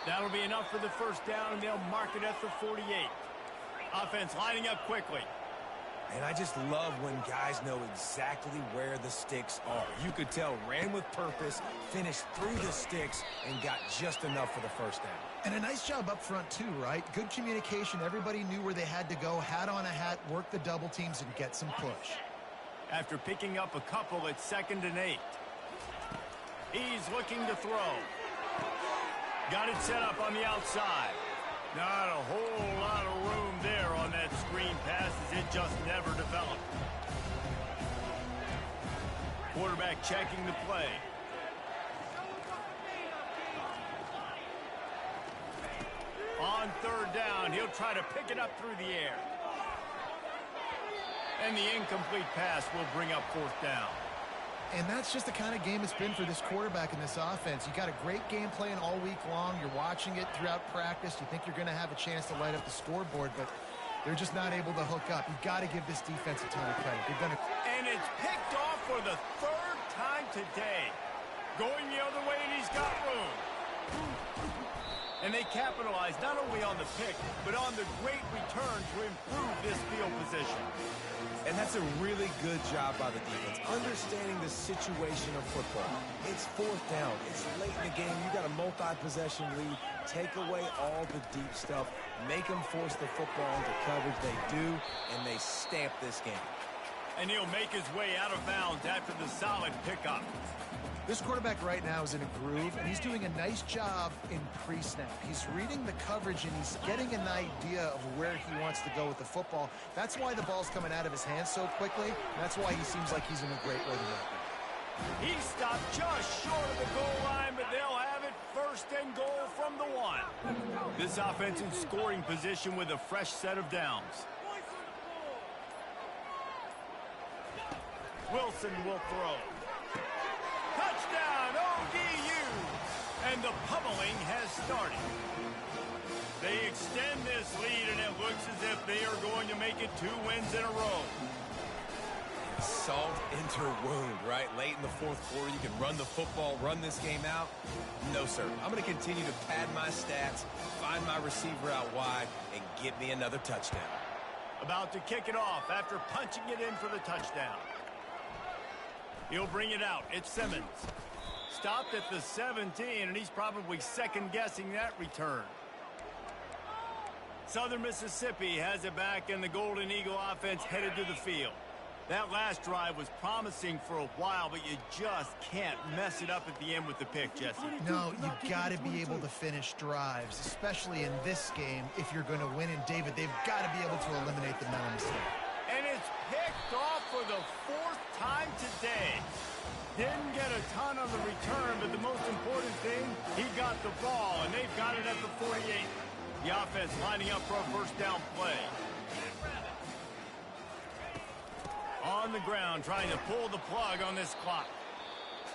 That'll be enough for the first down, and they'll mark it at the 48. Offense lining up quickly. And I just love when guys know exactly where the sticks are. You could tell ran with purpose, finished through the sticks, and got just enough for the first down. And a nice job up front too, right? Good communication. Everybody knew where they had to go. Hat on a hat, work the double teams, and get some push. After picking up a couple, it's 2nd and 8. He's looking to throw. Got it set up on the outside. Not a whole lot of room there on that screen pass as it just never developed. Quarterback checking the play. On third down, he'll try to pick it up through the air. And the incomplete pass will bring up fourth down. And that's just the kind of game it's been for this quarterback in this offense. You got a great game plan all week long. You're watching it throughout practice. You think you're going to have a chance to light up the scoreboard, but they're just not able to hook up. You've got to give this defense a ton of credit. They've done And it's picked off for the third time today. Going the other way, and he's got room. And they capitalize not only on the pick, but on the great return to improve this field position. And that's a really good job by the defense, understanding the situation of football. It's fourth down. It's late in the game. You got a multi-possession lead. Take away all the deep stuff. Make them force the football into coverage. They do, and they stamp this game. And he'll make his way out of bounds after the solid pickup. This quarterback right now is in a groove, and he's doing a nice job in pre-snap. He's reading the coverage, and he's getting an idea of where he wants to go with the football. That's why the ball's coming out of his hands so quickly. That's why he seems like he's in a great way to He stopped just short of the goal line, but they'll have it first and goal from the 1. This offense in scoring position with a fresh set of downs. Wilson will throw. Touchdown, ODU! And the pummeling has started. They extend this lead, and it looks as if they are going to make it 2 wins in a row. Salt into a wound, right? Late in the fourth quarter, you can run the football, run this game out. No, sir. I'm going to continue to pad my stats, find my receiver out wide, and get me another touchdown. About to kick it off after punching it in for the touchdown. He'll bring it out. It's Simmons. Stopped at the 17, and he's probably second-guessing that return. Southern Mississippi has it back, and the Golden Eagle offense headed to the field. That last drive was promising for a while, but you just can't mess it up at the end with the pick, Jesse. No, you got to be able to finish drives, especially in this game. If you're going to win, and David, they've got to be able to eliminate the mental mistake. And it's picked off for the 4th time today. Didn't get a ton on the return, but the most important thing, he got the ball, and they've got it at the 48. The offense lining up for a first down play. On the ground, trying to pull the plug on this clock.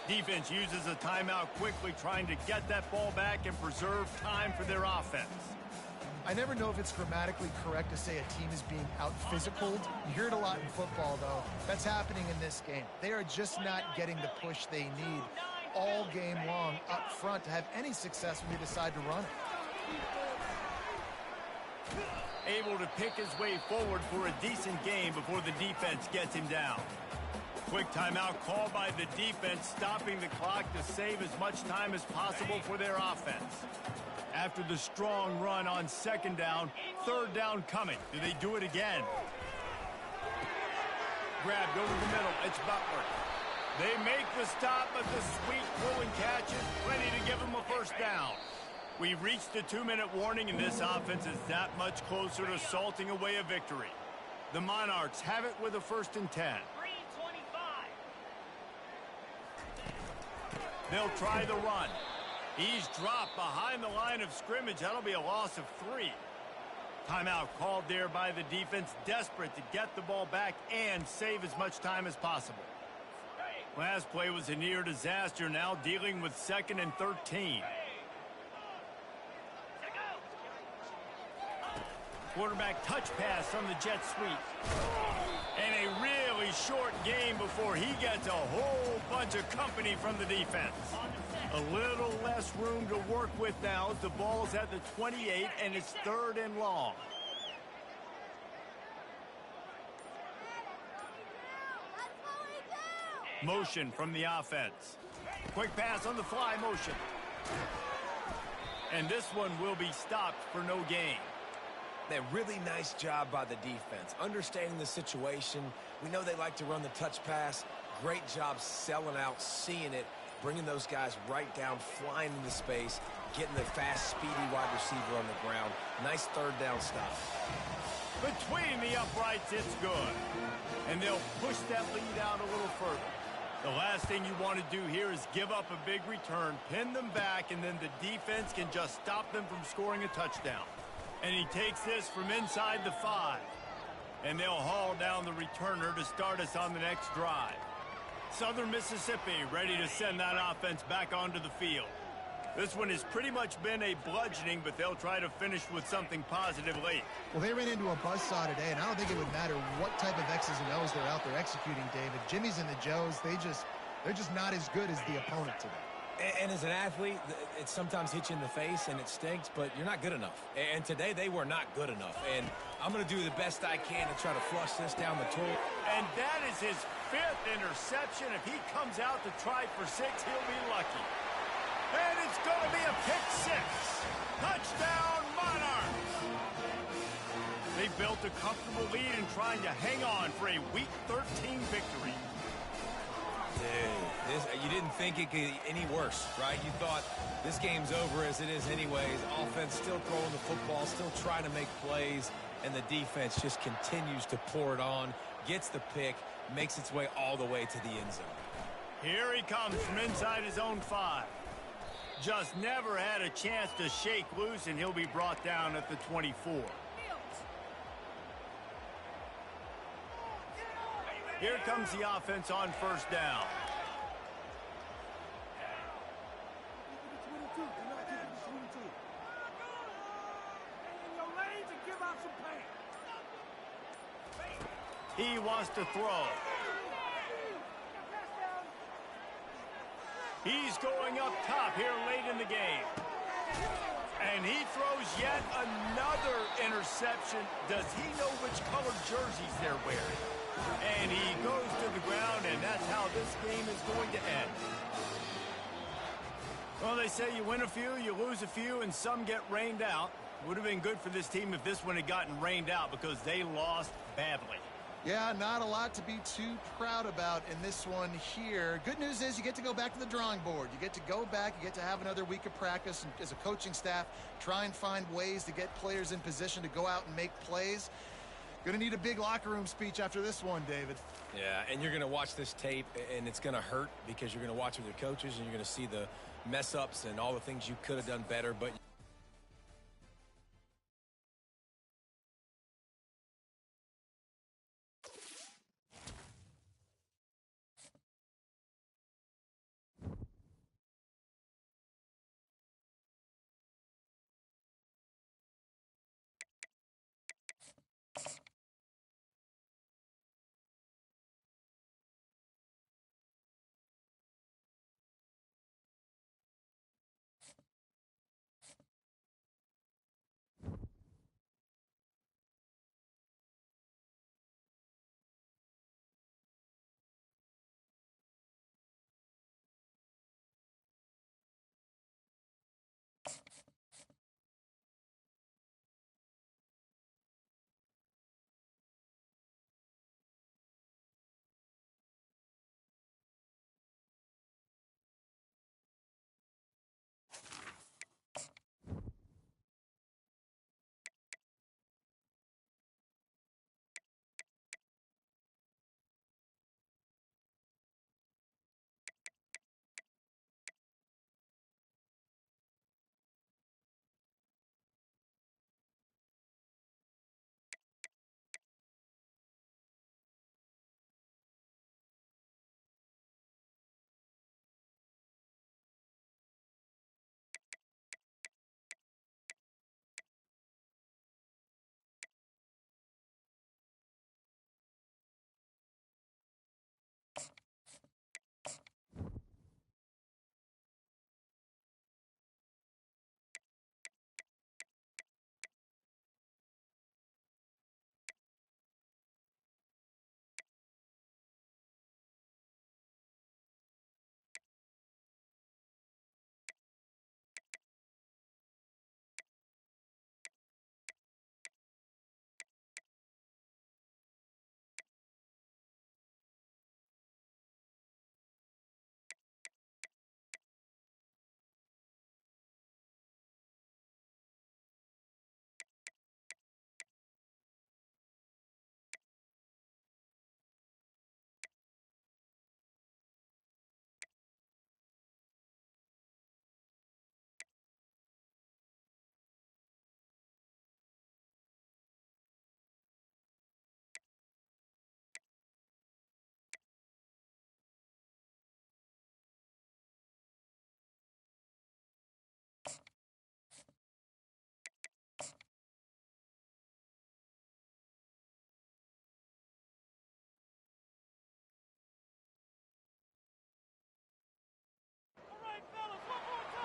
Defense uses a timeout quickly, trying to get that ball back and preserve time for their offense. I never know if it's grammatically correct to say a team is being out-physicaled. You hear it a lot in football, though. That's happening in this game. They are just not getting the push they need all game long up front to have any success when they decide to run it. Able to pick his way forward for a decent game before the defense gets him down. Quick timeout called by the defense, stopping the clock to save as much time as possible for their offense. After the strong run on second down, third down coming. Do they do it again? Grab, go to the middle. It's Butler. They make the stop, but the sweet pull and catch is plenty to give them a first down. We've reached the 2-minute warning, and this offense is that much closer to salting away a victory. The Monarchs have it with a 1st and 10. They'll try the run. He's dropped behind the line of scrimmage. That'll be a loss of 3. Timeout called there by the defense, desperate to get the ball back and save as much time as possible. Last play was a near disaster, now dealing with 2nd and 13. Quarterback touch pass on the jet sweep. And a really short game before he gets a whole bunch of company from the defense. A little less room to work with now as the ball's at the 28 and it's 3rd and long. Motion from the offense. Quick pass on the fly motion. And this one will be stopped for no gain. That really nice job by the defense, understanding the situation. We know they like to run the touch pass. Great job selling out, seeing it, bringing those guys right down, flying into space, getting the fast, speedy wide receiver on the ground. Nice 3rd down stop. Between the uprights, it's good. And they'll push that lead out a little further. The last thing you want to do here is give up a big return, pin them back, and then the defense can just stop them from scoring a touchdown. And he takes this from inside the 5. And they'll haul down the returner to start us on the next drive. Southern Mississippi ready to send that offense back onto the field. This one has pretty much been a bludgeoning, but they'll try to finish with something positive late. Well, they ran into a buzzsaw today, and I don't think it would matter what type of X's and O's they're out there executing, David. Jimmy's and the Joes, they're just not as good as the opponent today. And as an athlete, it sometimes hits you in the face and it stinks, but you're not good enough. And today they were not good enough. And I'm going to do the best I can to try to flush this down the toilet. And that is his 5th interception. If he comes out to try for 6, he'll be lucky. And it's going to be a pick 6. Touchdown, Monarchs! They built a comfortable lead and trying to hang on for a Week 13 victory. Dude, you didn't think it could get any worse, right? You thought this game's over as it is anyways. Offense still throwing the football, still trying to make plays, and the defense just continues to pour it on, gets the pick, makes its way all the way to the end zone. Here he comes from inside his own 5. Just never had a chance to shake loose, and he'll be brought down at the 24. Here comes the offense on first down. He wants to throw. He's going up top here late in the game. And he throws yet another interception. Does he know which colored jerseys they're wearing? And he goes to the ground, and that's how this game is going to end. Well, they say you win a few, you lose a few, and some get rained out. Would have been good for this team if this one had gotten rained out because they lost badly. Yeah, not a lot to be too proud about in this one here. Good news is you get to go back to the drawing board. You get to go back, you get to have another week of practice, and as a coaching staff, try and find ways to get players in position to go out and make plays. Going to need a big locker room speech after this one, David. Yeah, and you're going to watch this tape, and it's going to hurt because you're going to watch with your coaches, and you're going to see the mess-ups and all the things you could have done better, but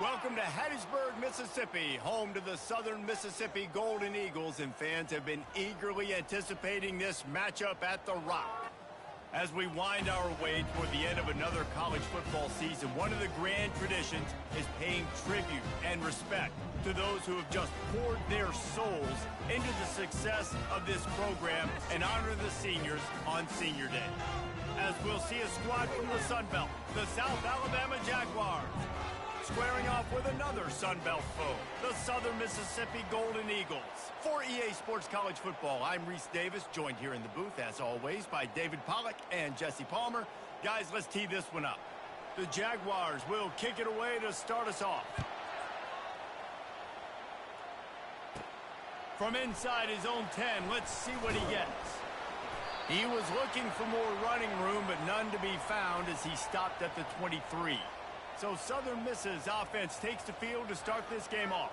Welcome to Hattiesburg, Mississippi, home to the Southern Mississippi Golden Eagles, and fans have been eagerly anticipating this matchup at the Rock. As we wind our way toward the end of another college football season, one of the grand traditions is paying tribute and respect to those who have just poured their souls into the success of this program and honor the seniors on Senior Day. As we'll see a squad from the Sun Belt, the South Alabama Jaguars, squaring off with another Sun Belt foe, the Southern Mississippi Golden Eagles. For EA Sports College Football, I'm Reese Davis, joined here in the booth, as always, by David Pollack and Jesse Palmer. Guys, let's tee this one up. The Jaguars will kick it away to start us off. From inside his own 10, let's see what he gets. He was looking for more running room, but none to be found as he stopped at the 23. So Southern Miss's offense takes the field to start this game off.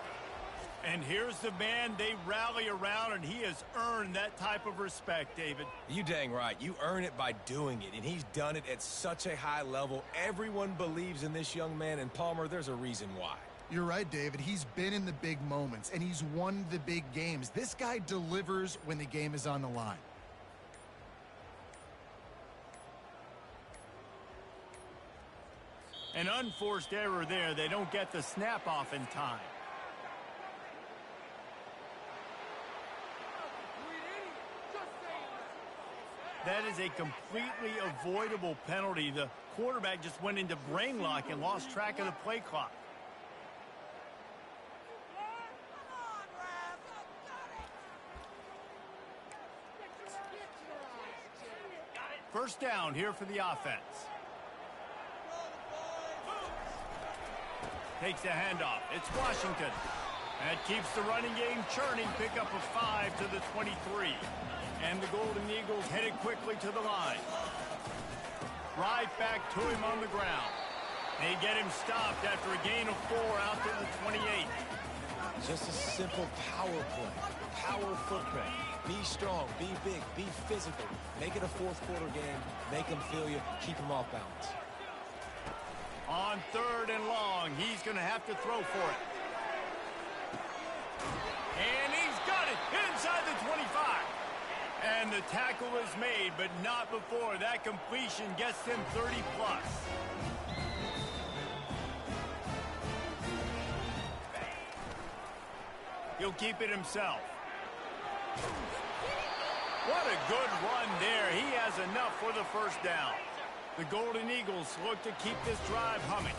And here's the man they rally around, and he has earned that type of respect, David. You dang right. You earn it by doing it, and he's done it at such a high level. Everyone believes in this young man, and Palmer, there's a reason why. You're right, David. He's been in the big moments, and he's won the big games. This guy delivers when the game is on the line. An unforced error there. They don't get the snap off in time. That is a completely avoidable penalty. The quarterback just went into brain lock and lost track of the play clock. First down here for the offense. Takes the handoff. It's Washington. That keeps the running game churning. Pick up a 5 to the 23. And the Golden Eagles headed quickly to the line. Right back to him on the ground. They get him stopped after a gain of 4 out to the 28. Just a simple power play. Power football. Be strong, be big, be physical. Make it a fourth quarter game. Make them feel you. Keep them off balance. On 3rd and long, he's going to have to throw for it. And he's got it inside the 25. And the tackle is made, but not before that completion gets him 30+. He'll keep it himself. What a good run there. He has enough for the first down. The Golden Eagles look to keep this drive humming.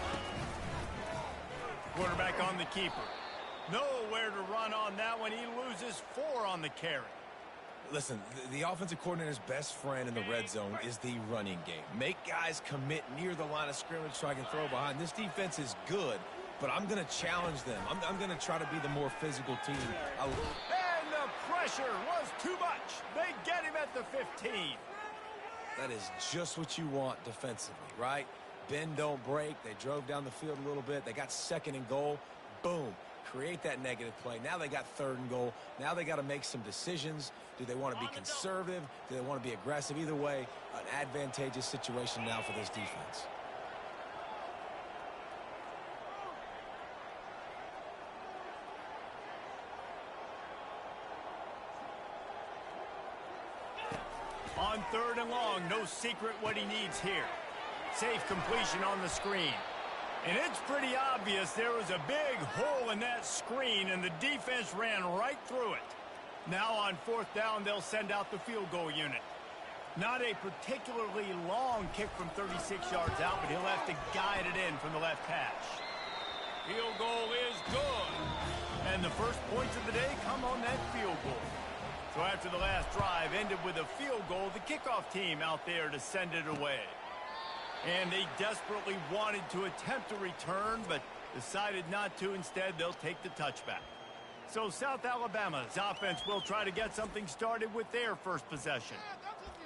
Quarterback on the keeper. Nowhere to run on that one. He loses 4 on the carry. Listen, the offensive coordinator's best friend in the red zone is the running game. Make guys commit near the line of scrimmage so I can throw behind. This defense is good, but I'm going to challenge them. I'm going to try to be the more physical team. And the pressure was too much. They get him at the 15. That is just what you want defensively, right? Bend, don't break. They drove down the field a little bit. They got 2nd and goal. Boom. Create that negative play. Now they got 3rd and goal. Now they got to make some decisions. Do they want to be conservative? Do they want to be aggressive? Either way, an advantageous situation now for this defense. On 3rd and long, no secret what he needs here. Safe completion on the screen. And it's pretty obvious there was a big hole in that screen, and the defense ran right through it. Now on 4th down, they'll send out the field goal unit. Not a particularly long kick from 36 yards out, but he'll have to guide it in from the left hash. Field goal is good. And the first points of the day come on that field goal. So after the last drive ended with a field goal, the kickoff team out there to send it away. And they desperately wanted to attempt a return, but decided not to. Instead, they'll take the touchback. So South Alabama's offense will try to get something started with their first possession.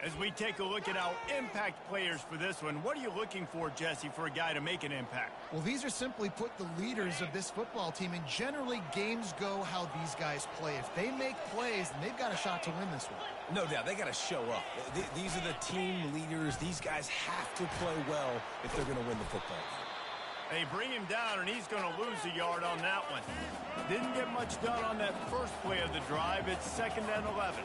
As we take a look at our impact players for this one, what are you looking for, Jesse, for a guy to make an impact? Well, these are simply put the leaders of this football team, and generally games go how these guys play. If they make plays, then they've got a shot to win this one. No doubt. They got to show up. These are the team leaders. These guys have to play well if they're going to win the football game. They bring him down, and he's going to lose a yard on that one. Didn't get much done on that first play of the drive. It's 2nd and 11.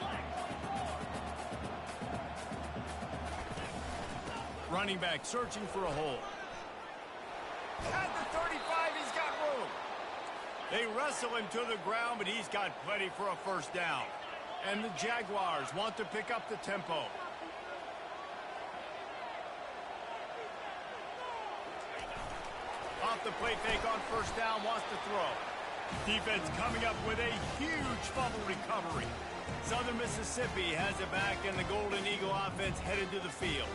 Running back searching for a hole. At the 35, he's got room. They wrestle him to the ground, but he's got plenty for a first down. And the Jaguars want to pick up the tempo. Off the play fake on first down, wants to throw. Defense coming up with a huge fumble recovery. Southern Mississippi has it back, and the Golden Eagle offense headed to the field.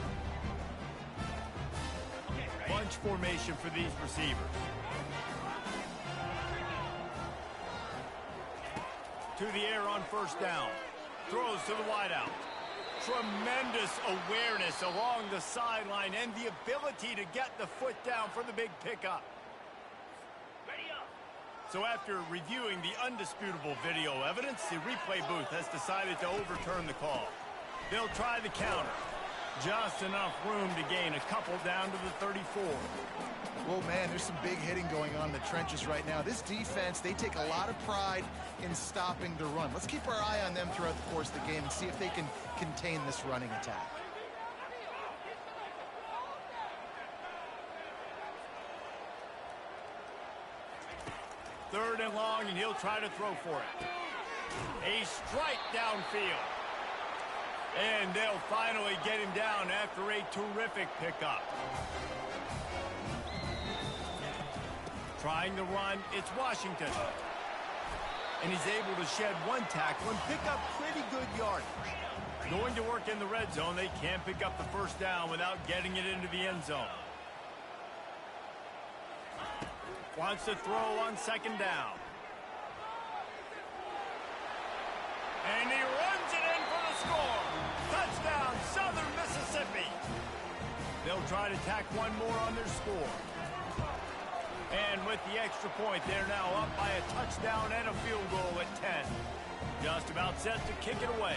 Bunch formation for these receivers. To the air on first down. Throws to the wideout. Tremendous awareness along the sideline and the ability to get the foot down for the big pickup. So after reviewing the undisputable video evidence, the replay booth has decided to overturn the call. They'll try the counter. Just enough room to gain a couple down to the 34. Well, man, there's some big hitting going on in the trenches right now. This defense, they take a lot of pride in stopping the run. Let's keep our eye on them throughout the course of the game and see if they can contain this running attack. Third and long, and he'll try to throw for it. A strike downfield. And they'll finally get him down after a terrific pickup. Trying to run, it's Washington. And he's able to shed one tackle and pick up pretty good yardage. Going to work in the red zone, they can't pick up the first down without getting it into the end zone. Wants to throw on 2nd down. And he runs it in for the score. Touchdown, Southern Mississippi. They'll try to tack one more on their score. And with the extra point, they're now up by a touchdown and a field goal at 10. Just about set to kick it away.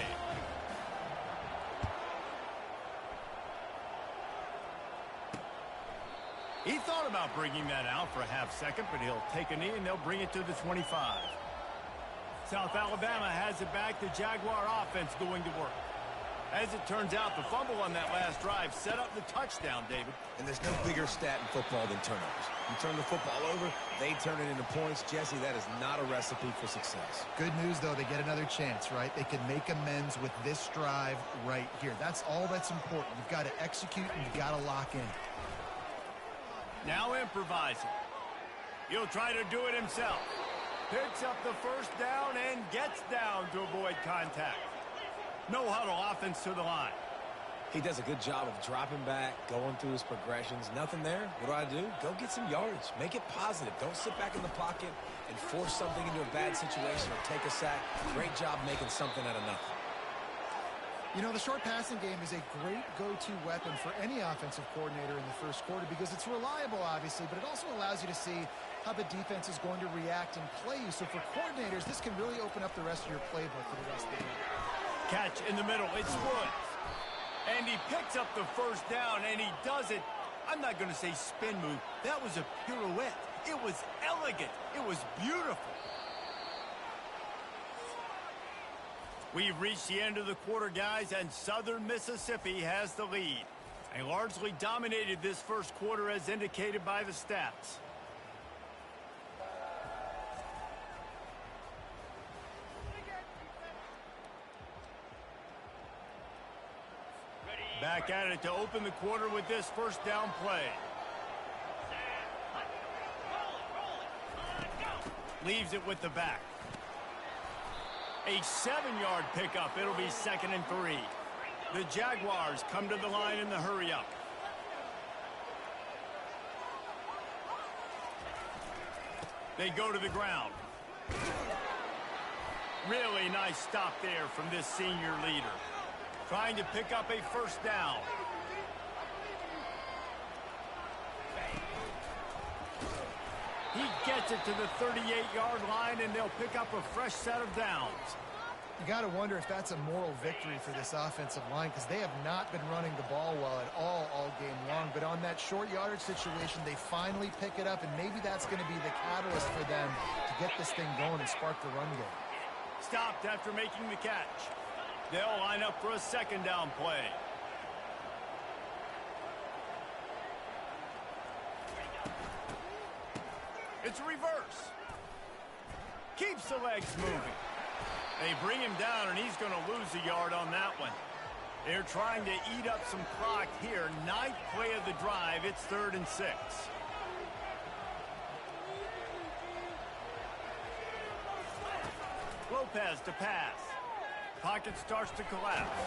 He thought about bringing that out for a half second, but he'll take a knee and they'll bring it to the 25. South Alabama has it back. The Jaguar offense going to work. As it turns out, the fumble on that last drive set up the touchdown, David. And there's no bigger stat in football than turnovers. You turn the football over, they turn it into points. Jesse, that is not a recipe for success. Good news, though, they get another chance, right? They can make amends with this drive right here. That's all that's important. You've got to execute and you've got to lock in. Now improvising. He'll try to do it himself. Picks up the first down and gets down to avoid contact. No huddle offense to the line. He does a good job of dropping back, going through his progressions. Nothing there. What do? Go get some yardage. Make it positive. Don't sit back in the pocket and force something into a bad situation or take a sack. Great job making something out of nothing. You know, the short passing game is a great go-to weapon for any offensive coordinator in the first quarter because it's reliable, obviously, but it also allows you to see how the defense is going to react and play you. So for coordinators, this can really open up the rest of your playbook for the rest of the game. Catch in the middle. It's Woods. And he picks up the first down, and he does it. I'm not going to say spin move. That was a pirouette. It was elegant. It was beautiful. We've reached the end of the quarter, guys, and Southern Mississippi has the lead. They largely dominated this first quarter as indicated by the stats. Back at it to open the quarter with this first down play. Leaves it with the back. A 7-yard pickup. It'll be 2nd and 3. The Jaguars come to the line in the hurry-up. They go to the ground. Really nice stop there from this senior leader. Trying to pick up a first down. He gets it to the 38-yard line, and they'll pick up a fresh set of downs. You got to wonder if that's a moral victory for this offensive line because they have not been running the ball well at all game long. But on that short yardage situation, they finally pick it up, and maybe that's going to be the catalyst for them to get this thing going and spark the run game. Stopped after making the catch. They'll line up for a second down play. It's a reverse. Keeps the legs moving. They bring him down, and he's going to lose a yard on that one. They're trying to eat up some clock here. Ninth play of the drive. It's 3rd and 6. Lopez to pass. Pocket starts to collapse.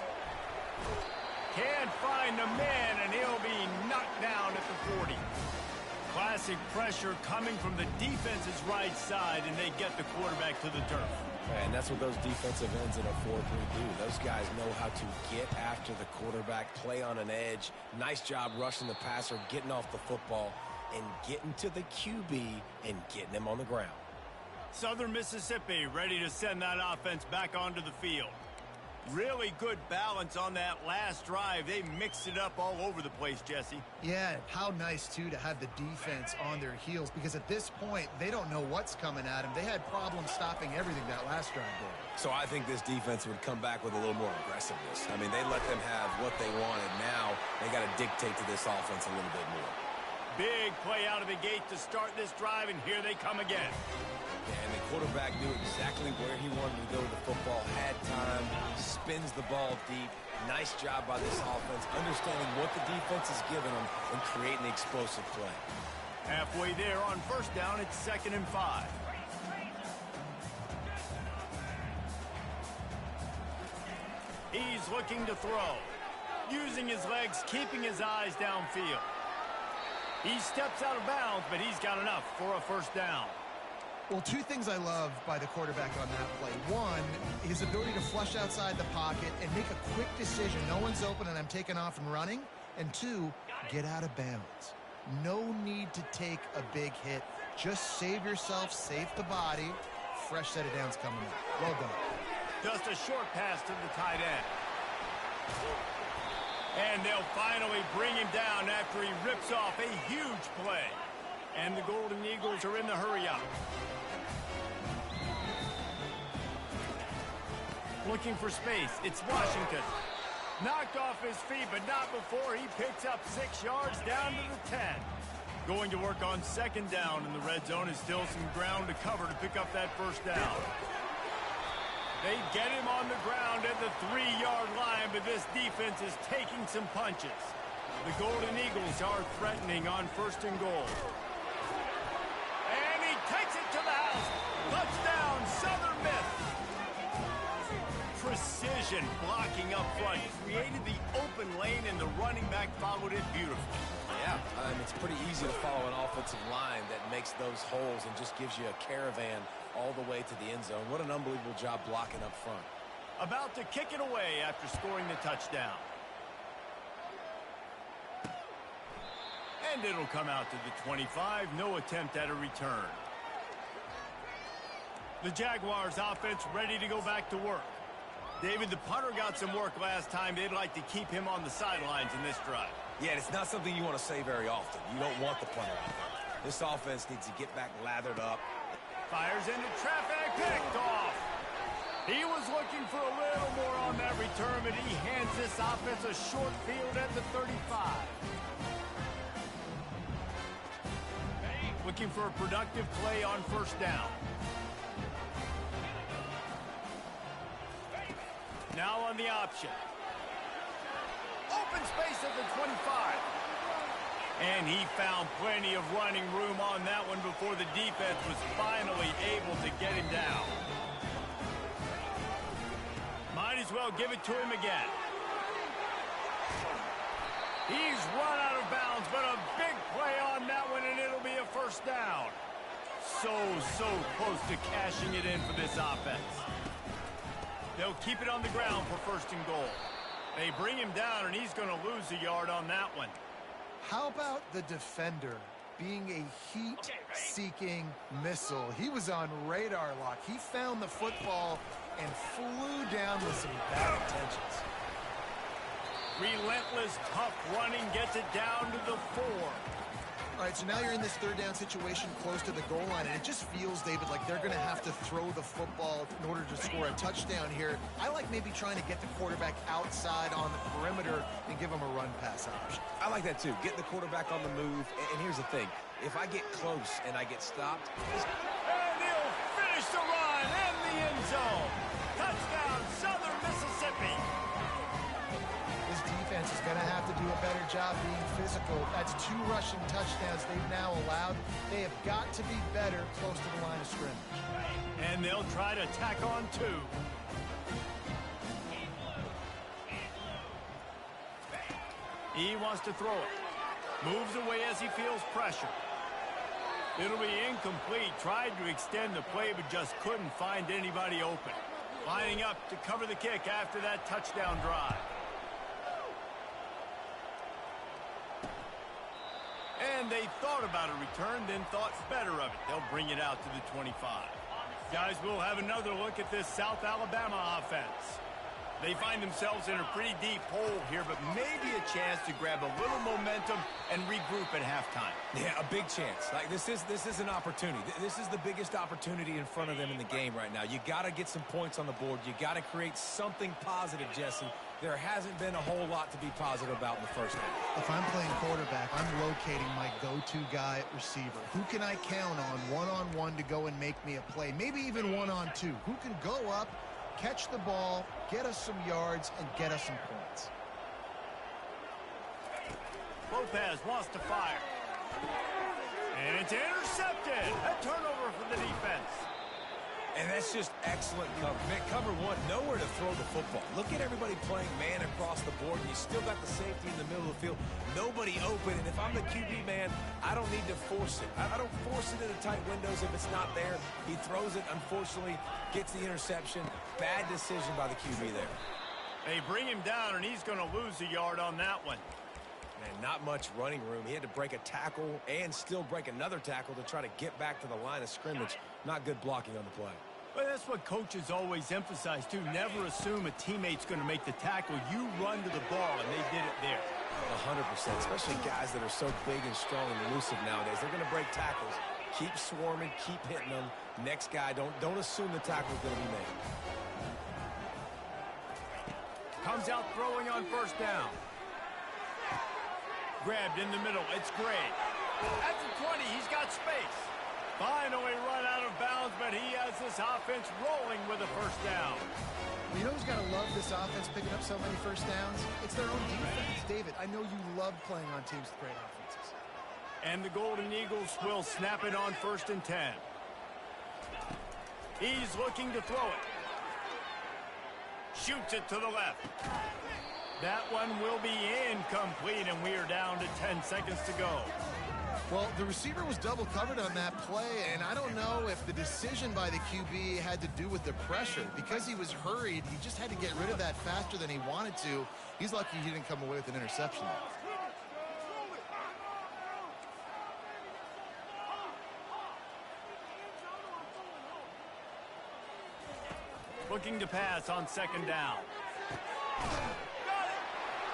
Can't find the man, and he'll be knocked down at the 40. Classic pressure coming from the defense's right side, and they get the quarterback to the turf. And that's what those defensive ends in a 4-3 do. Those guys know how to get after the quarterback, play on an edge. Nice job rushing the passer, getting off the football, and getting to the QB and getting him on the ground. Southern Mississippi ready to send that offense back onto the field. Really good balance on that last drive. They mixed it up all over the place, Jesse. Yeah, how nice, too, to have the defense on their heels because at this point, they don't know what's coming at them. They had problems stopping everything that last drive there. So I think this defense would come back with a little more aggressiveness. I mean, they let them have what they wanted. Now they got to dictate to this offense a little bit more. Big play out of the gate to start this drive, and here they come again. And the quarterback knew exactly where he wanted to go with the football, had time, spins the ball deep. Nice job by this offense, understanding what the defense is giving them and creating the explosive play. Halfway there on first down, it's 2nd and 5. He's looking to throw, using his legs, keeping his eyes downfield. He steps out of bounds, but he's got enough for a first down. Well, two things I love by the quarterback on that play. One, his ability to flush outside the pocket and make a quick decision. No one's open and I'm taking off and running. And two, get out of bounds. No need to take a big hit. Just save yourself, save the body. Fresh set of downs coming up. Well done. Just a short pass to the tight end. And they'll finally bring him down after he rips off a huge play. And the Golden Eagles are in the hurry-up. Looking for space. It's Washington. Knocked off his feet, but not before he picks up 6 yards down to the 10. Going to work on second down, and the red zone is still some ground to cover to pick up that first down. They get him on the ground at the 3-yard line, but this defense is taking some punches. The Golden Eagles are threatening on 1st and goal. And he takes it to the house. Touchdown, Southern Miss. Precision blocking up front. Created the open lane, and the running back followed it beautifully. Yeah, it's pretty easy to follow an offensive line that makes those holes and just gives you a caravan all the way to the end zone. What an unbelievable job blocking up front. About to kick it away after scoring the touchdown. And it'll come out to the 25. No attempt at a return. The Jaguars offense ready to go back to work. David, the punter got some work last time. They'd like to keep him on the sidelines in this drive. Yeah, it's not something you want to say very often. You don't want the punter out there. This offense needs to get back lathered up. Fires into traffic, picked off. He was looking for a little more on that return, but he hands this offense a short field at the 35. Looking for a productive play on first down. Now on the option. Open space at the 25. And he found plenty of running room on that one before the defense was finally able to get him down. Might as well give it to him again. He's run out of bounds, but a big play on that one, and it'll be a first down. So close to cashing it in for this offense. They'll keep it on the ground for 1st and goal. They bring him down, and he's going to lose a yard on that one. How about the defender being a heat-seeking missile? He was on radar lock. He found the football and flew down with some bad intentions. Relentless, tough running gets it down to the 4. All right, so now you're in this third down situation close to the goal line, and it just feels, David, like they're going to have to throw the football in order to score a touchdown here. I like maybe trying to get the quarterback outside on the perimeter and give him a run-pass option. I like that, too. Getting the quarterback on the move. And here's the thing. If I get close and I get stopped... And he'll finish the run in the end zone. Touchdown, Southern Mississippi. This defense is going to have to do a better job being physical. That's 2 rushing touchdowns they've now allowed. They have got to be better close to the line of scrimmage. And they'll try to tack on 2. He wants to throw it. Moves away as he feels pressure. It'll be incomplete. Tried to extend the play, but just couldn't find anybody open. Lining up to cover the kick after that touchdown drive. And they thought about a return, then thought better of it. They'll bring it out to the 25. Guys, we'll have another look at this South Alabama offense. They find themselves in a pretty deep hole here, but maybe a chance to grab a little momentum and regroup at halftime. Yeah, a big chance. Like this is an opportunity. This is the biggest opportunity in front of them in the game right now. You got to get some points on the board. You got to create something positive, Jesse. There hasn't been a whole lot to be positive about in the first half. If I'm playing quarterback, I'm locating my go-to guy at receiver. Who can I count on one-on-one to go and make me a play? Maybe even one-on-two. Who can go up, catch the ball, get us some yards, and get us some points? Lopez wants to fire. And it's intercepted. A turnover for the defense. And that's just excellent cover. Man, cover 1, nowhere to throw the football. Look at everybody playing man across the board, and you still got the safety in the middle of the field. Nobody open, and if I'm the QB man, I don't need to force it. I don't force it into tight windows if it's not there. He throws it, unfortunately, gets the interception. Bad decision by the QB there. They bring him down, and he's going to lose a yard on that one. Man, not much running room. He had to break a tackle and still break another tackle to try to get back to the line of scrimmage. Not good blocking on the play. But that's what coaches always emphasize, too. Never assume a teammate's going to make the tackle. You run to the ball, and they did it there. 100%, especially guys that are so big and strong and elusive nowadays. They're going to break tackles. Keep swarming, keep hitting them. Next guy, don't assume the tackle's going to be made. Comes out throwing on first down. Grabbed in the middle. It's Gray. At the 20, he's got space. Finally run out of bounds, but he has this offense rolling with a first down. You know who's got to love this offense picking up so many first downs? It's their own defense. David, I know you love playing on teams with great offenses. And the Golden Eagles will snap it on 1st and 10. He's looking to throw it. Shoots it to the left. That one will be incomplete, and we are down to 10 seconds to go. Well, the receiver was double covered on that play, and I don't know if the decision by the QB had to do with the pressure. Because he was hurried, he just had to get rid of that faster than he wanted to. He's lucky he didn't come away with an interception. Looking to pass on 2nd down.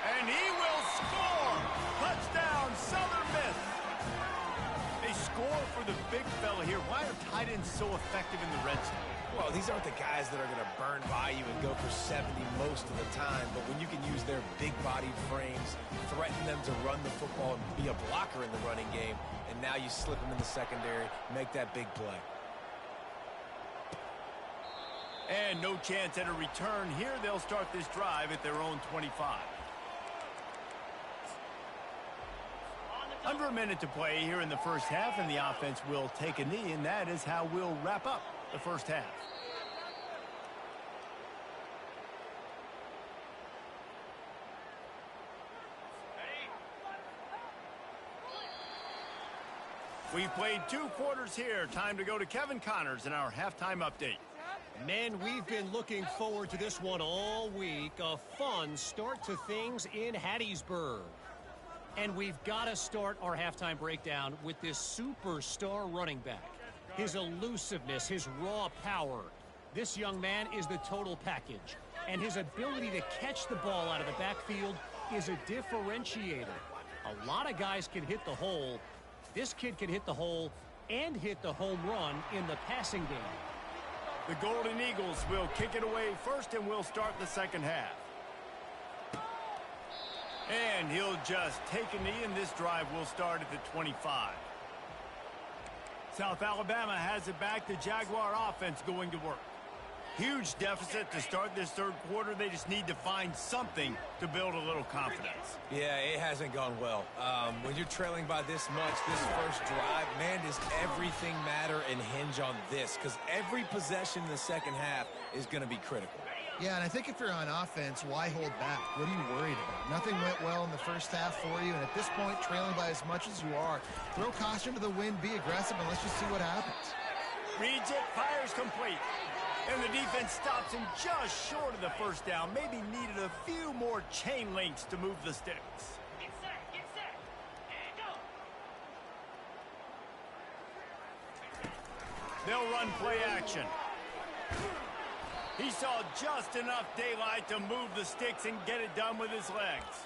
And he will score! Touchdown, Southern Miss! They score for the big fella here. Why are tight ends so effective in the red zone? Well, these aren't the guys that are going to burn by you and go for 70 most of the time, but when you can use their big-bodied frames, threaten them to run the football and be a blocker in the running game, and now you slip them in the secondary, make that big play. And no chance at a return here. They'll start this drive at their own 25. Under a minute to play here in the first half, and the offense will take a knee, and that is how we'll wrap up the first half. We've played 2 quarters here. Time to go to Kevin Connors in our halftime update. Men, we've been looking forward to this one all week. A fun start to things in Hattiesburg. And we've got to start our halftime breakdown with this superstar running back. His elusiveness, his raw power. This young man is the total package, and his ability to catch the ball out of the backfield is a differentiator. A lot of guys can hit the hole. This kid can hit the hole and hit the home run in the passing game. The Golden Eagles will kick it away first, and we'll start the second half. And he'll just take a knee, and this drive will start at the 25. South Alabama has it back. The Jaguar offense going to work. Huge deficit to start this third quarter. They just need to find something to build a little confidence. Yeah, it hasn't gone well. When you're trailing by this much, this first drive, man, does everything matter and hinge on this? Because every possession in the second half is going to be critical. Yeah, and I think if you're on offense, why hold back? What are you worried about? Nothing went well in the first half for you, and at this point, trailing by as much as you are, throw caution to the wind, be aggressive, and let's just see what happens. Reads it, fires complete. And the defense stops him just short of the first down. Maybe needed a few more chain links to move the sticks. Get set, and go. They'll run play action. He saw just enough daylight to move the sticks and get it done with his legs.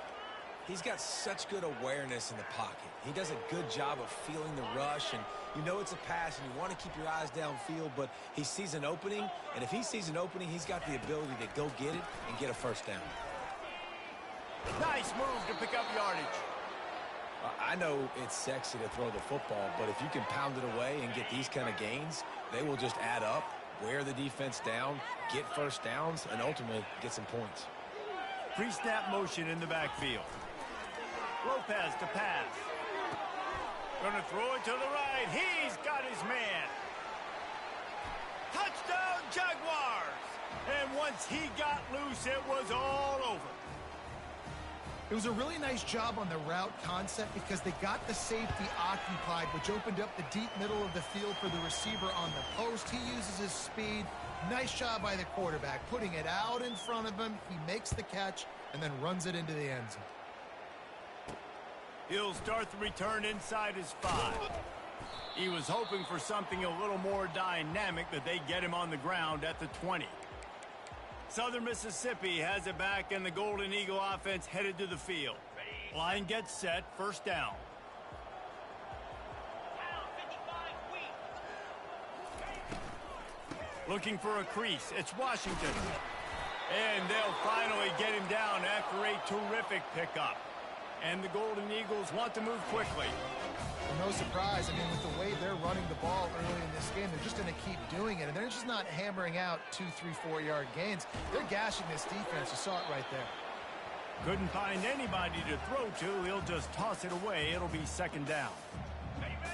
He's got such good awareness in the pocket. He does a good job of feeling the rush, and you know it's a pass, and you want to keep your eyes downfield, but he sees an opening, and if he sees an opening, he's got the ability to go get it and get a first down. Nice move to pick up yardage. I know it's sexy to throw the football, but if you can pound it away and get these kind of gains, they will just add up, wear the defense down, get first downs, and ultimately get some points. Pre-snap motion in the backfield. Lopez to pass. Gonna throw it to the right. He's got his man. Touchdown, Jaguars! And once he got loose, it was all over. It was a really nice job on the route concept because they got the safety occupied, which opened up the deep middle of the field for the receiver on the post. He uses his speed. Nice job by the quarterback, putting it out in front of him. He makes the catch and then runs it into the end zone. He'll start the return inside his 5. He was hoping for something a little more dynamic, but they get him on the ground at the 20. Southern Mississippi has it back, and the Golden Eagle offense headed to the field. Line gets set, first down. Looking for a crease. It's Washington. And they'll finally get him down after a terrific pickup. And the Golden Eagles want to move quickly. No surprise. I mean, with the way they're running the ball early in this game, they're just going to keep doing it. And they're just not hammering out 2, 3, 4-yard gains. They're gashing this defense. You saw it right there. Couldn't find anybody to throw to. He'll just toss it away. It'll be second down.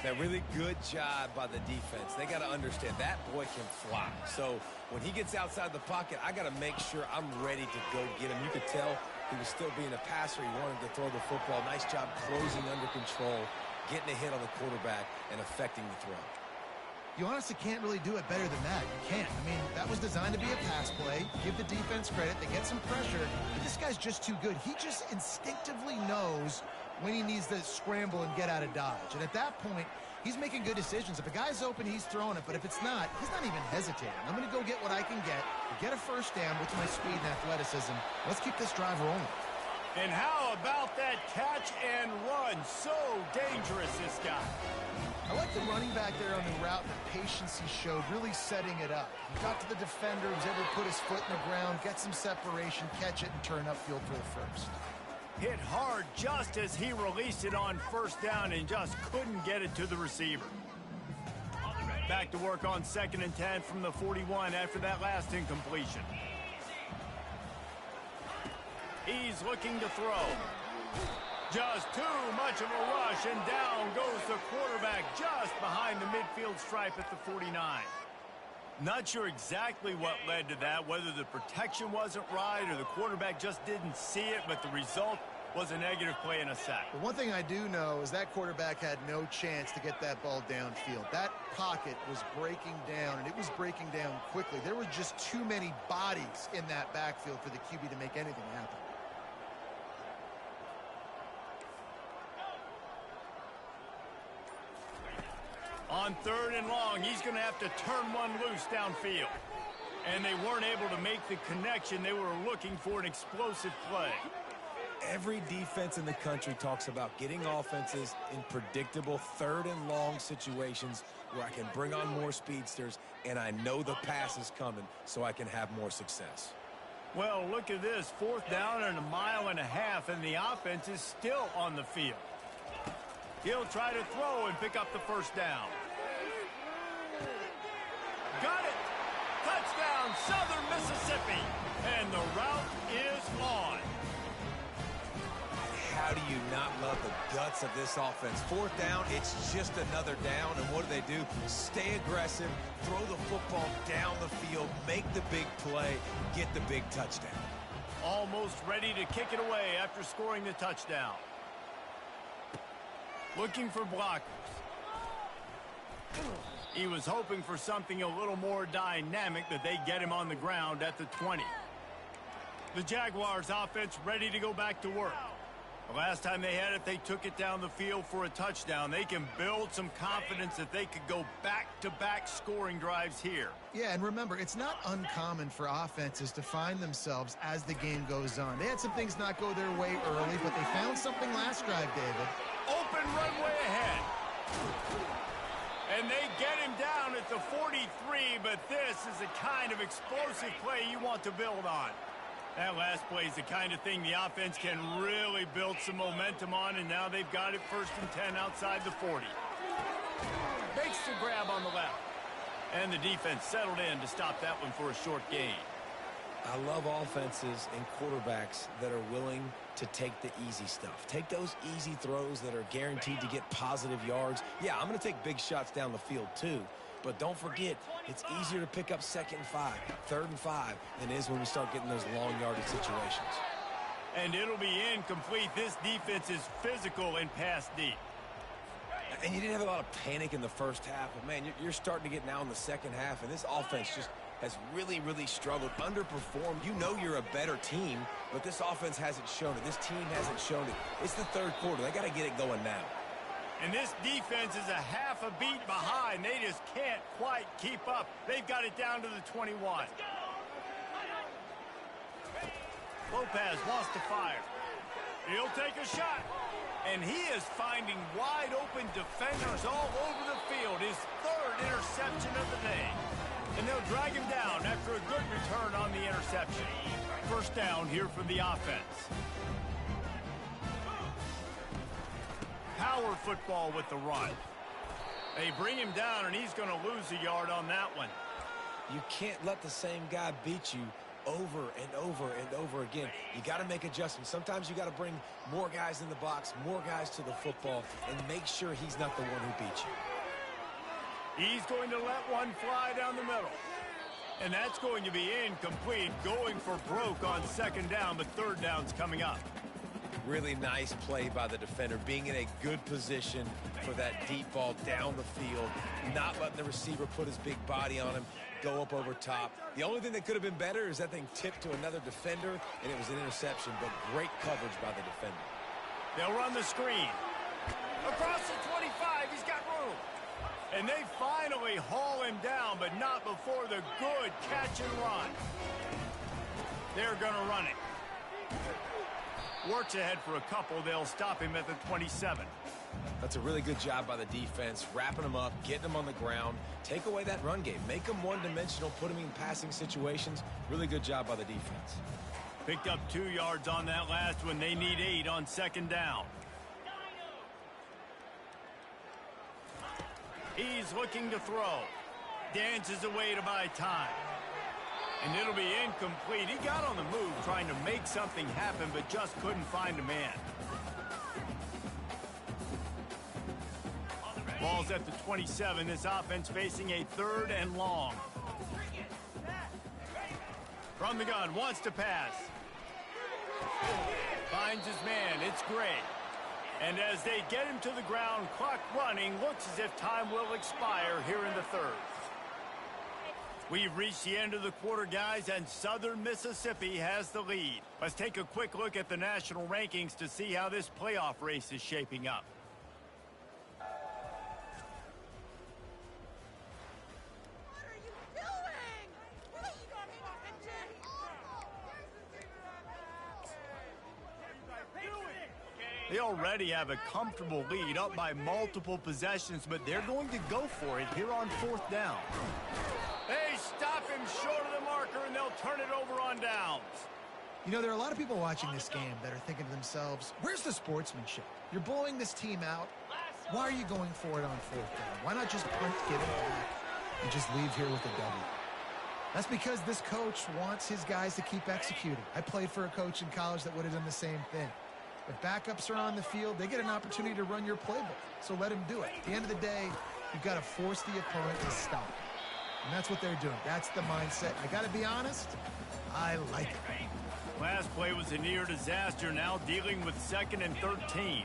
That really good job by the defense. They got to understand that boy can fly. So when he gets outside the pocket, I got to make sure I'm ready to go get him. You could tell he was still being a passer. He wanted to throw the football. Nice job closing under control, getting a hit on the quarterback, and affecting the throw. You honestly can't really do it better than that. You can't. I mean, that was designed to be a pass play. Give the defense credit. They get some pressure. But this guy's just too good. He just instinctively knows when he needs to scramble and get out of dodge. And at that point, he's making good decisions. If a guy's open, he's throwing it. But if it's not, he's not even hesitating. I'm going to go get what I can get a first down with my speed and athleticism. Let's keep this drive rolling. And how about that catch and run? So dangerous, this guy. I like the running back there on the route, the patience he showed, really setting it up. He got to the defender, was able to put his foot in the ground, get some separation, catch it, and turn upfield for the first. Hit hard just as he released it on first down and just couldn't get it to the receiver. Back to work on 2nd and 10 from the 41 after that last incompletion. He's looking to throw. Just too much of a rush, and down goes the quarterback just behind the midfield stripe at the 49. Not sure exactly what led to that, whether the protection wasn't right or the quarterback just didn't see it, but the result was a negative play and a sack. But one thing I do know is that quarterback had no chance to get that ball downfield. That pocket was breaking down, and it was breaking down quickly. There were just too many bodies in that backfield for the QB to make anything happen. On 3rd and long, he's going to have to turn one loose downfield. And they weren't able to make the connection. They were looking for an explosive play. Every defense in the country talks about getting offenses in predictable third and long situations where I can bring on more speedsters and I know the pass is coming so I can have more success. Well, look at this. 4th down and 1.5 miles, and the offense is still on the field. He'll try to throw and pick up the first down. Got it. Touchdown, Southern Mississippi. And the route is on. How do you not love the guts of this offense? 4th down, it's just another down, and what do? Stay aggressive, throw the football down the field, make the big play, get the big touchdown. Almost ready to kick it away after scoring the touchdown. Looking for blockers. He was hoping for something a little more dynamic, but they get him on the ground at the 20. The Jaguars offense ready to go back to work. The last time they had it, they took it down the field for a touchdown. They can build some confidence that they could go back-to-back scoring drives here. Yeah, and remember, it's not uncommon for offenses to find themselves as the game goes on. They had some things not go their way early, but they found something last drive, David. Open runway ahead. And they get him down at the 43, but this is the kind of explosive play you want to build on. That last play is the kind of thing the offense can really build some momentum on, and now they've got it 1st and 10 outside the 40. Makes the grab on the left. And the defense settled in to stop that one for a short gain. I love offenses and quarterbacks that are willing to take the easy stuff. Take those easy throws that are guaranteed to get positive yards. Yeah, I'm going to take big shots down the field too. But don't forget, it's easier to pick up 2nd and 5, 3rd and 5 than it is when we start getting those long yardage situations. And it'll be incomplete. This defense is physical and pass deep. And you didn't have a lot of panic in the first half. But, man, you're starting to get now in the second half, and this offense just has really, really struggled, underperformed. You know you're a better team, but this offense hasn't shown it. This team hasn't shown it. It's the 3rd quarter. They got to get it going now. And this defense is a half a beat behind. They just can't quite keep up. They've got it down to the 21. Lopez wants to fire. He'll take a shot. And he is finding wide open defenders all over the field. His 3rd interception of the day. And they'll drag him down after a good return on the interception. 1st down here for the offense. Power football with the run. They bring him down, and he's going to lose a yard on that one. You can't let the same guy beat you over and over and over again. You got to make adjustments. Sometimes you got to bring more guys in the box, more guys to the football, and make sure he's not the one who beats you. He's going to let one fly down the middle. And that's going to be incomplete, going for broke on 2nd down, but 3rd down's coming up. Really nice play by the defender, being in a good position for that deep ball down the field, not letting the receiver put his big body on him, go up over top. The only thing that could have been better is that thing tipped to another defender, and it was an interception, but great coverage by the defender. They'll run the screen. Across the 25, he's got room. And they finally haul him down, but not before the good catch and run. They're going to run it. Works ahead for a couple. They'll stop him at the 27. That's a really good job by the defense, wrapping them up, getting them on the ground. Take away that run game. Make them one-dimensional, put them in passing situations. Really good job by the defense. Picked up 2 yards on that last one. They need 8 on 2nd down. He's looking to throw. Dances away to buy time. And it'll be incomplete. He got on the move trying to make something happen, but just couldn't find a man. Ball's at the 27. This offense facing a 3rd and long. From the gun, wants to pass. Finds his man. It's Gray. And as they get him to the ground, clock running, looks as if time will expire here in the 3rd. We've reached the end of the quarter, guys, and Southern Mississippi has the lead. Let's take a quick look at the national rankings to see how this playoff race is shaping up. What are you doing? What are you They already have a comfortable lead up by multiple possessions, but they're going to go for it here on 4th down. They stop him short of the marker, and they'll turn it over on downs. You know, there are a lot of people watching this game that are thinking to themselves, where's the sportsmanship? You're blowing this team out. Why are you going for it on 4th down? Why not just punt, give it back, and just leave here with a W? That's because this coach wants his guys to keep executing. I played for a coach in college that would have done the same thing. If backups are on the field, they get an opportunity to run your playbook. So let them do it. At the end of the day, you've got to force the opponent to stop. And that's what they're doing. That's the mindset. I got to be honest, I like it. Last play was a near disaster, now dealing with 2nd and 13.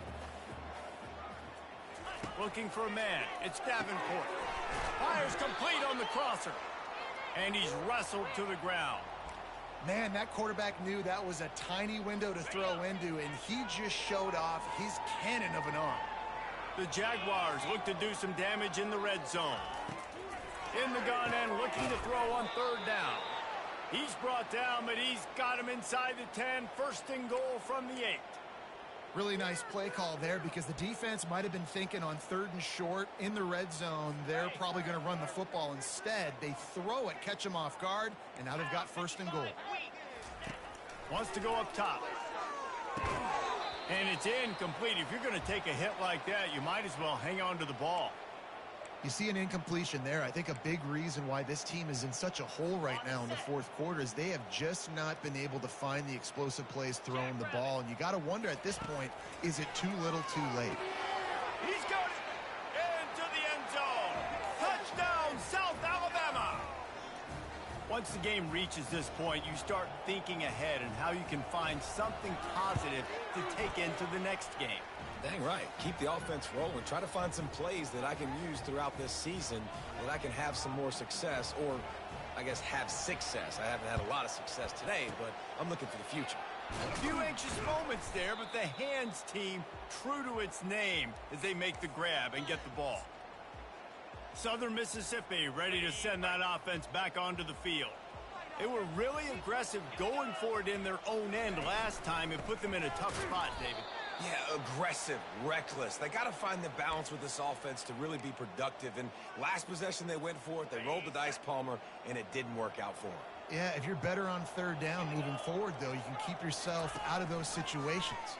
Looking for a man. It's Davenport. Fires complete on the crosser. And he's wrestled to the ground. Man, that quarterback knew that was a tiny window to throw into, and he just showed off his cannon of an arm. The Jaguars look to do some damage in the red zone. In the gun and looking to throw on 3rd down. He's brought down, but he's got him inside the 10. 1st and goal from the 8. Really nice play call there because the defense might have been thinking on 3rd and short in the red zone. They're probably going to run the football instead. They throw it, catch them off guard, and now they've got 1st and goal. Wants to go up top. And it's incomplete. If you're going to take a hit like that, you might as well hang on to the ball. You see an incompletion there. I think a big reason why this team is in such a hole right now in the 4th quarter is they have just not been able to find the explosive plays throwing the ball. And you got to wonder at this point, is it too little too late? He's got it into the end zone. Touchdown, South Alabama. Once the game reaches this point, you start thinking ahead and how you can find something positive to take into the next game. Dang right. Keep the offense rolling. Try to find some plays that I can use throughout this season that I can have some more success, or I guess have success. I haven't had a lot of success today, but I'm looking for the future. A few anxious moments there, but the hands team true to its name as they make the grab and get the ball. Southern Mississippi ready to send that offense back onto the field. They were really aggressive going for it in their own end last time. It put them in a tough spot, David. Yeah, aggressive, reckless. They got to find the balance with this offense to really be productive. And last possession they went for it, they rolled the dice, Palmer, and it didn't work out for them. Yeah, if you're better on 3rd down moving forward, though, you can keep yourself out of those situations.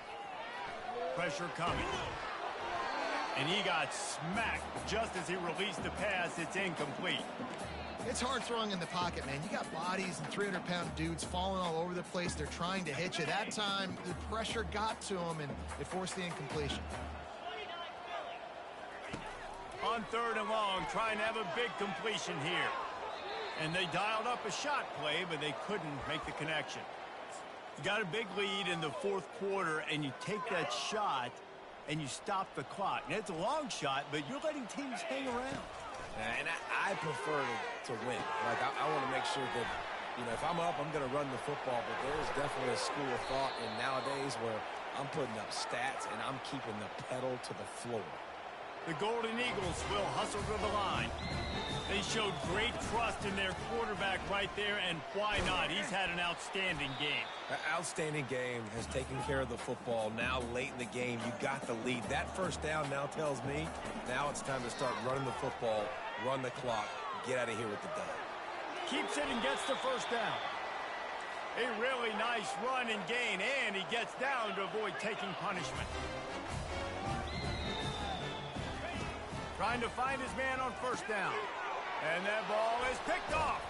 Pressure coming. And he got smacked just as he released the pass. It's incomplete. It's hard throwing in the pocket, man. You got bodies and 300-pound dudes falling all over the place. They're trying to hit you. That time, the pressure got to them, and it forced the incompletion. On 3rd and long, trying to have a big completion here. And they dialed up a shot play, but they couldn't make the connection. You got a big lead in the 4th quarter, and you take that shot, and you stop the clock. And it's a long shot, but you're letting teams hang around. And I prefer to win. Like, I want to make sure that, you know, if I'm up, I'm going to run the football. But there's definitely a school of thought in nowadays where I'm putting up stats and I'm keeping the pedal to the floor. The Golden Eagles will hustle to the line. They showed great trust in their quarterback right there, and why not? He's had an outstanding game. An outstanding game, has taken care of the football. Now late in the game, you got the lead. That 1st down now tells me now it's time to start running the football, run the clock, get out of here with the dub. Keeps it and gets the 1st down. A really nice run and gain, and he gets down to avoid taking punishment. Trying to find his man on 1st down. And that ball is picked off.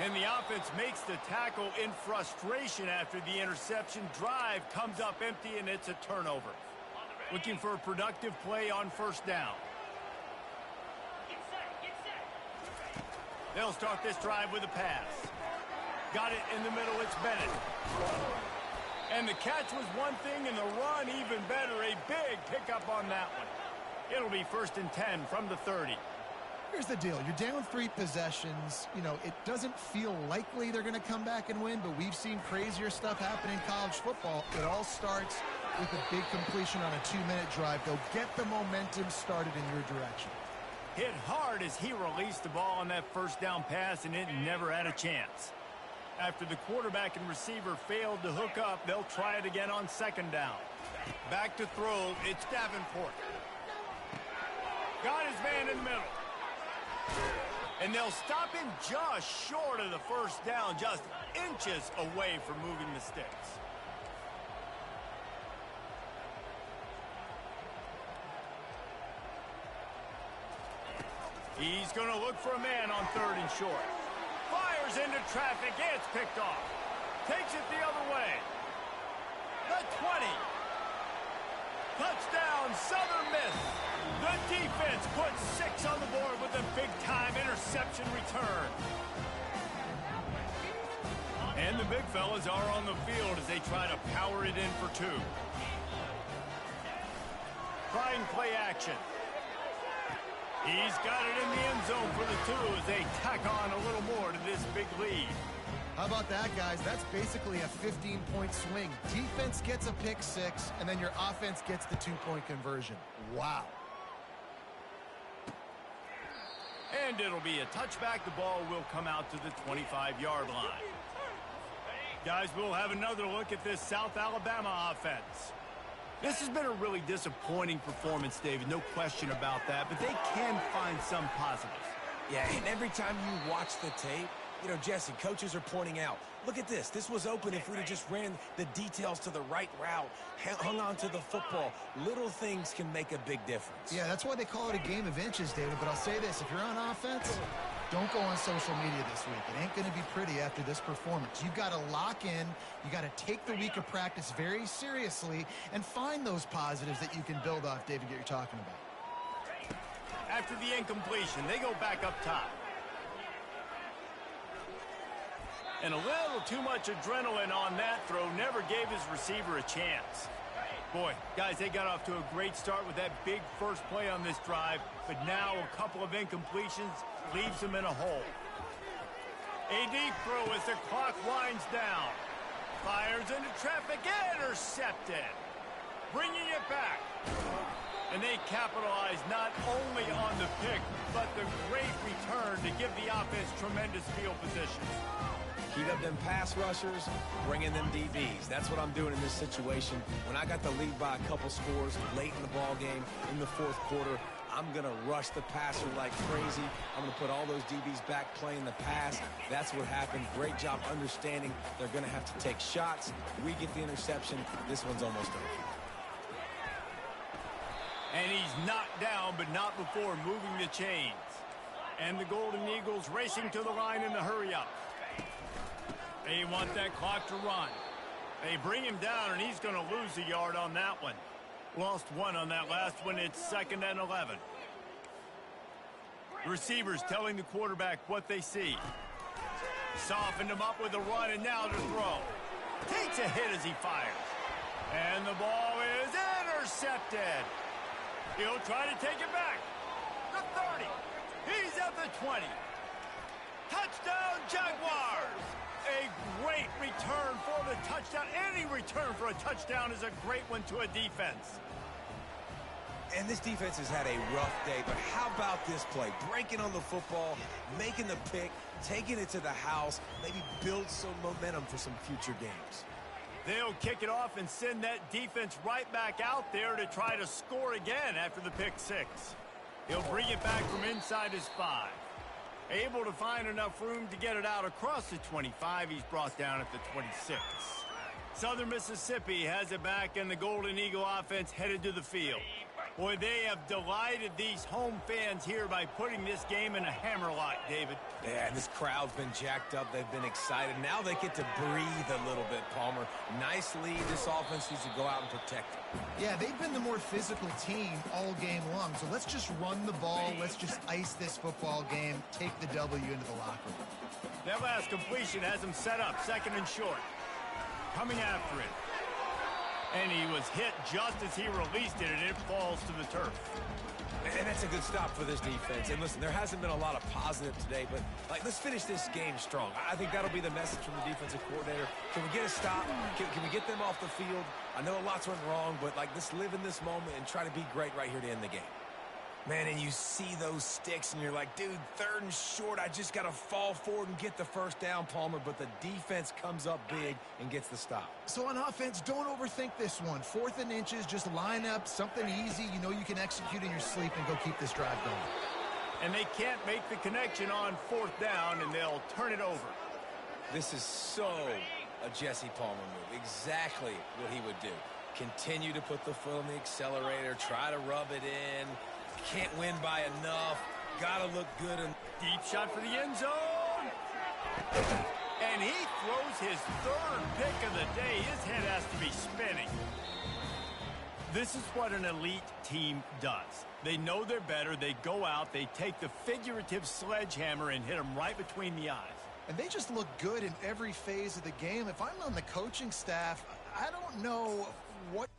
And the offense makes the tackle in frustration after the interception. Drive comes up empty, and it's a turnover. Looking for a productive play on 1st down. They'll start this drive with a pass. Got it in the middle, it's Bennett. And the catch was one thing, and the run even better. A big pickup on that one. It'll be 1st and 10 from the 30. Here's the deal. You're down 3 possessions. You know, it doesn't feel likely they're going to come back and win, but we've seen crazier stuff happen in college football. It all starts with a big completion on a 2-minute drive. They'll get the momentum started in your direction. Hit hard as he released the ball on that 1st down pass, and it never had a chance. After the quarterback and receiver failed to hook up, they'll try it again on 2nd down. Back to throw, it's Davenport. Got his man in the middle. And they'll stop him just short of the first down, just inches away from moving the sticks. He's going to look for a man on 3rd and short. Fires into traffic. It's picked off. Takes it the other way. The 20. Touchdown, Southern Miss. The defense puts 6 on the board with a big-time interception return. And the big fellas are on the field as they try to power it in for 2. Trying play action. He's got it in the end zone for the 2 as they tack on a little more to this big lead. How about that, guys? That's basically a 15-point swing. Defense gets a pick 6, and then your offense gets the 2-point conversion. Wow. And it'll be a touchback. The ball will come out to the 25-yard line. Guys, we'll have another look at this South Alabama offense. This has been a really disappointing performance, David. No question about that, but they can find some positives. Yeah, and every time you watch the tape, you know, Jesse, coaches are pointing out, look at this. This was open if we'd have just ran the details to the right route, hung on to the football. Little things can make a big difference. Yeah, that's why they call it a game of inches, David. But I'll say this, if you're on offense, don't go on social media this week. It ain't going to be pretty after this performance. You got to lock in. You got to take the week of practice very seriously and find those positives that you can build off, David, you're talking about. After the incompletion, they go back up top. And a little too much adrenaline on that throw never gave his receiver a chance. Boy, guys, they got off to a great start with that big first play on this drive, but now a couple of incompletions leaves them in a hole. A deep throw as the clock winds down. Fires into traffic, intercepted. Bringing it back. And they capitalize not only on the pick, but the great return to give the offense tremendous field position. Heat up them pass rushers, bring in them DBs. That's what I'm doing in this situation. When I got the lead by a couple scores late in the ball game, in the 4th quarter, I'm going to rush the passer like crazy. I'm going to put all those DBs back playing the pass. That's what happened. Great job understanding they're going to have to take shots. We get the interception. This one's almost over. And he's knocked down, but not before moving the chains. And the Golden Eagles racing to the line in the hurry-up. They want that clock to run. They bring him down, and he's going to lose a yard on that one. Lost 1 on that last one. It's 2nd and 11. The receivers telling the quarterback what they see. Softened him up with a run, and now to throw. Takes a hit as he fires. And the ball is intercepted. He'll try to take it back. The 30. He's at the 20. Touchdown, Jaguars. A great return for the touchdown. Any return for a touchdown is a great one to a defense. And this defense has had a rough day, but how about this play? Breaking on the football, making the pick, taking it to the house, maybe build some momentum for some future games. They'll kick it off and send that defense right back out there to try to score again after the pick 6. He'll bring it back from inside his 5. Able to find enough room to get it out across the 25. He's brought down at the 26. Southern Mississippi has it back, and the Golden Eagle offense headed to the field. Boy, they have delighted these home fans here by putting this game in a hammerlock, David. Yeah, and this crowd's been jacked up. They've been excited. Now they get to breathe a little bit, Palmer. Nice lead. This offense needs to go out and protect it. Yeah, they've been the more physical team all game long. So let's just run the ball. Let's just ice this football game, take the W into the locker room. That last completion has him set up, 2nd and short. Coming after it. And he was hit just as he released it, and it falls to the turf. And that's a good stop for this defense. And listen, there hasn't been a lot of positive today, but let's finish this game strong. I think that'll be the message from the defensive coordinator. Can we get a stop? Can we get them off the field? I know lots went wrong, but let's live in this moment and try to be great right here to end the game. Man, and you see those sticks, and you're like, dude, 3rd and short, I just got to fall forward and get the first down, Palmer, but the defense comes up big and gets the stop. So on offense, don't overthink this one. 4th and inches, just line up something easy you know you can execute in your sleep and go keep this drive going. And they can't make the connection on 4th down, and they'll turn it over. This is so a Jesse Palmer move. Exactly what he would do. Continue to put the foot on the accelerator, try to rub it in. Can't win by enough. Gotta look good. And deep shot for the end zone. And he throws his 3rd pick of the day. His head has to be spinning. This is what an elite team does. They know they're better. They go out. They take the figurative sledgehammer and hit them right between the eyes. And they just look good in every phase of the game. If I'm on the coaching staff, I don't know what